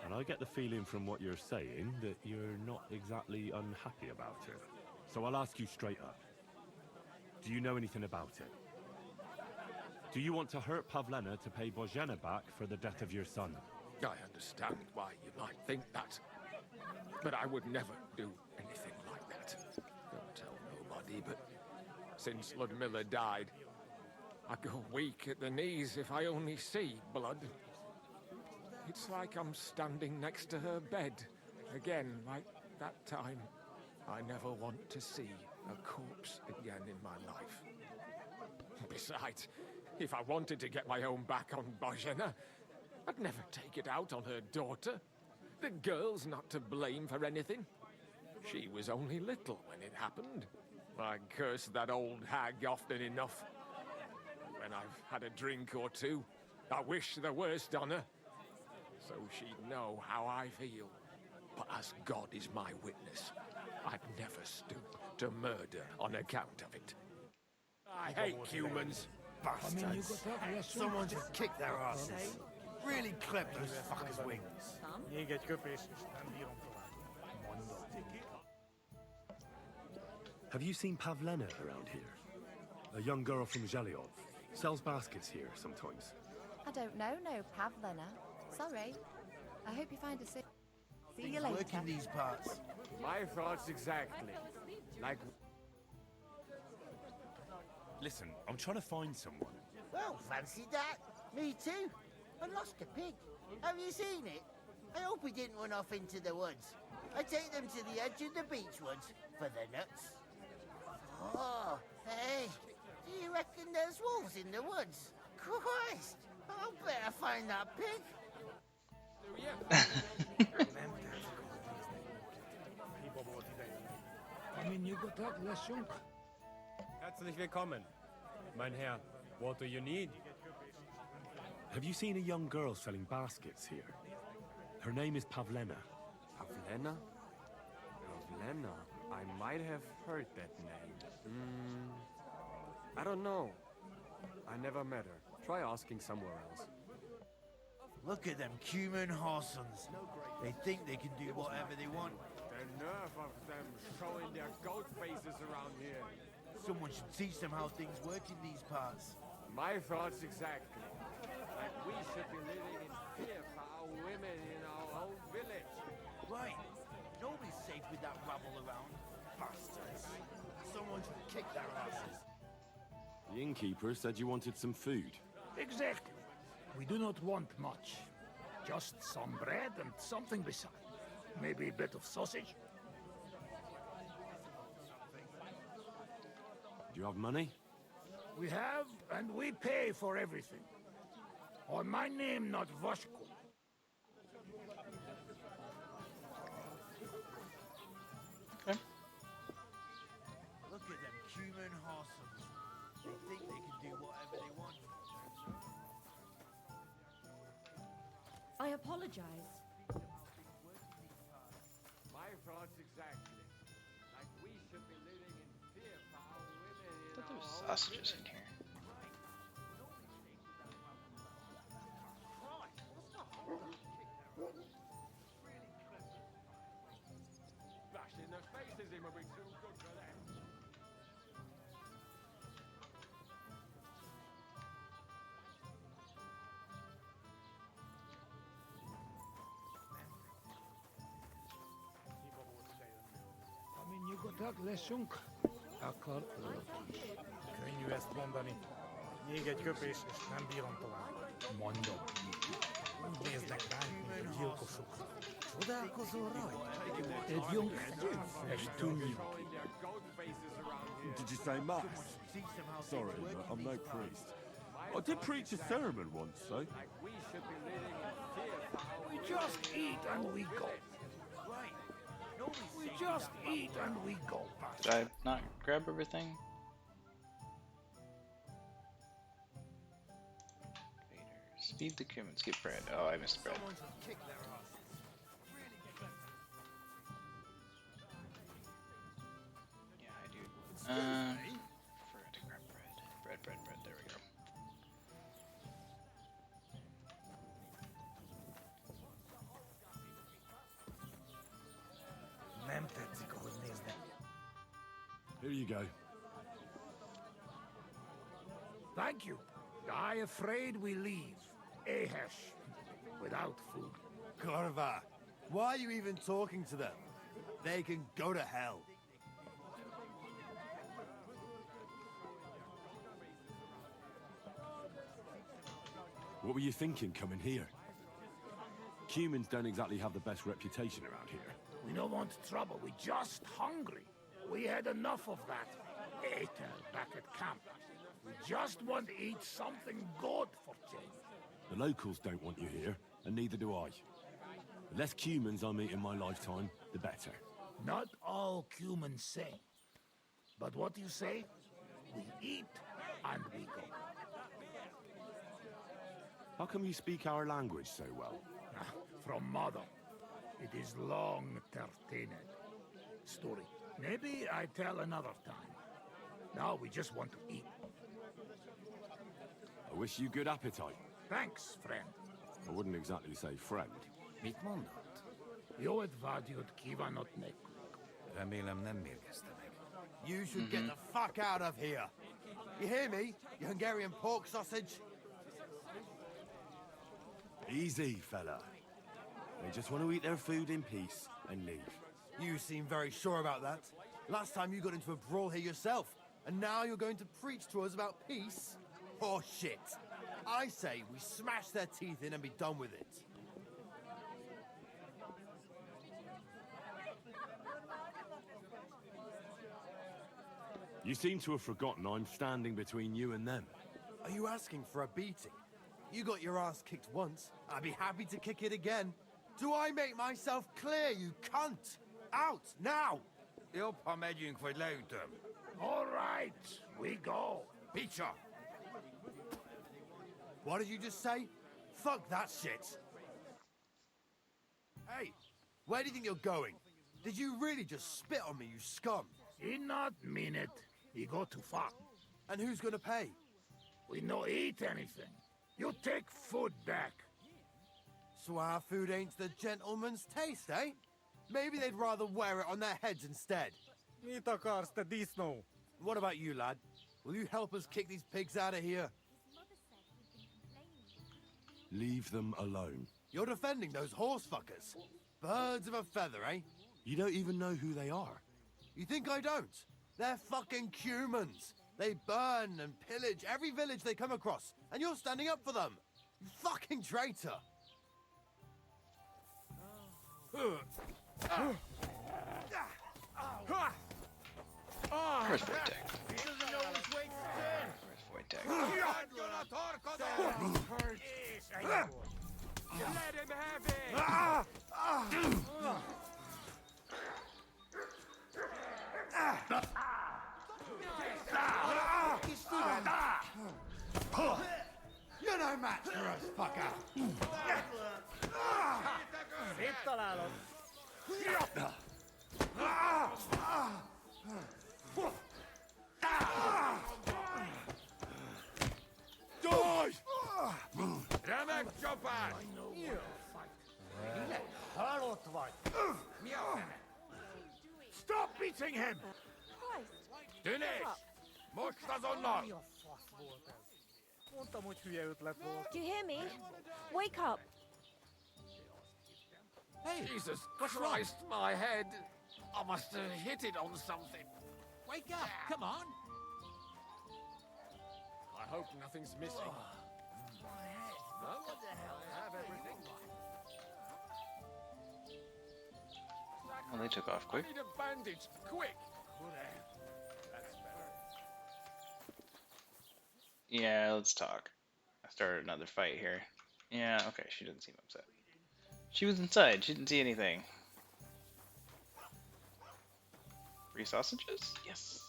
and I get the feeling from what you're saying that you're not exactly unhappy about it. So I'll ask you straight up. Do you know anything about it? Do you want to hurt Pavlena to pay Bozhena back for the death of your son? I understand why you might think that, but I would never do anything like that. Don't tell nobody, but since Ludmilla died, I go weak at the knees if I only see blood. It's like I'm standing next to her bed, again, like that time. I never want to see a corpse again in my life. Besides, if I wanted to get my own back on Bozhena, I'd never take it out on her daughter. The girl's not to blame for anything. She was only little when it happened. I curse that old hag often enough. When I've had a drink or two, I wish the worst on her, so she'd know how I feel. But as God is my witness, I'd never stoop to murder on account of it. I hate humans. Bastards. Someone should kick their asses. Really clip those fuckers' wings. Have you seen Pavlena around here? A young girl from Zhelyov. Sells baskets here sometimes. I don't know, no Pavlena. Sorry. I hope you find a See you later. Work in these parts. My thoughts exactly. Like... Listen, I'm trying to find someone. Well, fancy that. Me too. I lost a pig. Have you seen it? I hope he didn't run off into the woods. I take them to the edge of the beech woods for the nuts. Oh, hey. Do you reckon there's wolves in the woods? Christ! I'll better find that pig. Herzlich willkommen. Mein Herr, what do you need? Have you seen a young girl selling baskets here? Her name is Pavlena. Pavlena? Pavlena? I might have heard that name. I don't know. I never met her. Try asking somewhere else. Look at them cumin horsons. They think they can do whatever they want. The nerve of them showing their goat faces around here. Someone should teach them how things work in these parts. My thoughts exactly. Like we should be living in fear for our women in our own village. Right. Nobody's safe with that rabble around. Bastards. Someone should kick their asses. The innkeeper said you wanted some food. Exactly. We do not want much. Just some bread and something beside. Maybe a bit of sausage. Do you have money? We have, and we pay for everything. On my name, not Vashko. Okay. Look at them cumin horsons. They think they can do whatever they want. I apologize. My thoughts exactly. Like we should be living in fear for our women in I thought there was our own sausages village. in here. Bashing their faces in will be too good for them. csak leszünk, akkor könnyű ezt mondani. Még egy köpés, és nem bírom tovább. Mondom. Úgy néznek ránk, mint a gyilkosok. Csodálkozol rajta? Egy jungfegy, és tűnjünk ki. Did you say mass? Sorry, but I'm no priest. I did preach a sermon once, though. We just eat and we go. We just eat and we go. Did I not grab everything? Feed the humans, get bread. Oh, I missed bread. Yeah, I do. Forgot to grab bread. Bread. There we go. Nem tetszik, ahogy néznek. Here you go. Thank you. I afraid we leave. Ahesh. Without food. Corva, why are you even talking to them? They can go to hell. What were you thinking coming here? Humans don't exactly have the best reputation around here. We don't want trouble. We're just hungry. We had enough of that. Later, back at camp. We just want to eat something good for change. The locals don't want you here, and neither do I. The less humans I meet in my lifetime, the better. Not all humans same. But what you say? We eat and we go. How come you speak our language so well? From mother. It is long tertined. Story. Maybe I tell another time. Now we just want to eat. I wish you good appetite. Thanks, friend. I wouldn't exactly say friend. Mit mondott? Jó advágyod kívánok nekünk. Remélem nem mérgezte meg. You should get the fuck out of here. You hear me, you Hungarian pork sausage? Easy, fella. They just want to eat their food in peace and leave. You seem very sure about that. Last time you got into a brawl here yourself, and now you're going to preach to us about peace? Oh shit. I say we smash their teeth in and be done with it. You seem to have forgotten I'm standing between you and them. Are you asking for a beating? You got your ass kicked once. I'd be happy to kick it again. Do I make myself clear, you cunt? Out, now! Jobb, ha megyünk, vagy leütöm. All right, we go. Peacher! What did you just say? Fuck that shit! Hey, where do you think you're going? Did you really just spit on me, you scum? He not mean it. He go too far. And who's gonna pay? We no eat anything. You take food back. So our food ain't the gentleman's taste, eh? Maybe they'd rather wear it on their heads instead. Mit akarsz, te disznó? What about you, lad? Will you help us kick these pigs out of here? Leave them alone. You're defending those horse fuckers. Birds of a feather, eh? You don't even know who they are. You think I don't? They're fucking humans. They burn and pillage every village they come across, and you're standing up for them. You fucking traitor. Where's Wojtek? Let him have You're no match for us, fucker. Szép találod. Remek csapás! Halott vagy! Mi a fene? Stop beating him! Tűnés! Most azonnal! Mi a fasz volt ez? Mondtam, hogy hülye ötlet volt. Do you hear me? Wake up! Hey, Jesus Christ, my head! I must have hit it on something. Wake up! Come on! I hope nothing's missing. No, What the hell? I have everything. Oh, they took off quick. I need a bandage, quick! That's better. Yeah, let's talk. I started another fight here. Yeah, okay, she didn't seem upset. She was inside, she didn't see anything. 3 sausages? Yes.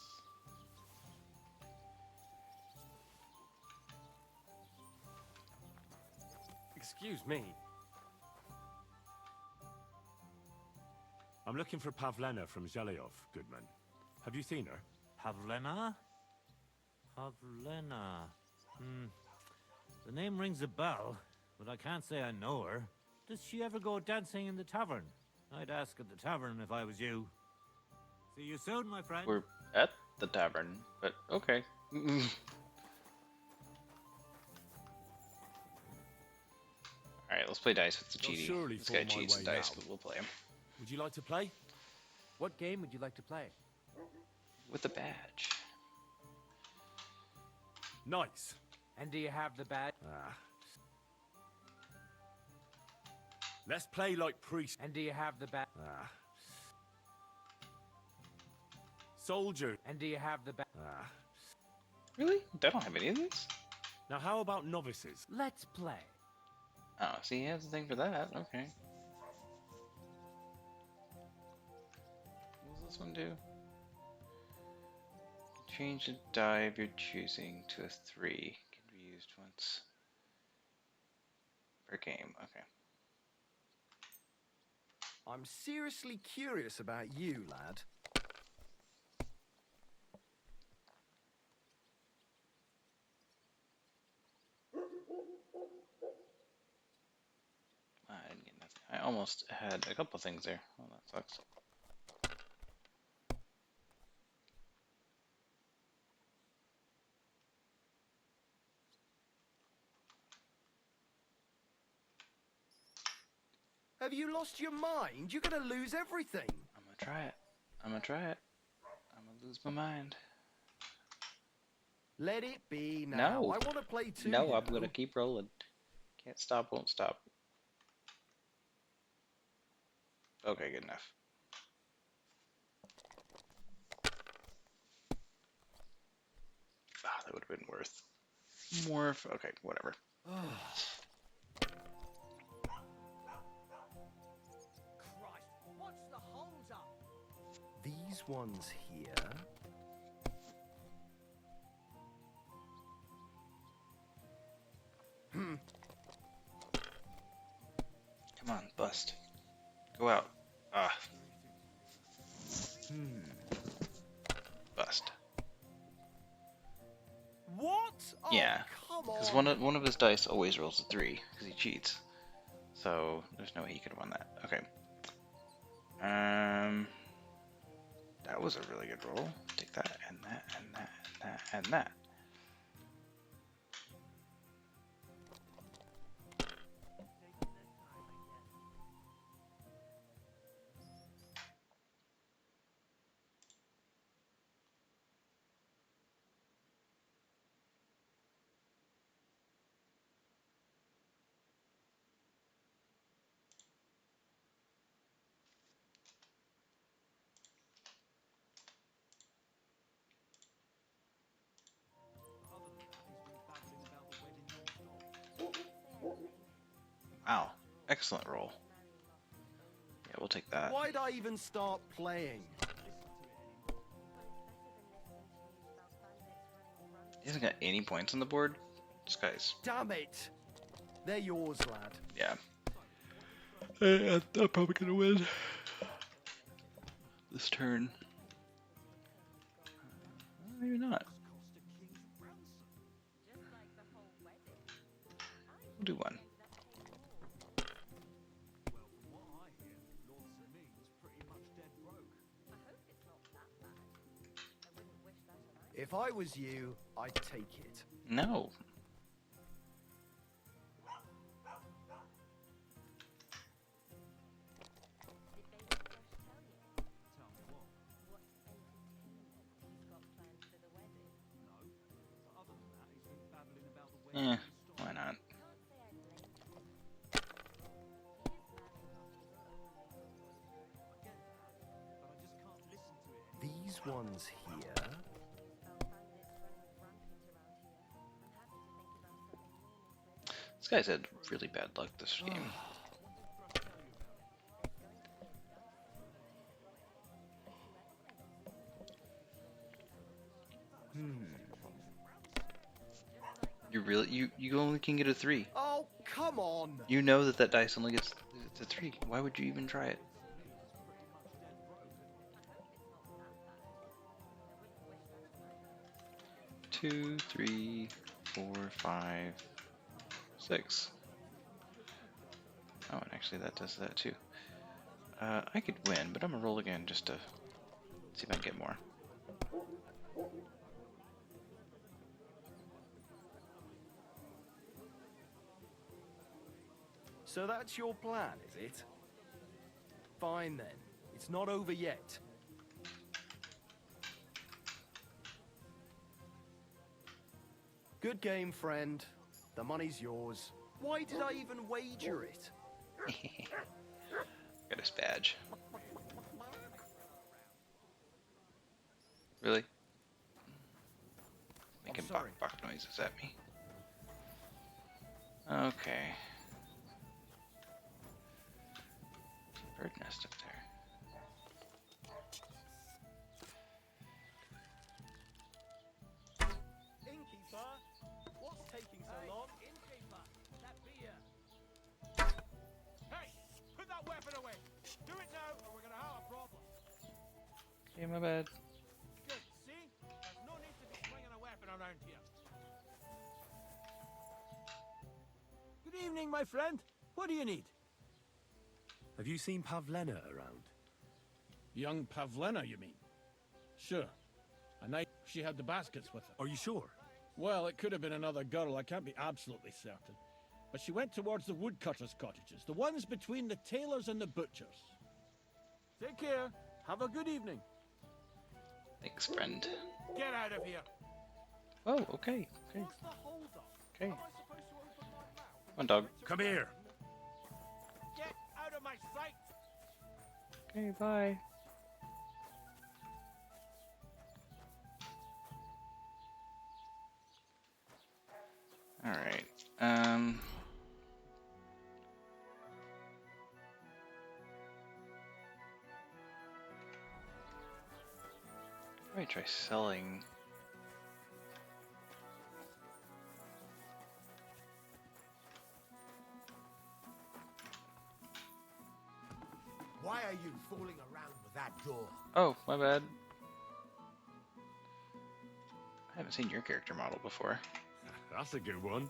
Excuse me. I'm looking for Pavlena from Zhelyov, Goodman. Have you seen her? Pavlena? Pavlena. The name rings a bell, but I can't say I know her. Does she ever go dancing in the tavern? I'd ask at the tavern if I was you. See you soon, my friend. We're at the tavern, but okay. Alright, let's play dice with the I'll GD. surely This guy find my cheats in way dice, now. but we'll play him. Would you like to play? What game would you like to play? With the badge. Nice. And do you have the badge? Let's play like priests. And do you have the badge? Soldier. And do you have the badge? Really? I don't have any of these? Now how about novices? Let's play. Oh, see, he has a thing for that. Okay. What does this one do? Change the die of your choosing to a 3. Can be used once per game. Okay. I'm seriously curious about you, lad. I didn't get nothing. I almost had a couple things there. Oh, that sucks. Have you lost your mind? You're gonna lose everything. I'm gonna try it. I'm gonna try it. I'm gonna lose my mind. Let it be now. No. I want to play too. No, you I'm know. gonna keep rolling. Can't stop, won't stop. Okay, good enough. Ah, that would have been worth more. Okay, whatever. What's the hold up? These ones here. Come on, bust. Go out. Ah. Bust. What? Oh, Yeah, come because on. one of his dice always rolls a 3 because he cheats. So there's no way he could have won that. Okay. That was a really good roll. Take that and that and that and that and that. Wow, excellent roll. Yeah, we'll take that. Why'd I even start playing? He hasn't got any points on the board. This guy's... Damn it! They're yours, lad. Yeah. I'm probably gonna win this turn. Maybe not. We'll do one. If I was you, I'd take it. No. one's here. This guy's had really bad luck this game. You only can get a 3. Oh, come on! You know that that dice only gets it's a 3. Why would you even try it? Two, 3, 4, 5, 6. Oh, and actually that does that too. I could win, but I'm gonna roll again just to see if I can get more. So that's your plan, is it? Fine then. It's not over yet. Good game, friend. The money's yours. Why did I even wager it? Got his badge. Really? Making bok noises at me. Okay. Bird nest up there. Innkeeper, what's taking so long? Innkeeper, that beer. Hey, put that weapon away. Do it now, or we're gonna have a problem. Okay, my bad. Good. See, there's no need to be swinging a weapon around here. Good evening, my friend. What do you need? Have you seen Pavlena around? Young Pavlena, you mean? Sure. A night she had the baskets with her. Are you sure? Well, it could have been another girl. I can't be absolutely certain. But she went towards the woodcutters' cottages, the ones between the tailors and the butchers. Take care. Have a good evening. Thanks, friend. Get out of here. Oh, okay. Okay. What's the hold-up? Okay. Am I supposed to open my mouth? Come on, dog. Come here. Get out of my sight. Okay, bye. All right. Probably try selling. Why are you fooling around with that door? Oh, my bad. I haven't seen your character model before. That's a good one.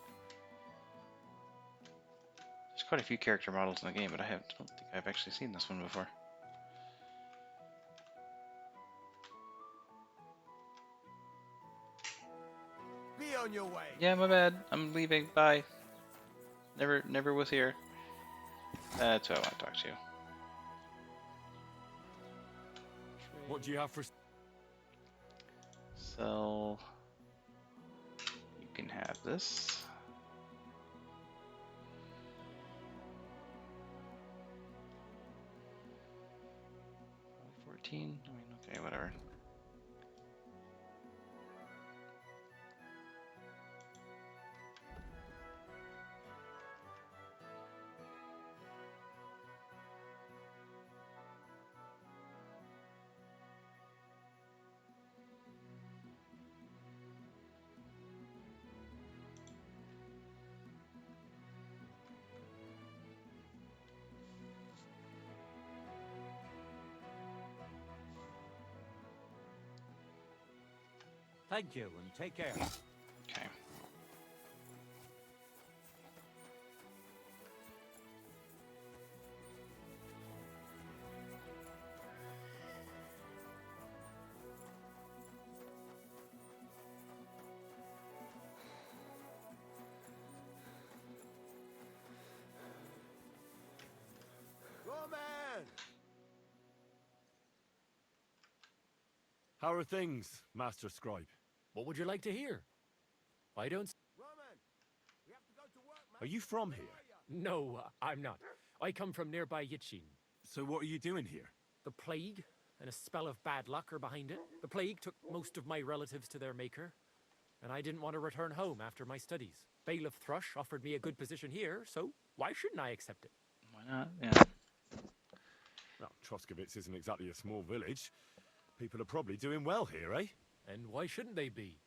There's quite a few character models in the game, but don't think I've actually seen this one before. Be on your way. Yeah, my bad. I'm leaving. Bye. Never was here. That's who I want to talk to. What do you have for... So you can have this. 14. I mean, okay, whatever. Thank you, and take care. Okay. Roman! How are things, Master Scribe? What would you like to hear? I don't... Roman! We have to go to work, man. Are you from here? No, I'm not. I come from nearby Yitchin. So what are you doing here? The plague? and a spell of bad luck are behind it. The plague took most of my relatives to their maker, and I didn't want to return home after my studies. Bailiff Thrush offered me a good position here, so why shouldn't I accept it? Why not? Yeah. Well, Troskowitz isn't exactly a small village. People are probably doing well here, eh? And why shouldn't they be?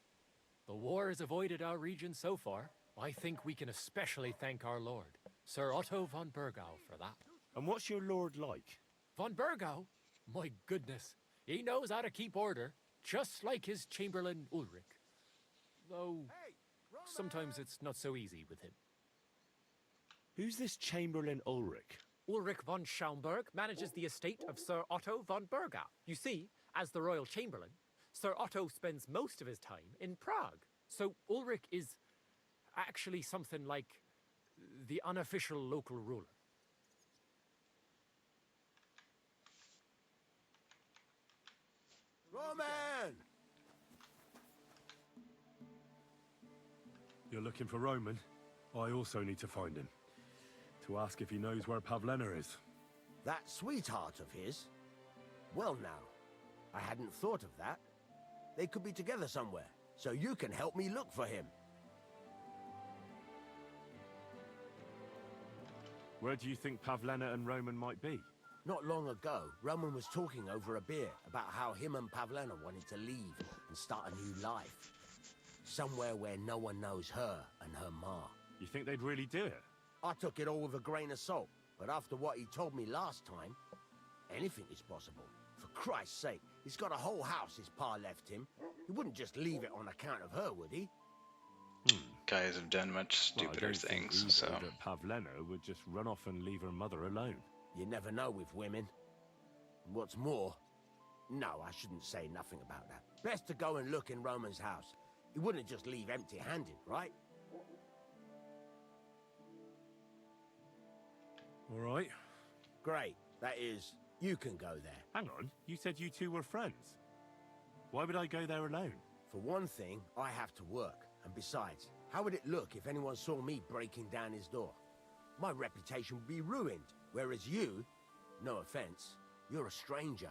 The war has avoided our region so far. I think we can especially thank our lord, Sir Otto von Burgau, for that. And what's your lord like? Von Burgau? My goodness. He knows how to keep order, just like his Chamberlain Ulrich. Though, sometimes it's not so easy with him. Who's this Chamberlain Ulrich? Ulrich von Schaumburg manages the estate of Sir Otto von Burgau. You see, as the royal chamberlain, Sir Otto spends most of his time in Prague. So Ulrich is actually something like the unofficial local ruler. Roman! You're looking for Roman? I also need to find him. To ask if he knows where Pavlena is. That sweetheart of his? Well now, I hadn't thought of that. They could be together somewhere, so you can help me look for him. Where do you think Pavlena and Roman might be? Not long ago, Roman was talking over a beer about how him and Pavlena wanted to leave and start a new life. Somewhere where no one knows her and her ma. You think they'd really do it? I took it all with a grain of salt, but after what he told me last time, anything is possible. For Christ's sake, he's got a whole house his pa left him. He wouldn't just leave it on account of her, would he? Guys have done much stupider things, so... that Pavlena would just run off and leave her mother alone. You never know with women. And what's more... No, I shouldn't say nothing about that. Best to go and look in Roman's house. He wouldn't just leave empty-handed, right? All right. Great. That is, you can go there. Hang on, you said you two were friends. Why would I go there alone? For one thing, I have to work. And besides, how would it look if anyone saw me breaking down his door? My reputation would be ruined. Whereas you, no offense, you're a stranger.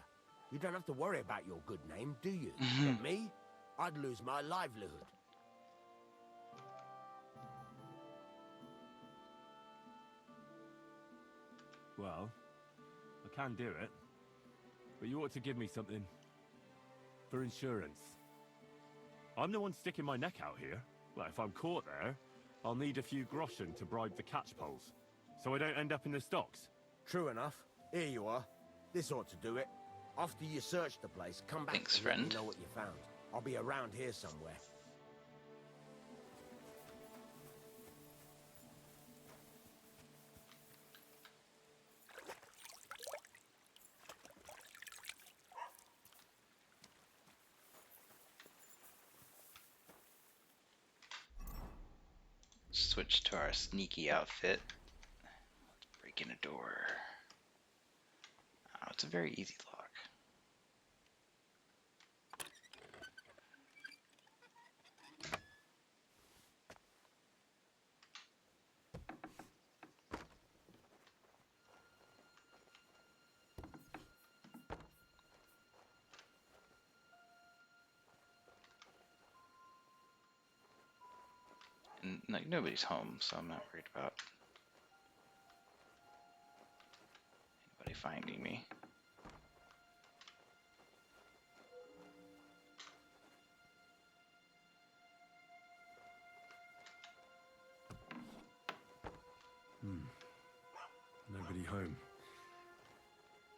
You don't have to worry about your good name, do you? But me, I'd lose my livelihood. Well, I can do it. But you ought to give me something. For insurance. I'm the one sticking my neck out here. Well, if I'm caught there, I'll need a few groschen to bribe the catchpoles. So I don't end up in the stocks. True enough. Here you are. This ought to do it. After you search the place, come back Thanks, and let me friend. know what you found. I'll be around here somewhere. Switch to our sneaky outfit. Let's break in a door. Oh, it's a very easy lock. And like nobody's home, so I'm not worried about anybody finding me. Nobody home.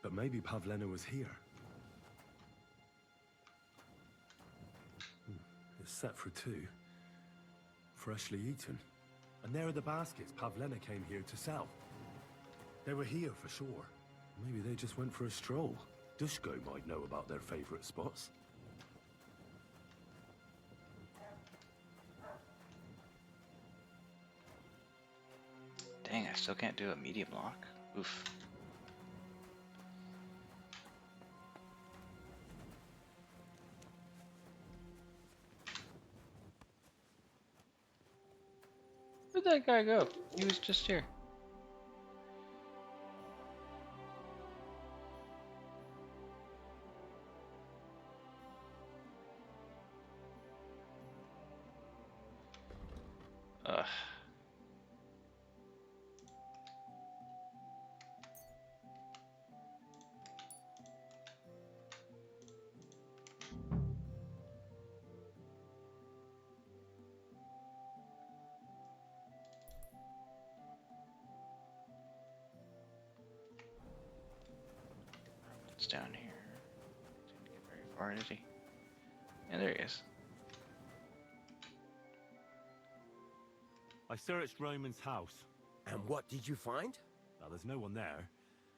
But maybe Pavlena was here. It's set for two. Freshly eaten. And there are the baskets Pavlena came here to sell. They were here for sure. Maybe they just went for a stroll. Dushko might know about their favorite spots. Dang, I still can't do a medium lock. Oof. Where'd that guy go? He was just here. It's down here. Didn't get very far, did he? Yeah, there he is. I searched Roman's house. And what did you find? Well, there's no one there,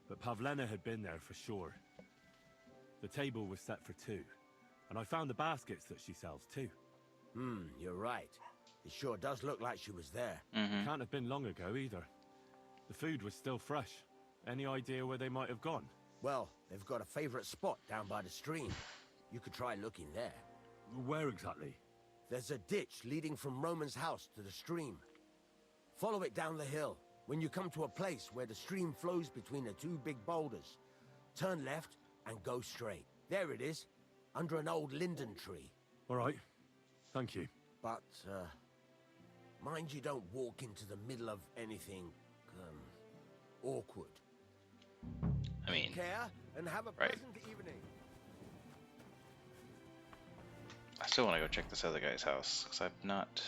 but Pavlena had been there for sure. The table was set for two, and I found the baskets that she sells too. You're right. It sure does look like she was there. Can't have been long ago either. The food was still fresh. Any idea where they might have gone? Well, they've got a favorite spot down by the stream. You could try looking there. Where exactly? There's a ditch leading from Roman's house to the stream. Follow it down the hill. When you come to a place where the stream flows between the two big boulders, turn left and go straight. There it is, under an old linden tree. All right. Thank you. But, mind you don't walk into the middle of anything, awkward. I mean, Take care and have a right. pleasant evening. I still want to go check this other guy's house, because I've not...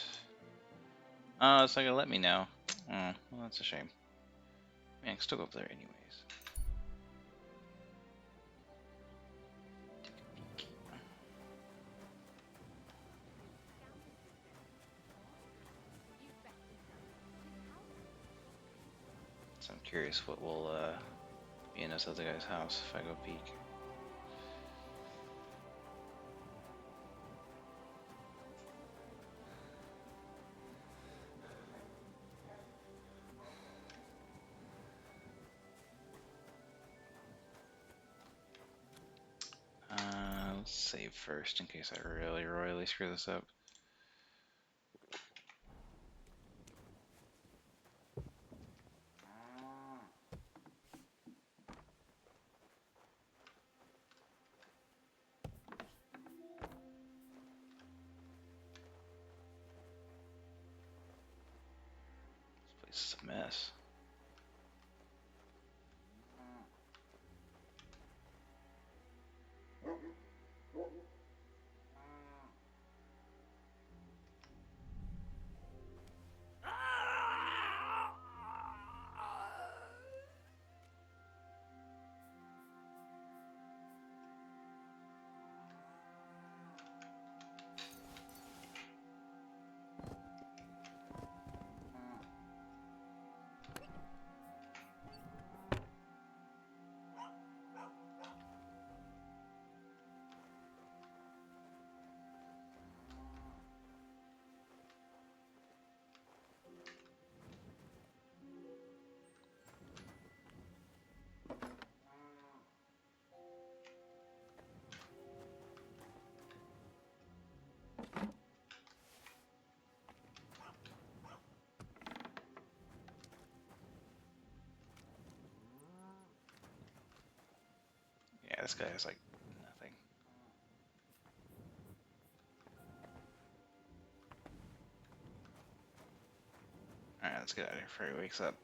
Oh, it's not going to let me now. Well, that's a shame. Man, I can still go up there anyways. So I'm curious what will be in this other guy's house if I go peek. Let's save first in case I really royally screw this up. This place is a mess. Yeah, this guy has like nothing. Alright, let's get out of here before he wakes up.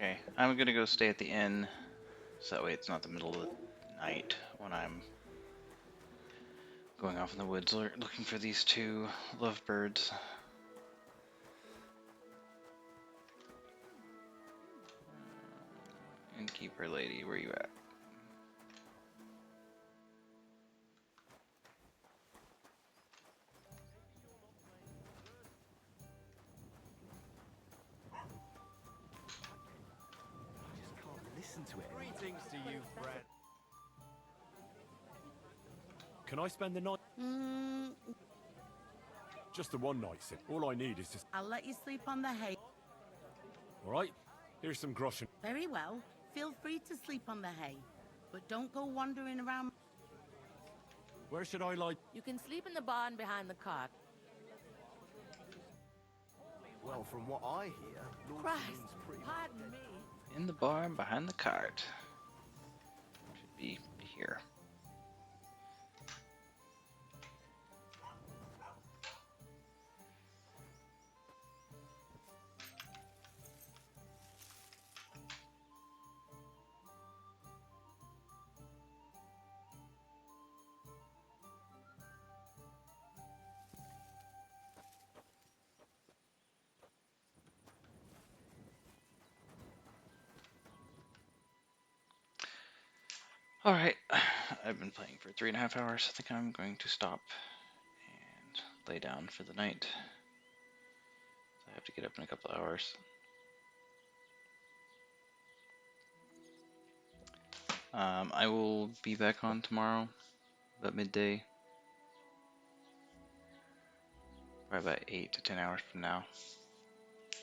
Okay, I'm gonna go stay at the inn, so that way it's not the middle of the night when I'm going off in the woods looking for these two lovebirds. Innkeeper lady, where you at? Listen to it. Greetings to you, friend. Can I spend the night? Just the one night, Sid. All I need is just... I'll let you sleep on the hay. All right, here's some groschen. Very well. Feel free to sleep on the hay, but don't go wandering around. Where should I lie? You can sleep in the barn behind the cart. Well, from what I hear, Lord Christ, Selim's pretty... pardon me. In the barn behind the cart. Should be here. Alright, I've been playing for 3.5 hours. I think I'm going to stop and lay down for the night. I have to get up in a couple hours. I will be back on tomorrow, about midday. Probably about 8 to 10 hours from now.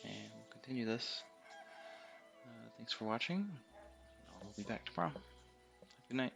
And we'll continue this. Thanks for watching. I'll be back tomorrow. Good night.